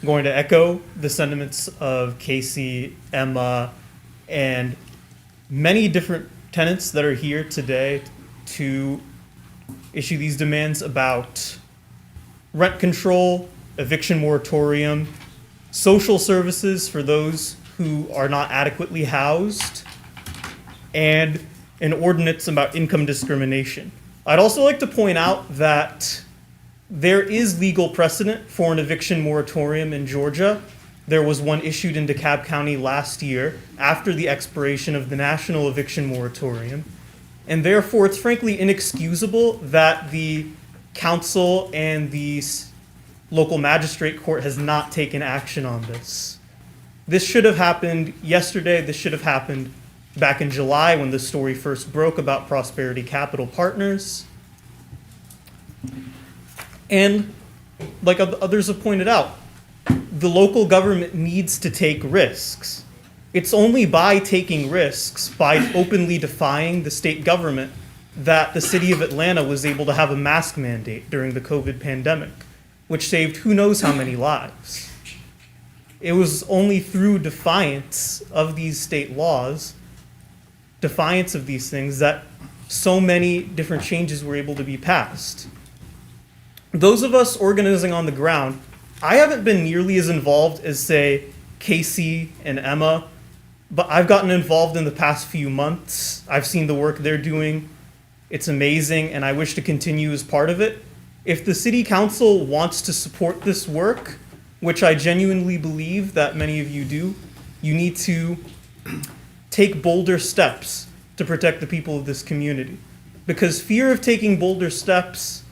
going to echo the sentiments of Casey, Emma, and many different tenants that are here today to issue these demands about rent control, eviction moratorium, social services for those who are not adequately housed, and an ordinance about income discrimination. I'd also like to point out that there is legal precedent for an eviction moratorium in Georgia. There was one issued in DeKalb County last year after the expiration of the national eviction moratorium. And therefore, it's frankly inexcusable that the council and the local magistrate court has not taken action on this. This should have happened yesterday. This should have happened back in July when the story first broke about Prosperity Capital Partners. And like others have pointed out, the local government needs to take risks. It's only by taking risks, by openly defying the state government, that the city of Atlanta was able to have a mask mandate during the COVID pandemic, which saved who knows how many lives. It was only through defiance of these state laws, defiance of these things, that so many different changes were able to be passed. Those of us organizing on the ground, I haven't been nearly as involved as, say, Casey and Emma, but I've gotten involved in the past few months. I've seen the work they're doing. It's amazing, and I wish to continue as part of it. If the city council wants to support this work, which I genuinely believe that many of you do, you need to take bolder steps to protect the people of this community. Because fear of taking bolder steps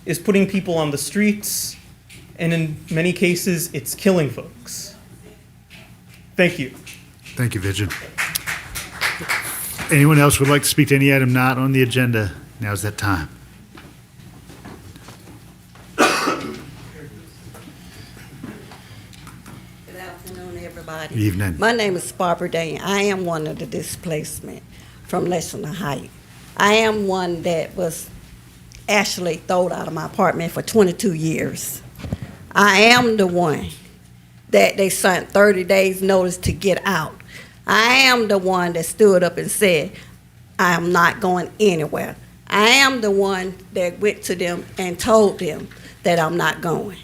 is putting people on the streets, and in many cases, it's killing folks. Thank you. Thank you, Vijay. Anyone else would like to speak to any item not on the agenda? Now's that time. Good afternoon, everybody. Evening. My name is Barbara Day. I am one of the displacement from Lexington Heights. I am one that was actually thrown out of my apartment for 22 years. I am the one that they sent 30 days notice to get out. I am the one that stood up and said, I am not going anywhere. I am the one that went to them and told them that I'm not going.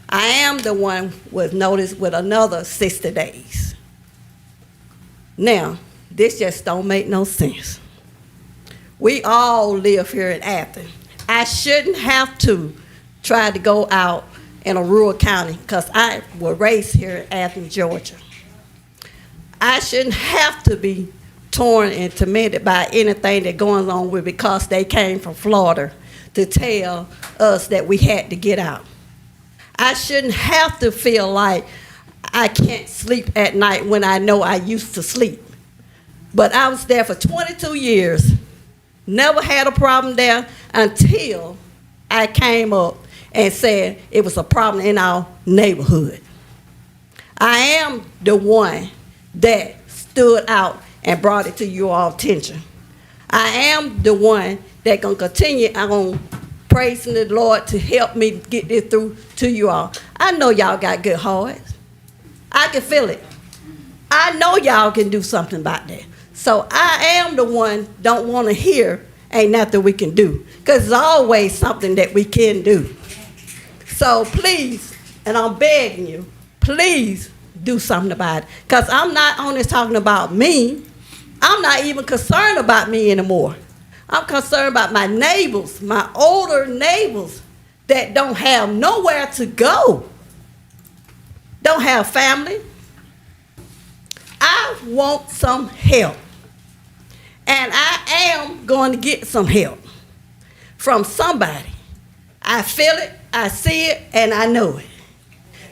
I am the one with notice with another 60 days. Now, this just don't make no sense. We all live here in Athens. I shouldn't have to try to go out in a rural county because I was raised here in Athens, Georgia. I shouldn't have to be torn and tormented by anything that going on with because they came from Florida to tell us that we had to get out. I shouldn't have to feel like I can't sleep at night when I know I used to sleep. But I was there for 22 years, never had a problem there until I came up and said it was a problem in our neighborhood. I am the one that stood out and brought it to you all attention. I am the one that gonna continue on praising the Lord to help me get this through to you all. I know y'all got good hearts. I can feel it. I know y'all can do something about that. So I am the one don't want to hear ain't nothing we can do, because there's always something that we can do. So please, and I'm begging you, please do something about it. Because I'm not only talking about me, I'm not even concerned about me anymore. I'm concerned about my neighbors, my older neighbors that don't have nowhere to go, don't have family. I want some help. And I am going to get some help from somebody. I feel it, I see it, and I know it.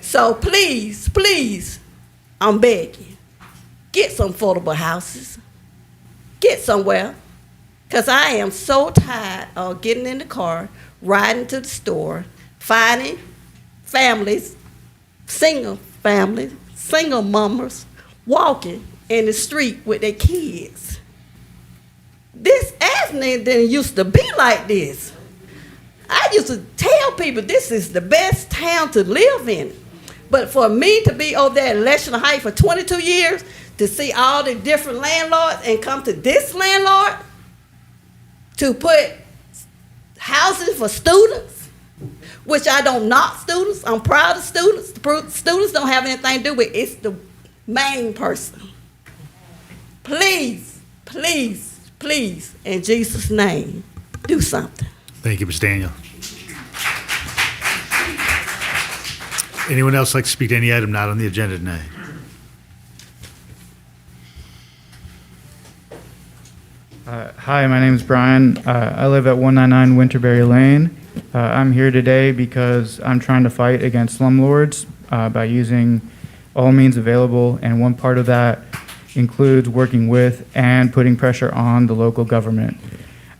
So please, please, I'm begging, get some affordable houses. Get somewhere. Because I am so tired of getting in the car, riding to the store, finding families, single mamas, walking in the street with their kids. This Athens didn't used to be like this. I used to tell people this is the best town to live in. But for me to be over there in Lexington Heights for 22 years, to see all the different landlords and come to this landlord to put housing for students, which I don't knock students. I'm proud of students. Students don't have anything to do with it. It's the main person. Please, please, please, in Jesus' name, do something. Thank you, Ms. Daniel. Anyone else like to speak to any item not on the agenda tonight? Hi, my name is Brian. I live at 199 Winterberry Lane. I'm here today because I'm trying to fight against slumlords by using all means available, and one part of that includes working with and putting pressure on the local government.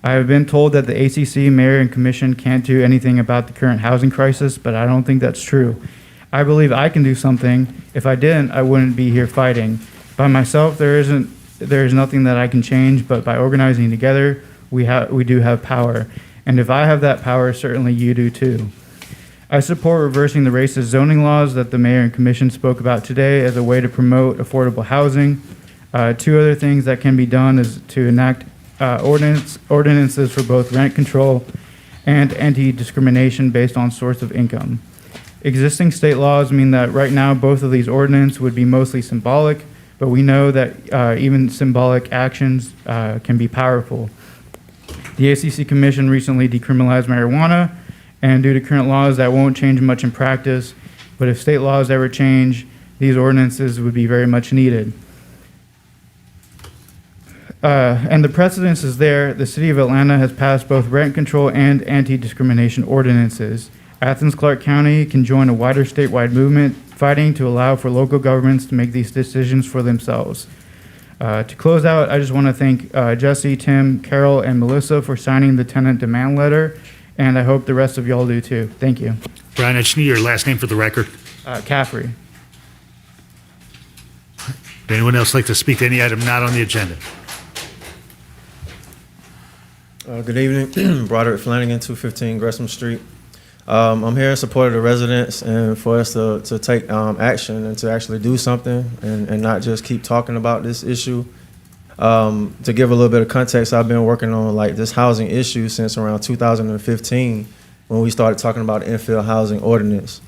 I have been told that the ACC, mayor, and commission can't do anything about the current housing crisis, but I don't think that's true. I believe I can do something. If I didn't, I wouldn't be here fighting. By myself, there is nothing that I can change, but by organizing together, we do have power. And if I have that power, certainly you do too. I support reversing the racist zoning laws that the mayor and commission spoke about today as a way to promote affordable housing. Two other things that can be done is to enact ordinances for both rent control and anti-discrimination based on source of income. Existing state laws mean that right now both of these ordinances would be mostly symbolic, but we know that even symbolic actions can be powerful. The ACC Commission recently decriminalized marijuana, and due to current laws, that won't change much in practice, but if state laws ever change, these ordinances would be very much needed. And the precedence is there. The city of Atlanta has passed both rent control and anti-discrimination ordinances. Athens-Clarke County can join a wider statewide movement fighting to allow for local governments to make these decisions for themselves. To close out, I just want to thank Jesse, Tim, Carol, and Melissa for signing the tenant demand letter, and I hope the rest of y'all do too. Thank you. Brian, I just need your last name for the record. Caffrey. Would anyone else like to speak to any item not on the agenda? Good evening. Broderick Flanagan, 215 Gresham Street. I'm here in support of the residents and for us to take action and to actually do something and not just keep talking about this issue. To give a little bit of context, I've been working on like this housing issue since around 2015 when we started talking about the infill housing ordinance.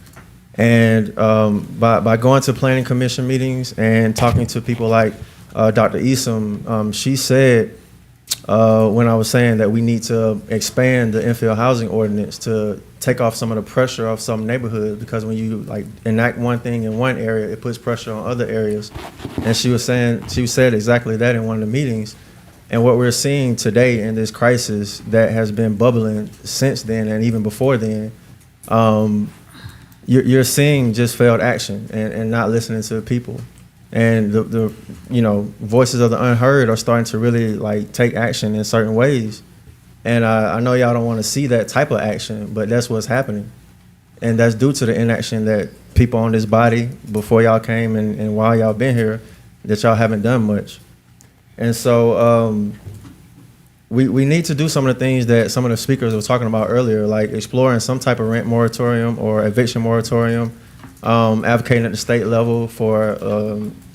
And by going to planning commission meetings and talking to people like Dr. Easom, she said when I was saying that we need to expand the infill housing ordinance to take off some of the pressure of some neighborhoods, because when you like enact one thing in one area, it puts pressure on other areas. And she said exactly that in one of the meetings. And what we're seeing today in this crisis that has been bubbling since then and even before then, you're seeing just failed action and not listening to people. And the voices of the unheard are starting to really like take action in certain ways. And I know y'all don't want to see that type of action, but that's what's happening. And that's due to the inaction that people on this body before y'all came and while y'all been here, that y'all haven't done much. And so we need to do some of the things that some of the speakers were talking about earlier, like exploring some type of rent moratorium or eviction moratorium, advocating at the state level for,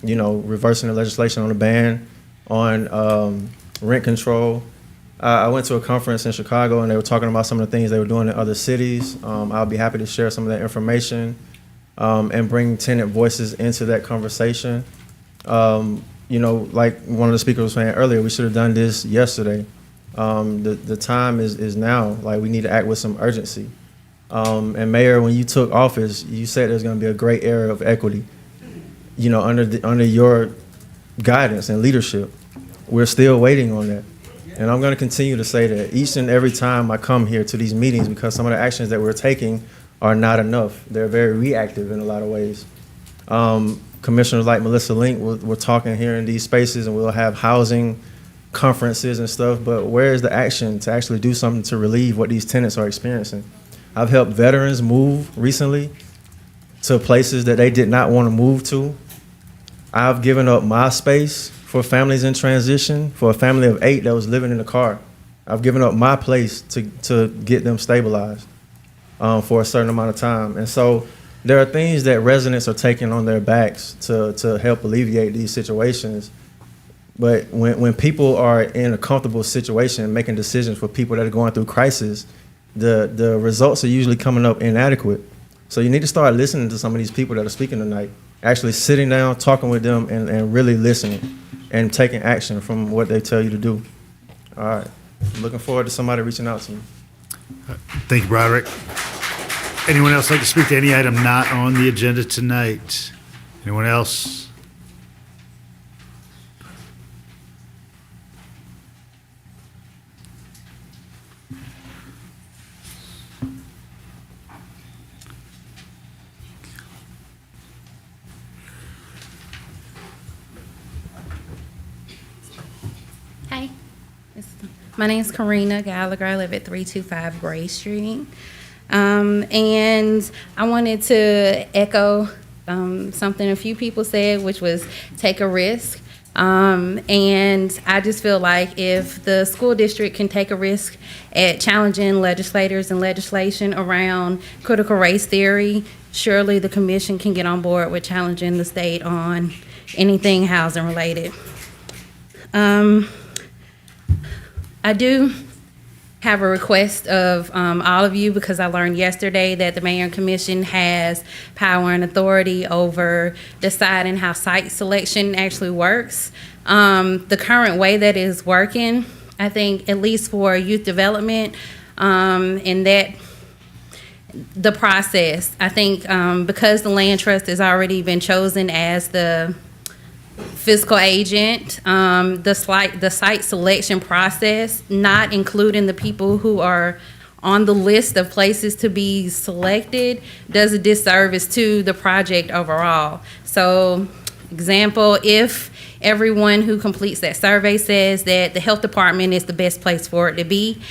reversing the legislation on the ban on rent control. I went to a conference in Chicago and they were talking about some of the things they were doing in other cities. I'll be happy to share some of that information and bring tenant voices into that conversation. you know, like one of the speakers was saying earlier, we should have done this yesterday. The time is now. Like, we need to act with some urgency. And Mayor, when you took office, you said there's going to be a great area of equity, you know, under your guidance and leadership. We're still waiting on that. And I'm going to continue to say that each and every time I come here to these meetings, because some of the actions that we're taking are not enough. They're very reactive in a lot of ways. Commissioners like Melissa Link, we're talking here in these spaces, and we'll have housing conferences and stuff, but where is the action to actually do something to relieve what these tenants are experiencing? I've helped veterans move recently to places that they did not want to move to. I've given up my space for families in transition, for a family of 8 that was living in a car. I've given up my place to get them stabilized for a certain amount of time. And so there are things that residents are taking on their backs to help alleviate these situations. But when people are in a comfortable situation, making decisions for people that are going through crisis, the results are usually coming up inadequate. So you need to start listening to some of these people that are speaking tonight, actually sitting down, talking with them, and really listening and taking action from what they tell you to do. All right. I'm looking forward to somebody reaching out to me. Thank you, Broderick. Anyone else like to speak to any item not on the agenda tonight? Anyone else? Hi, my name is Karina Gallagher. I live at 325 Gray Street. And I wanted to echo something a few people said, which was take a risk. And I just feel like if the school district can take a risk at challenging legislators and legislation around critical race theory, surely the commission can get on board with challenging the state on anything housing related. I do have a request of all of you, because I learned yesterday that the mayor and commission has power and authority over deciding how site selection actually works. The current way that is working, I think, at least for youth development, and that the process, I think because the land trust has already been chosen as the fiscal agent, the site selection process, not including the people who are on the list of places to be selected, does a disservice to the project overall. So, example, if everyone who completes that survey says that the health department is the best place for it to be,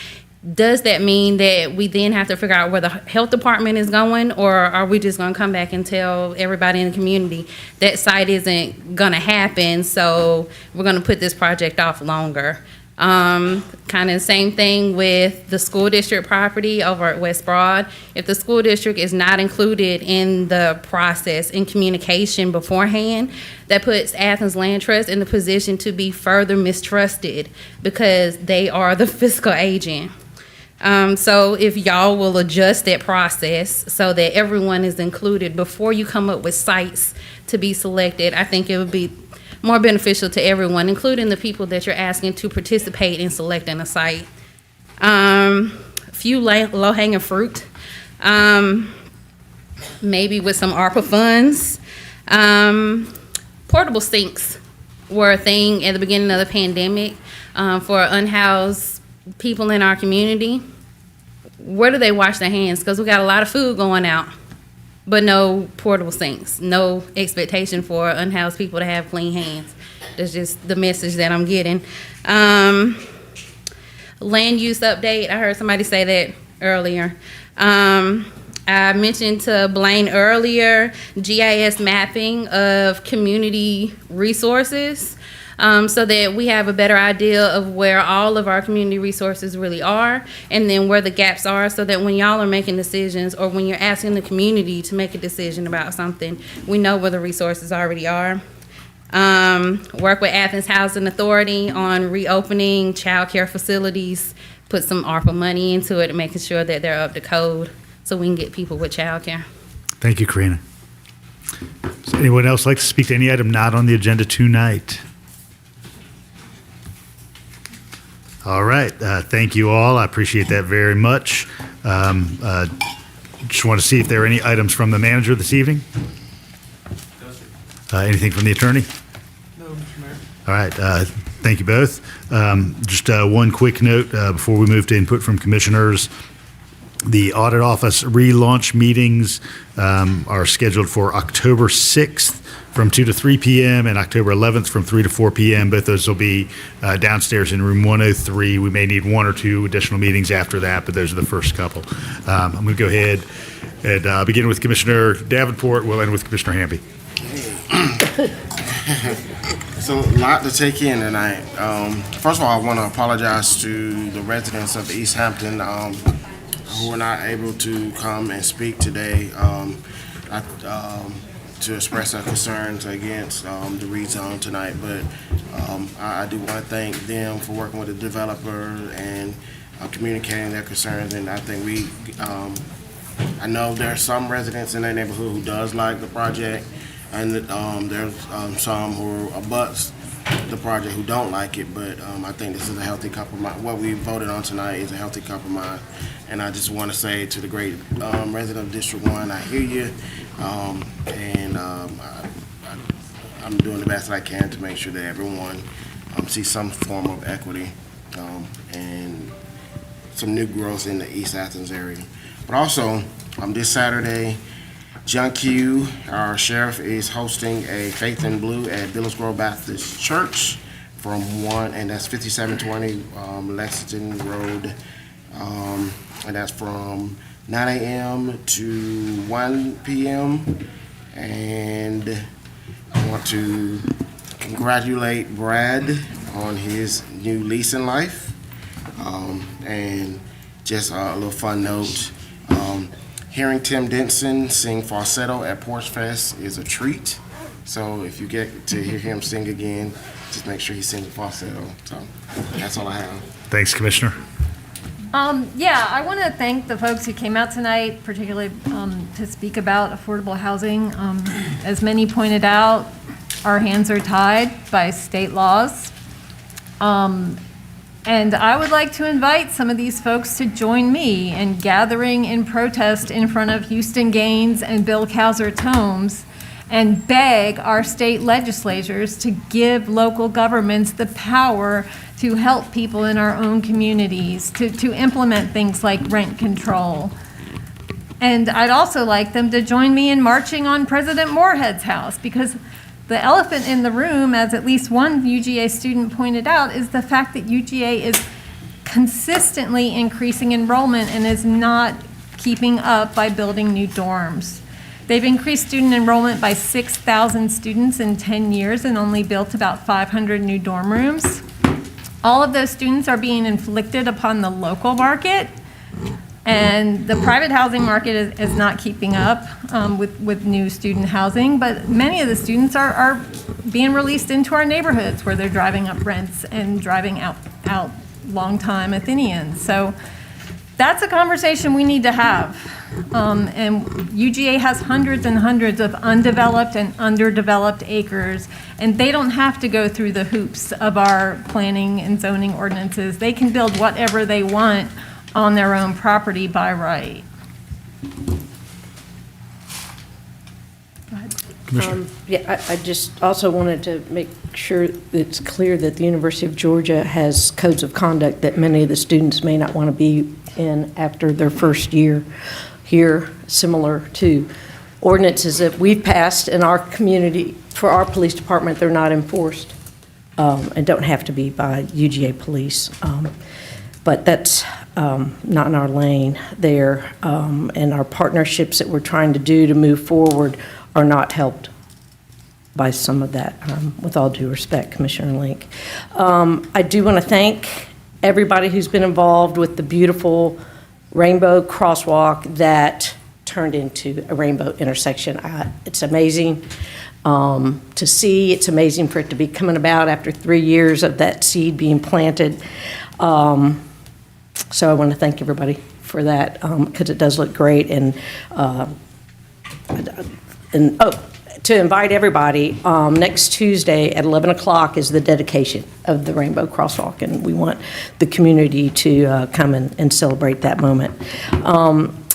does that mean that we then have to figure out where the health department is going, or are we just going to come back and tell everybody in the community that site isn't going to happen, so we're going to put this project off longer? Kind of the same thing with the school district property over at West Broad. If the school district is not included in the process in communication beforehand, that puts Athens Land Trust in the position to be further mistrusted because they are the fiscal agent. So if y'all will adjust that process so that everyone is included before you come up with sites to be selected, I think it would be more beneficial to everyone, including the people that you're asking to participate in selecting a site. A few low-hanging fruit, maybe with some ARPA funds. Portable sinks were a thing at the beginning of the pandemic for unhoused people in our community. Where do they wash their hands? Because we got a lot of food going out, but no portable sinks, no expectation for unhoused people to have clean hands. That's just the message that I'm getting. Land use update, I heard somebody say that earlier. I mentioned to Blaine earlier, GIS mapping of community resources, so that we have a better idea of where all of our community resources really are, and then where the gaps are, so that when y'all are making decisions, or when you're asking the community to make a decision about something, we know where the resources already are. Work with Athens Housing Authority on reopening child care facilities, put some ARPA money into it and making sure that they're up to code so we can get people with child care. Thank you, Karina. Does anyone else like to speak to any item not on the agenda tonight? All right. Thank you all. I appreciate that very much. Just want to see if there are any items from the manager this evening. Anything from the attorney? No, Mr. Mayor. All right. Thank you both. Just one quick note before we move to input from commissioners. The audit office relaunch meetings are scheduled for October 6th from 2 to 3 p.m. and October 11th from 3 to 4 p.m. Both those will be downstairs in room 103. We may need one or two additional meetings after that, but those are the first couple. I'm going to go ahead and begin with Commissioner Davenport. We'll end with Commissioner Hamby. So a lot to take in tonight. First of all, I want to apologize to the residents of East Hampton who were not able to come and speak today to express their concerns against the rezone tonight. But I do want to thank them for working with the developer and communicating their concerns. And I think I know there are some residents in that neighborhood who does like the project, and there's some who abuts the project who don't like it, but I think this is a healthy compromise. What we voted on tonight is a healthy compromise, and I just want to say to the great resident of District 1, I hear you, and I'm doing the best I can to make sure that everyone sees some form of equity and some new growth in the East Athens area. But also, this Saturday, John Q, our sheriff, is hosting a Faith in Blue at Billis Grove Baptist Church from 1, and that's 5720 Lexington Road, and that's from 9 a.m. to 1 p.m. And I want to congratulate Brad on his new lease in life, and just a little fun note. Hearing Tim Denson sing falsetto at Porch Fest is a treat. So if you get to hear him sing again, just make sure he sings falsetto. So that's all I have. Thanks, Commissioner. Yeah, I want to thank the folks who came out tonight, particularly to speak about affordable housing. As many pointed out, our hands are tied by state laws. And I would like to invite some of these folks to join me in gathering in protest in front of Houston Gaines and Bill Cowsert's homes and beg our state legislatures to give local governments the power to help people in our own communities, to implement things like rent control. And I'd also like them to join me in marching on President Moorhead's house, because the elephant in the room, as at least one UGA student pointed out, is the fact that UGA is consistently increasing enrollment and is not keeping up by building new dorms. They've increased student enrollment by 6,000 students in 10 years and only built about 500 new dorm rooms. All of those students are being inflicted upon the local market, and the private housing market is not keeping up with new student housing, but many of the students are being released into our neighborhoods where they're driving up rents and driving out long-time Athenians. So that's a conversation we need to have. And UGA has hundreds and hundreds of undeveloped and underdeveloped acres, and they don't have to go through the hoops of our planning and zoning ordinances. They can build whatever they want on their own property by right. I just also wanted to make sure that it's clear that the University of Georgia has codes of conduct that many of the students may not want to be in after their first year here, similar to ordinances that we've passed in our community for our police department. They're not enforced and don't have to be by UGA police. But that's not in our lane there, and our partnerships that we're trying to do to move forward are not helped by some of that, with all due respect, Commissioner Link. I do want to thank everybody who's been involved with the beautiful rainbow crosswalk that turned into a rainbow intersection. It's amazing to see. It's amazing for it to be coming about after 3 years of that seed being planted. So I want to thank everybody for that, because it does look great. And to invite everybody, next Tuesday at 11 o'clock is the dedication of the Rainbow Crosswalk, and we want the community to come and celebrate that moment.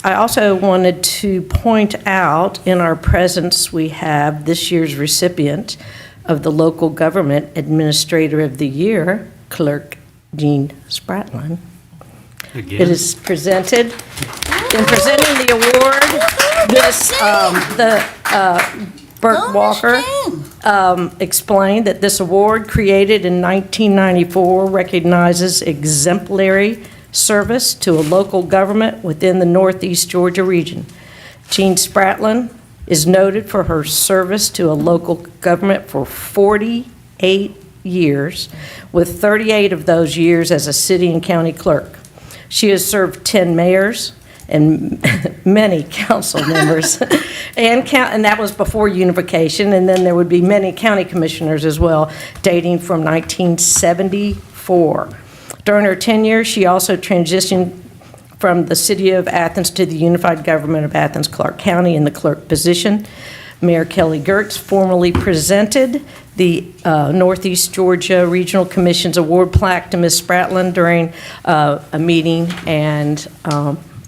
I also wanted to point out, in our presence, we have this year's recipient of the Local Government Administrator of the Year, Clerk Jean Spratlin. Again. It is presented, in presenting the award, Burke Walker explained that this award, created in 1994, recognizes exemplary service to a local government within the Northeast Georgia region. Jean Spratlin is noted for her service to a local government for 48 years, with 38 of those years as a city and county clerk. She has served 10 mayors and many council members, and that was before unification, and then there would be many county commissioners as well, dating from 1974. During her tenure, she also transitioned from the City of Athens to the Unified Government of Athens-Clarke County in the clerk position. Mayor Kelly Gertz formally presented the Northeast Georgia Regional Commission's award plaque to Ms. Spratlin during a meeting, and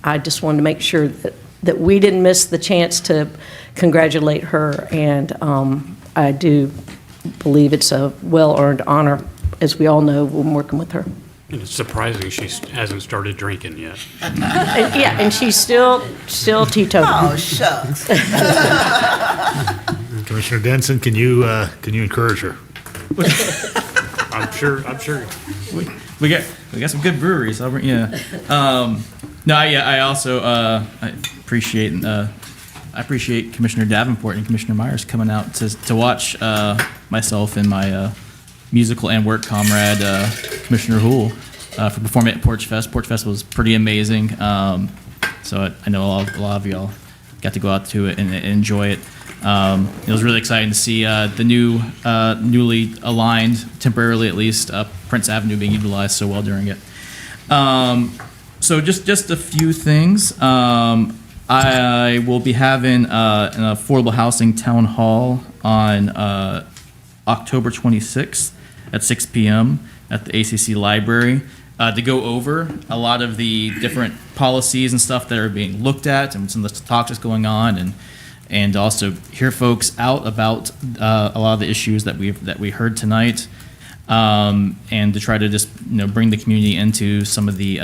I just wanted to make sure that we didn't miss the chance to congratulate her, and I do believe it's a well-earned honor, as we all know, when working with her. And it's surprising she hasn't started drinking yet. And she's still teetotal. Oh, shucks. Commissioner Denson, can you encourage her? I'm sure. We got some good breweries. I also I appreciate Commissioner Davenport and Commissioner Myers coming out to watch myself and my musical and work comrade Commissioner Houle for performing at Porch Fest. Porch Fest was pretty amazing. So I know a lot of y'all got to go out to it and enjoy it. It was really exciting to see the newly aligned, temporarily at least, Prince Avenue being utilized so well during it. So just a few things. I will be having an affordable housing town hall on October 26th at 6 p.m. at the ACC Library to go over a lot of the different policies and stuff that are being looked at and some of the talks that's going on, and also hear folks out about a lot of the issues that we heard tonight, and to try to just bring the community into some of the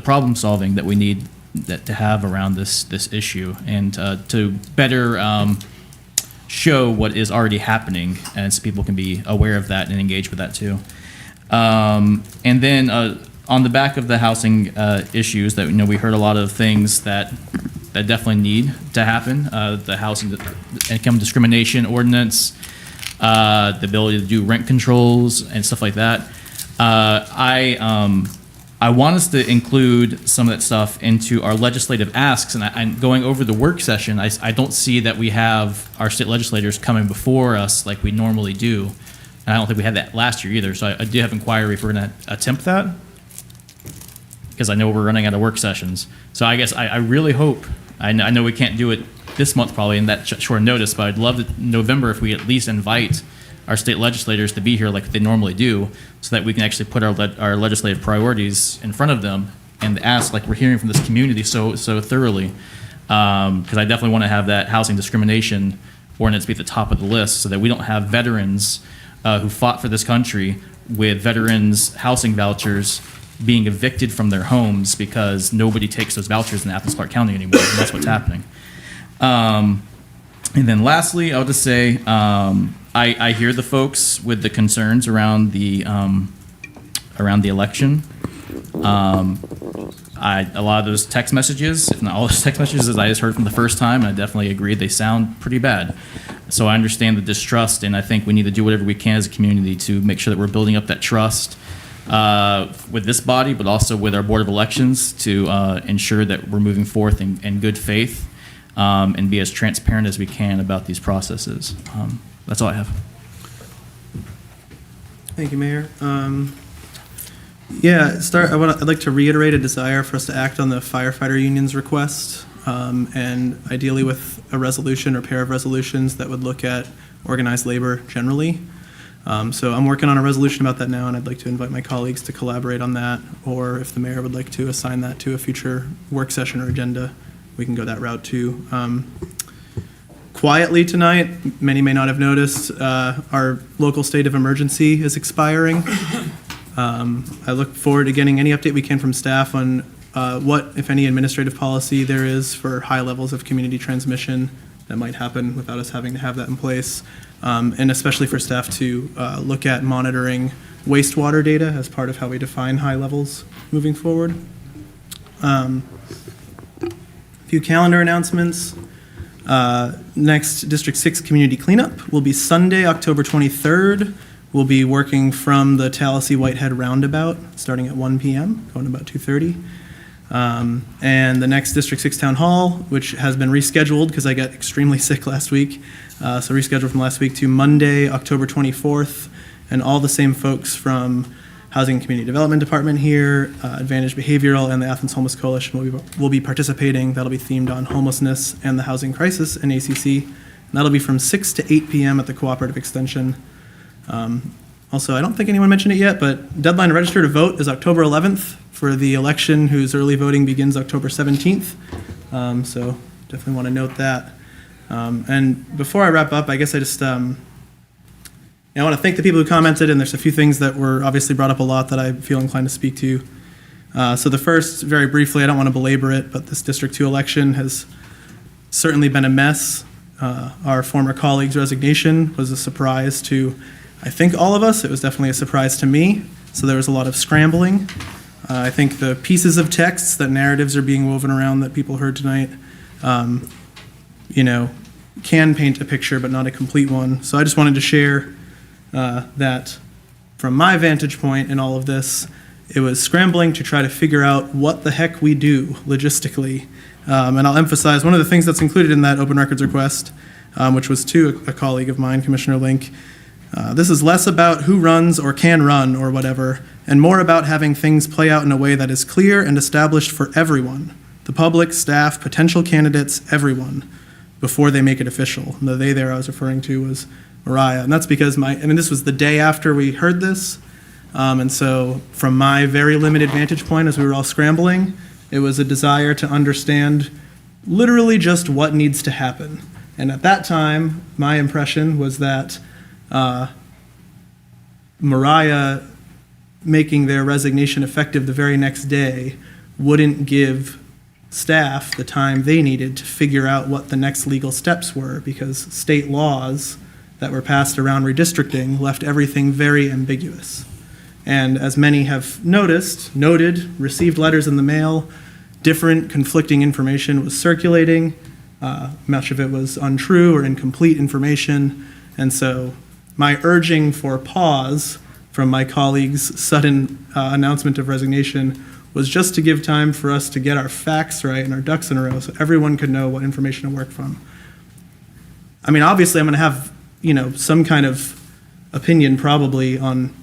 problem solving that we need to have around this issue, and to better show what is already happening, and so people can be aware of that and engage with that too. And then on the back of the housing issues, that we heard a lot of things that definitely need to happen. The housing income discrimination ordinance, the ability to do rent controls and stuff like that. I want us to include some of that stuff into our legislative asks, and going over the work session, I don't see that we have our state legislators coming before us like we normally do, and I don't think we had that last year either, so I do have inquiry if we're going to attempt that, because I know we're running out of work sessions. So I guess I really hope, I know we can't do it this month probably in that short notice, but I'd love to November if we at least invite our state legislators to be here like they normally do, so that we can actually put our legislative priorities in front of them and ask, like we're hearing from this community so thoroughly, because I definitely want to have that housing discrimination ordinance be at the top of the list, so that we don't have veterans who fought for this country with veterans housing vouchers being evicted from their homes because nobody takes those vouchers in Athens-Clarke County anymore, and that's what's happening. And then lastly, I'll just say, I hear the folks with the concerns around the election. A lot of those text messages, if not all those text messages, as I just heard from the first time, and I definitely agree, they sound pretty bad. So I understand the distrust, and I think we need to do whatever we can as a community to make sure that we're building up that trust with this body, but also with our Board of Elections to ensure that we're moving forth in good faith and be as transparent as we can about these processes. That's all I have. Thank you, Mayor. I'd like to reiterate a desire for us to act on the firefighter union's request. and ideally with a resolution or pair of resolutions that would look at organized labor generally. So I'm working on a resolution about that now, and I'd like to invite my colleagues to collaborate on that, or if the mayor would like to assign that to a future work session or agenda, we can go that route too. Quietly tonight, many may not have noticed, our local state of emergency is expiring. I look forward to getting any update we can from staff on what, if any, administrative policy there is for high levels of community transmission that might happen without us having to have that in place, and especially for staff to look at monitoring wastewater data as part of how we define high levels moving forward. A few calendar announcements. Next District 6 Community Cleanup will be Sunday, October 23rd. We'll be working from the Tallahassee Whitehead Roundabout, starting at 1 p.m., going to about 2:30. And the next District 6 Town Hall, which has been rescheduled because I got extremely sick last week, so rescheduled from last week to Monday, October 24th, and all the same folks from Housing and Community Development Department here, Advantage Behavioral, and the Athens Homeless Coalition will be participating. That'll be themed on homelessness and the housing crisis in ACC. And that'll be from 6 to 8 p.m. at the Cooperative Extension. Also, I don't think anyone mentioned it yet, but deadline to register to vote is October 11th for the election, whose early voting begins October 17th. So definitely want to note that. And before I wrap up, I guess I just I want to thank the people who commented, and there's a few things that were obviously brought up a lot that I feel inclined to speak to. So the first, very briefly, I don't want to belabor it, but this District 2 election has certainly been a mess. Our former colleague's resignation was a surprise to, I think, all of us. It was definitely a surprise to me, so there was a lot of scrambling. I think the pieces of texts that narratives are being woven around that people heard tonight, can paint a picture, but not a complete one. So I just wanted to share that from my vantage point in all of this, it was scrambling to try to figure out what the heck we do logistically. And I'll emphasize one of the things that's included in that open records request, which was to a colleague of mine, Commissioner Link. This is less about who runs or can run or whatever, and more about having things play out in a way that is clear and established for everyone, the public, staff, potential candidates, everyone, before they make it official. And the they there I was referring to was Mariah. And that's because this was the day after we heard this. And so from my very limited vantage point as we were all scrambling, it was a desire to understand literally just what needs to happen. And at that time, my impression was that Mariah making their resignation effective the very next day wouldn't give staff the time they needed to figure out what the next legal steps were, because state laws that were passed around redistricting left everything very ambiguous. And as many have noted, received letters in the mail, different conflicting information was circulating. Much of it was untrue or incomplete information. And so my urging for pause from my colleague's sudden announcement of resignation was just to give time for us to get our facts right and our ducks in a row so everyone could know what information to work from. I mean, obviously I'm going to have, some kind of opinion probably on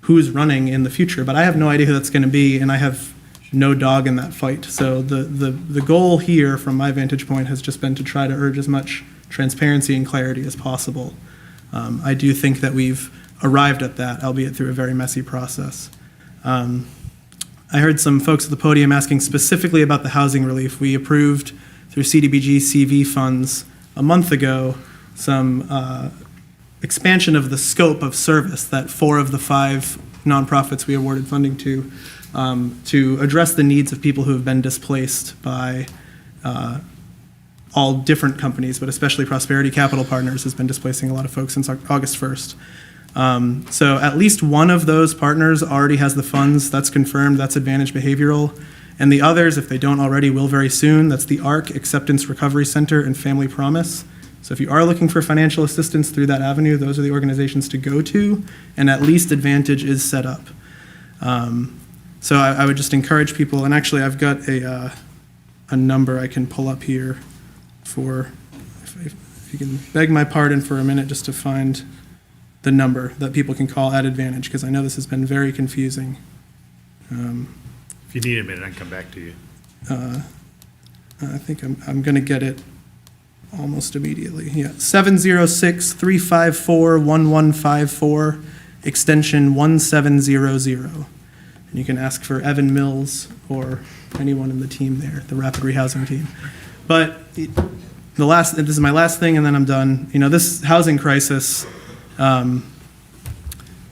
who's running in the future, but I have no idea who that's going to be, and I have no dog in that fight. So the goal here from my vantage point has just been to try to urge as much transparency and clarity as possible. I do think that we've arrived at that, albeit through a very messy process. I heard some folks at the podium asking specifically about the housing relief. We approved through CDBG CV funds a month ago some expansion of the scope of service that 4 of the 5 nonprofits we awarded funding to address the needs of people who have been displaced by all different companies, but especially Prosperity Capital Partners has been displacing a lot of folks since August 1st. So at least one of those partners already has the funds. That's confirmed. That's Advantage Behavioral. And the others, if they don't already, will very soon. That's the ARC, Acceptance Recovery Center, and Family Promise. So if you are looking for financial assistance through that avenue, those are the organizations to go to, and at least Advantage is set up. So I would just encourage people, and actually I've got a number I can pull up here for, if you can beg my pardon for a minute just to find the number that people can call at Advantage, because I know this has been very confusing. If you need a minute, I can come back to you. I think I'm going to get it almost immediately. Yeah, 706-354-1154, extension 1700. And you can ask for Evan Mills or anyone in the team there, the rapid rehousing team. But this is my last thing, and then I'm done. This housing crisis, I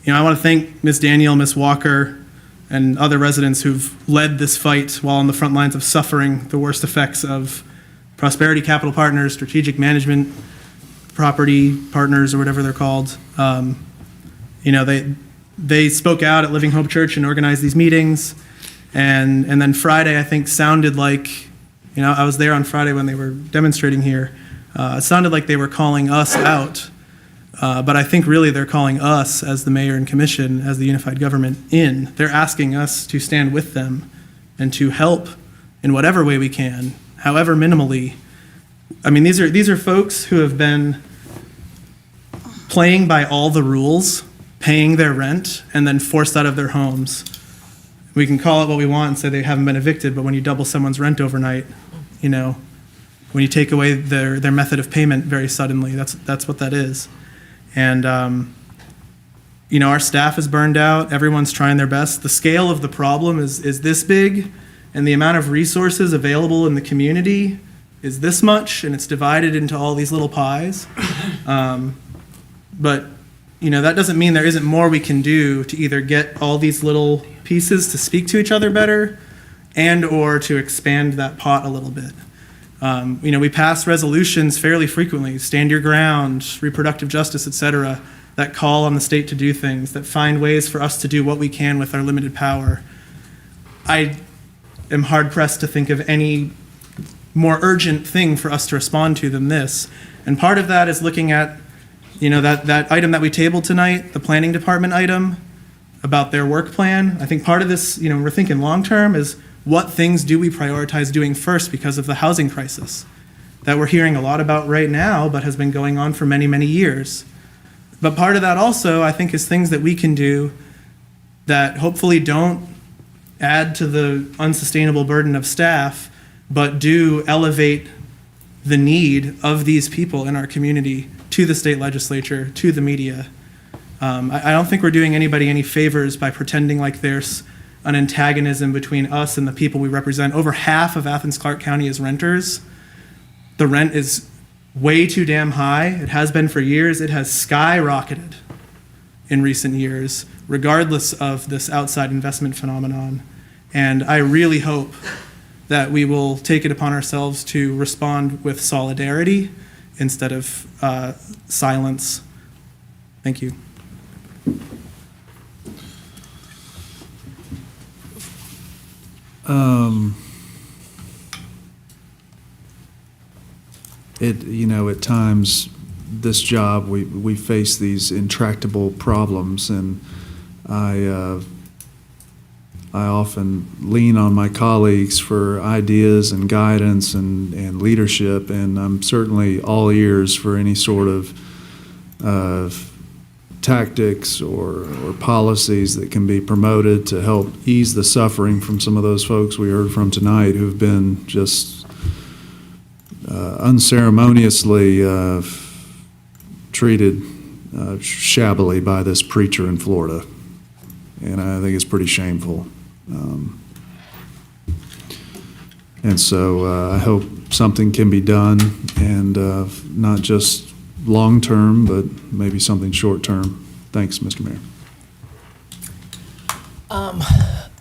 want to thank Ms. Daniel, Ms. Walker, and other residents who've led this fight while on the front lines of suffering the worst effects of Prosperity Capital Partners, Strategic Management, Property Partners, or whatever they're called. They spoke out at Living Hope Church and organized these meetings. And then Friday, I think, sounded like, I was there on Friday when they were demonstrating here. It sounded like they were calling us out. But I think really they're calling us as the mayor and commission, as the unified government, in. They're asking us to stand with them and to help in whatever way we can, however minimally. I mean, these are folks who have been playing by all the rules, paying their rent, and then forced out of their homes. We can call it what we want and say they haven't been evicted, but when you double someone's rent overnight, when you take away their method of payment very suddenly, that's what that is. And, our staff is burned out. Everyone's trying their best. The scale of the problem is this big, and the amount of resources available in the community is this much, and it's divided into all these little pies. But, that doesn't mean there isn't more we can do to either get all these little pieces to speak to each other better and or to expand that pot a little bit. We pass resolutions fairly frequently, stand your ground, reproductive justice, et cetera, that call on the state to do things, that find ways for us to do what we can with our limited power. I am hard-pressed to think of any more urgent thing for us to respond to than this. And part of that is looking at, that item that we tabled tonight, the planning department item about their work plan. I think part of this, we're thinking long-term is, what things do we prioritize doing first because of the housing crisis that we're hearing a lot about right now, but has been going on for many, many years? But part of that also, I think, is things that we can do that hopefully don't add to the unsustainable burden of staff, but do elevate the need of these people in our community to the state legislature, to the media. I don't think we're doing anybody any favors by pretending like there's an antagonism between us and the people we represent. Over half of Athens-Clarke County is renters. The rent is way too damn high. It has been for years. It has skyrocketed in recent years, regardless of this outside investment phenomenon. And I really hope that we will take it upon ourselves to respond with solidarity instead of silence. Thank you. At times, this job, we face these intractable problems, and I often lean on my colleagues for ideas and guidance and leadership, and I'm certainly all ears for any sort of tactics or policies that can be promoted to help ease the suffering from some of those folks we heard from tonight who've been just unceremoniously treated shabbily by this preacher in Florida. And I think it's pretty shameful. And so I hope something can be done, and not just long-term, but maybe something short-term. Thanks, Mr. Mayor.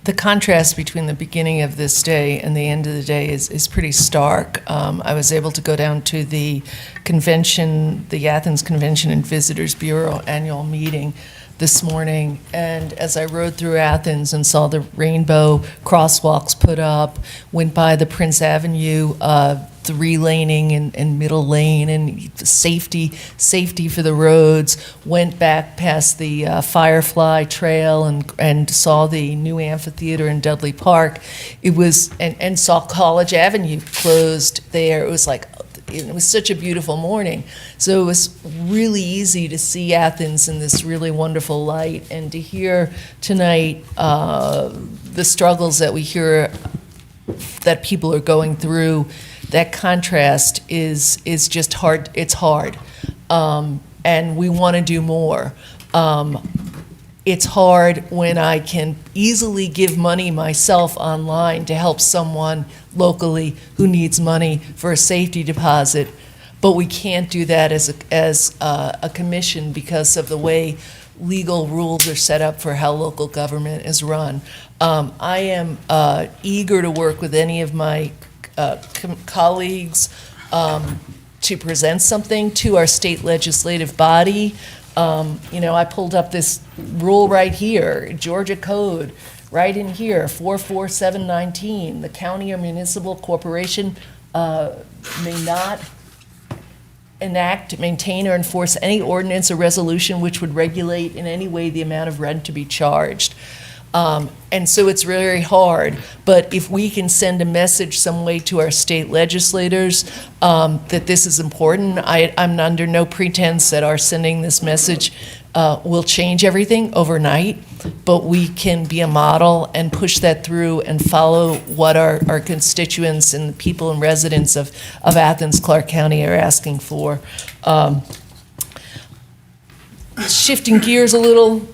The contrast between the beginning of this day and the end of the day is pretty stark. I was able to go down to the convention, the Athens Convention and Visitors Bureau annual meeting this morning, and as I rode through Athens and saw the rainbow crosswalks put up, went by the Prince Avenue 3-laning and middle lane and safety for the roads, went back past the Firefly Trail and saw the new amphitheater in Dudley Park. It was, and saw College Avenue closed there. It was like, it was such a beautiful morning. So it was really easy to see Athens in this really wonderful light, and to hear tonight the struggles that we hear that people are going through that contrast is just hard. It's hard. And we want to do more. It's hard when I can easily give money myself online to help someone locally who needs money for a safety deposit, but we can't do that as a commission because of the way legal rules are set up for how local government is run. I am eager to work with any of my colleagues to present something to our state legislative body. I pulled up this rule right here, Georgia Code, right in here, 44719. The county or municipal corporation may not enact, maintain, or enforce any ordinance or resolution which would regulate in any way the amount of rent to be charged. And so it's very hard, but if we can send a message some way to our state legislators that this is important, I'm under no pretense that our sending this message will change everything overnight, but we can be a model and push that through and follow what our constituents and the people and residents of Athens-Clarke County are asking for. Shifting gears a little,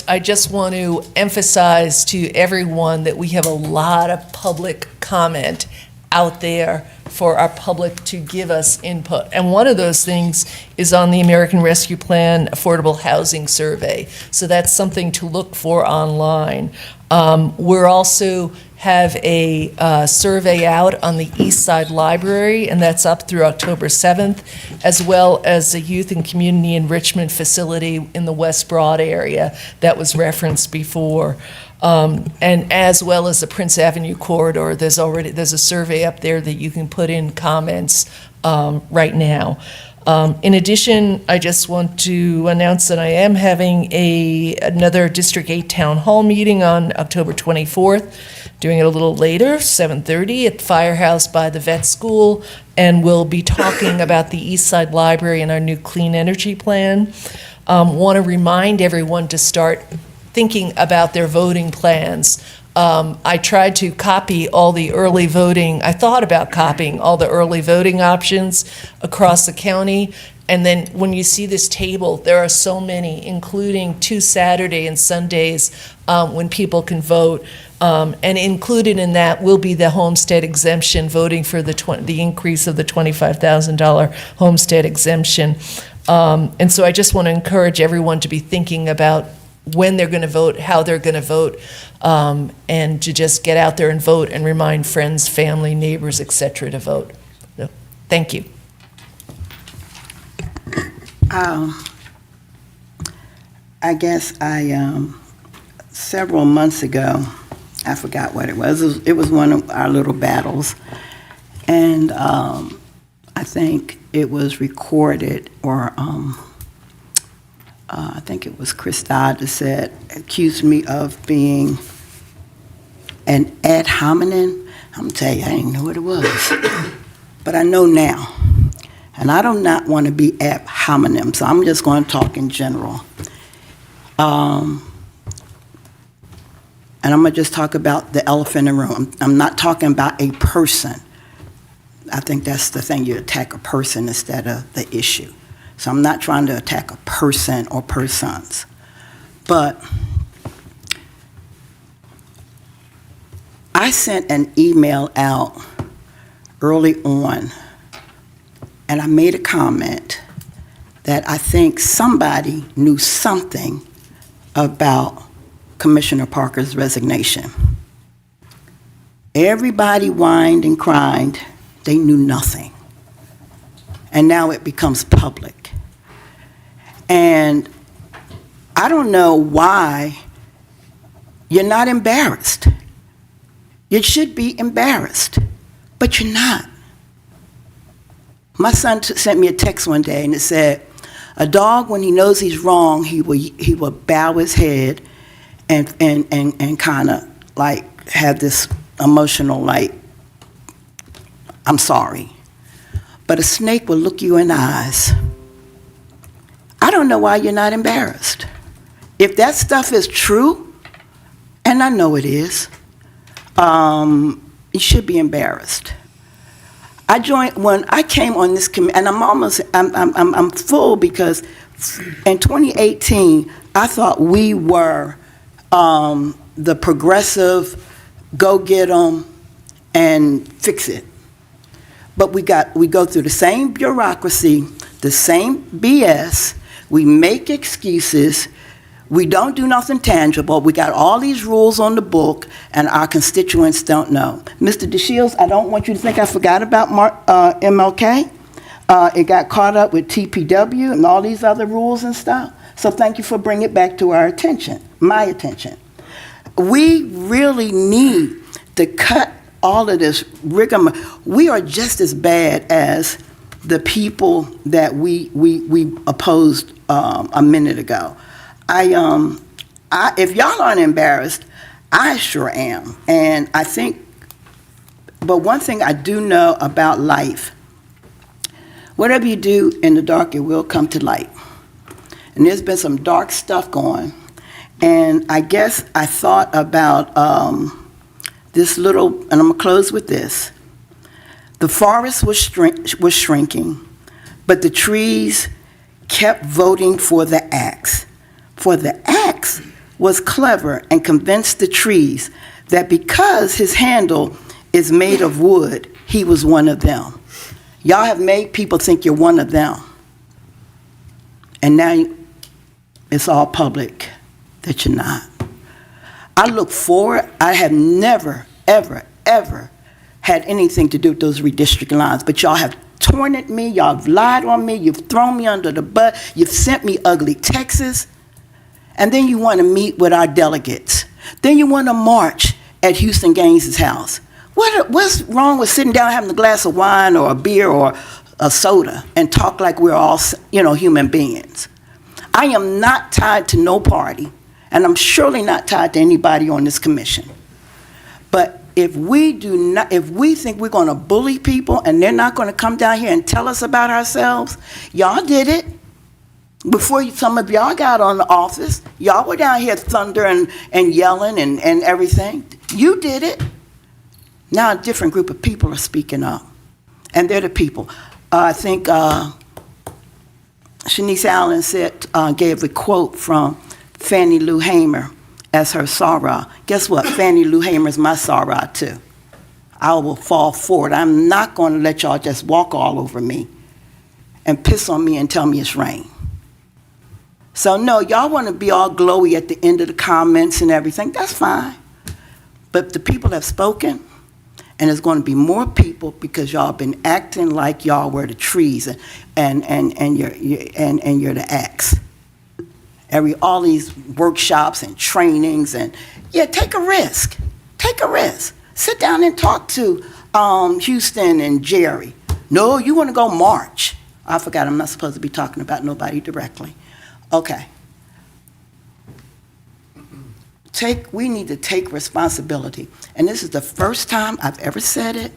I just want to emphasize to everyone that we have a lot of public comment out there for our public to give us input. And one of those things is on the American Rescue Plan Affordable Housing Survey. So that's something to look for online. We're also have a survey out on the East Side Library, and that's up through October 7th, as well as the Youth and Community Enrichment Facility in the West Broad area that was referenced before. And as well as the Prince Avenue corridor, there's a survey up there that you can put in comments right now. In addition, I just want to announce that I am having another District 8 Town Hall meeting on October 24th, doing it a little later, 7:30 at the Firehouse by the vet school, and we'll be talking about the East Side Library and our new clean energy plan. Want to remind everyone to start thinking about their voting plans. I tried to copy all the early voting. I thought about copying all the early voting options across the county. And then when you see this table, there are so many, including 2 Saturday and Sundays when people can vote. And included in that will be the homestead exemption, voting for the increase of the $25,000 homestead exemption. And so I just want to encourage everyone to be thinking about when they're going to vote, how they're going to vote, and to just get out there and vote and remind friends, family, neighbors, et cetera, to vote. So, thank you. I guess several months ago, I forgot what it was. It was one of our little battles. And I think it was recorded, or I think it was Chris Dodd that accused me of being an ad hominem. I'm going to tell you, I didn't know what it was. But I know now. And I do not want to be ad hominem, so I'm just going to talk in general. And I'm going to just talk about the elephant in the room. I'm not talking about a person. I think that's the thing, you attack a person instead of the issue. So I'm not trying to attack a person or persons. But I sent an email out early on, and I made a comment that I think somebody knew something about Commissioner Parker's resignation. Everybody whined and cried. They knew nothing. And now it becomes public. And I don't know why you're not embarrassed. You should be embarrassed, but you're not. My son sent me a text one day, and it said, a dog, when he knows he's wrong, he will bow his head and kind of like have this emotional, like, I'm sorry. But a snake will look you in the eyes. I don't know why you're not embarrassed. If that stuff is true, and I know it is, you should be embarrassed. when I came on this committee, and I'm full because in 2018, I thought we were the progressive, go get them and fix it. But we go through the same bureaucracy, the same BS, we make excuses, we don't do nothing tangible, we got all these rules on the book, and our constituents don't know. Mr. DeShields, I don't want you to think I forgot about MLK. It got caught up with TPW and all these other rules and stuff. So thank you for bringing it back to our attention, my attention. We really need to cut all of this rigmarole. We are just as bad as the people that we opposed a minute ago. If y'all aren't embarrassed, I sure am. And I think, but one thing I do know about life, whatever you do in the dark, it will come to light. And there's been some dark stuff going. And I guess I thought about this little, and I'm gonna close with this. The forest was shrinking, but the trees kept voting for the axe. For the axe was clever and convinced the trees that because his handle is made of wood, he was one of them. Y'all have made people think you're one of them. And now it's all public that you're not. I look forward, I have never, ever, ever had anything to do with those redistricting lines, but y'all have torn at me, y'all have lied on me, you've thrown me under the bus, you've sent me ugly texts, and then you want to meet with our delegates. Then you want to march at Houston Gaines' house. What's wrong with sitting down having a glass of wine or a beer or a soda and talk like we're all, human beings? I am not tied to no party, and I'm surely not tied to anybody on this commission. But if we think we're going to bully people and they're not going to come down here and tell us about ourselves, y'all did it. Before some of y'all got on the office, y'all were down here thundering and yelling and everything. You did it. Now a different group of people are speaking up, and they're the people. I think Shanice Allen gave a quote from Fannie Lou Hamer as her sorrow. Guess what? Fannie Lou Hamer is my sorrow too. I will fall for it. I'm not going to let y'all just walk all over me and piss on me and tell me it's rain. So no, y'all want to be all glowy at the end of the comments and everything. That's fine. But the people have spoken, and there's going to be more people because y'all been acting like y'all were the trees and you're the axe. All these workshops and trainings and take a risk. Take a risk. Sit down and talk to Houston and Jerry. No, you want to go march. I forgot, I'm not supposed to be talking about nobody directly. Okay. We need to take responsibility. And this is the first time I've ever said it,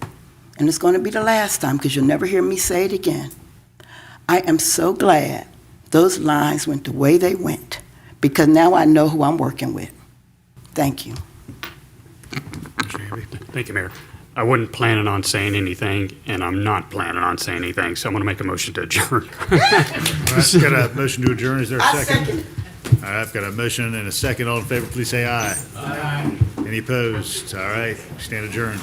and it's going to be the last time because you'll never hear me say it again. I am so glad those lines went the way they went because now I know who I'm working with. Thank you. Thank you, Mayor. I wasn't planning on saying anything, and I'm not planning on saying anything, so I'm going to make a motion to adjourn. All right, got a motion to adjourn. Is there a second? All right, I've got a motion and a second. All in favor, please say aye. Aye. Any opposed? All right, stand adjourned.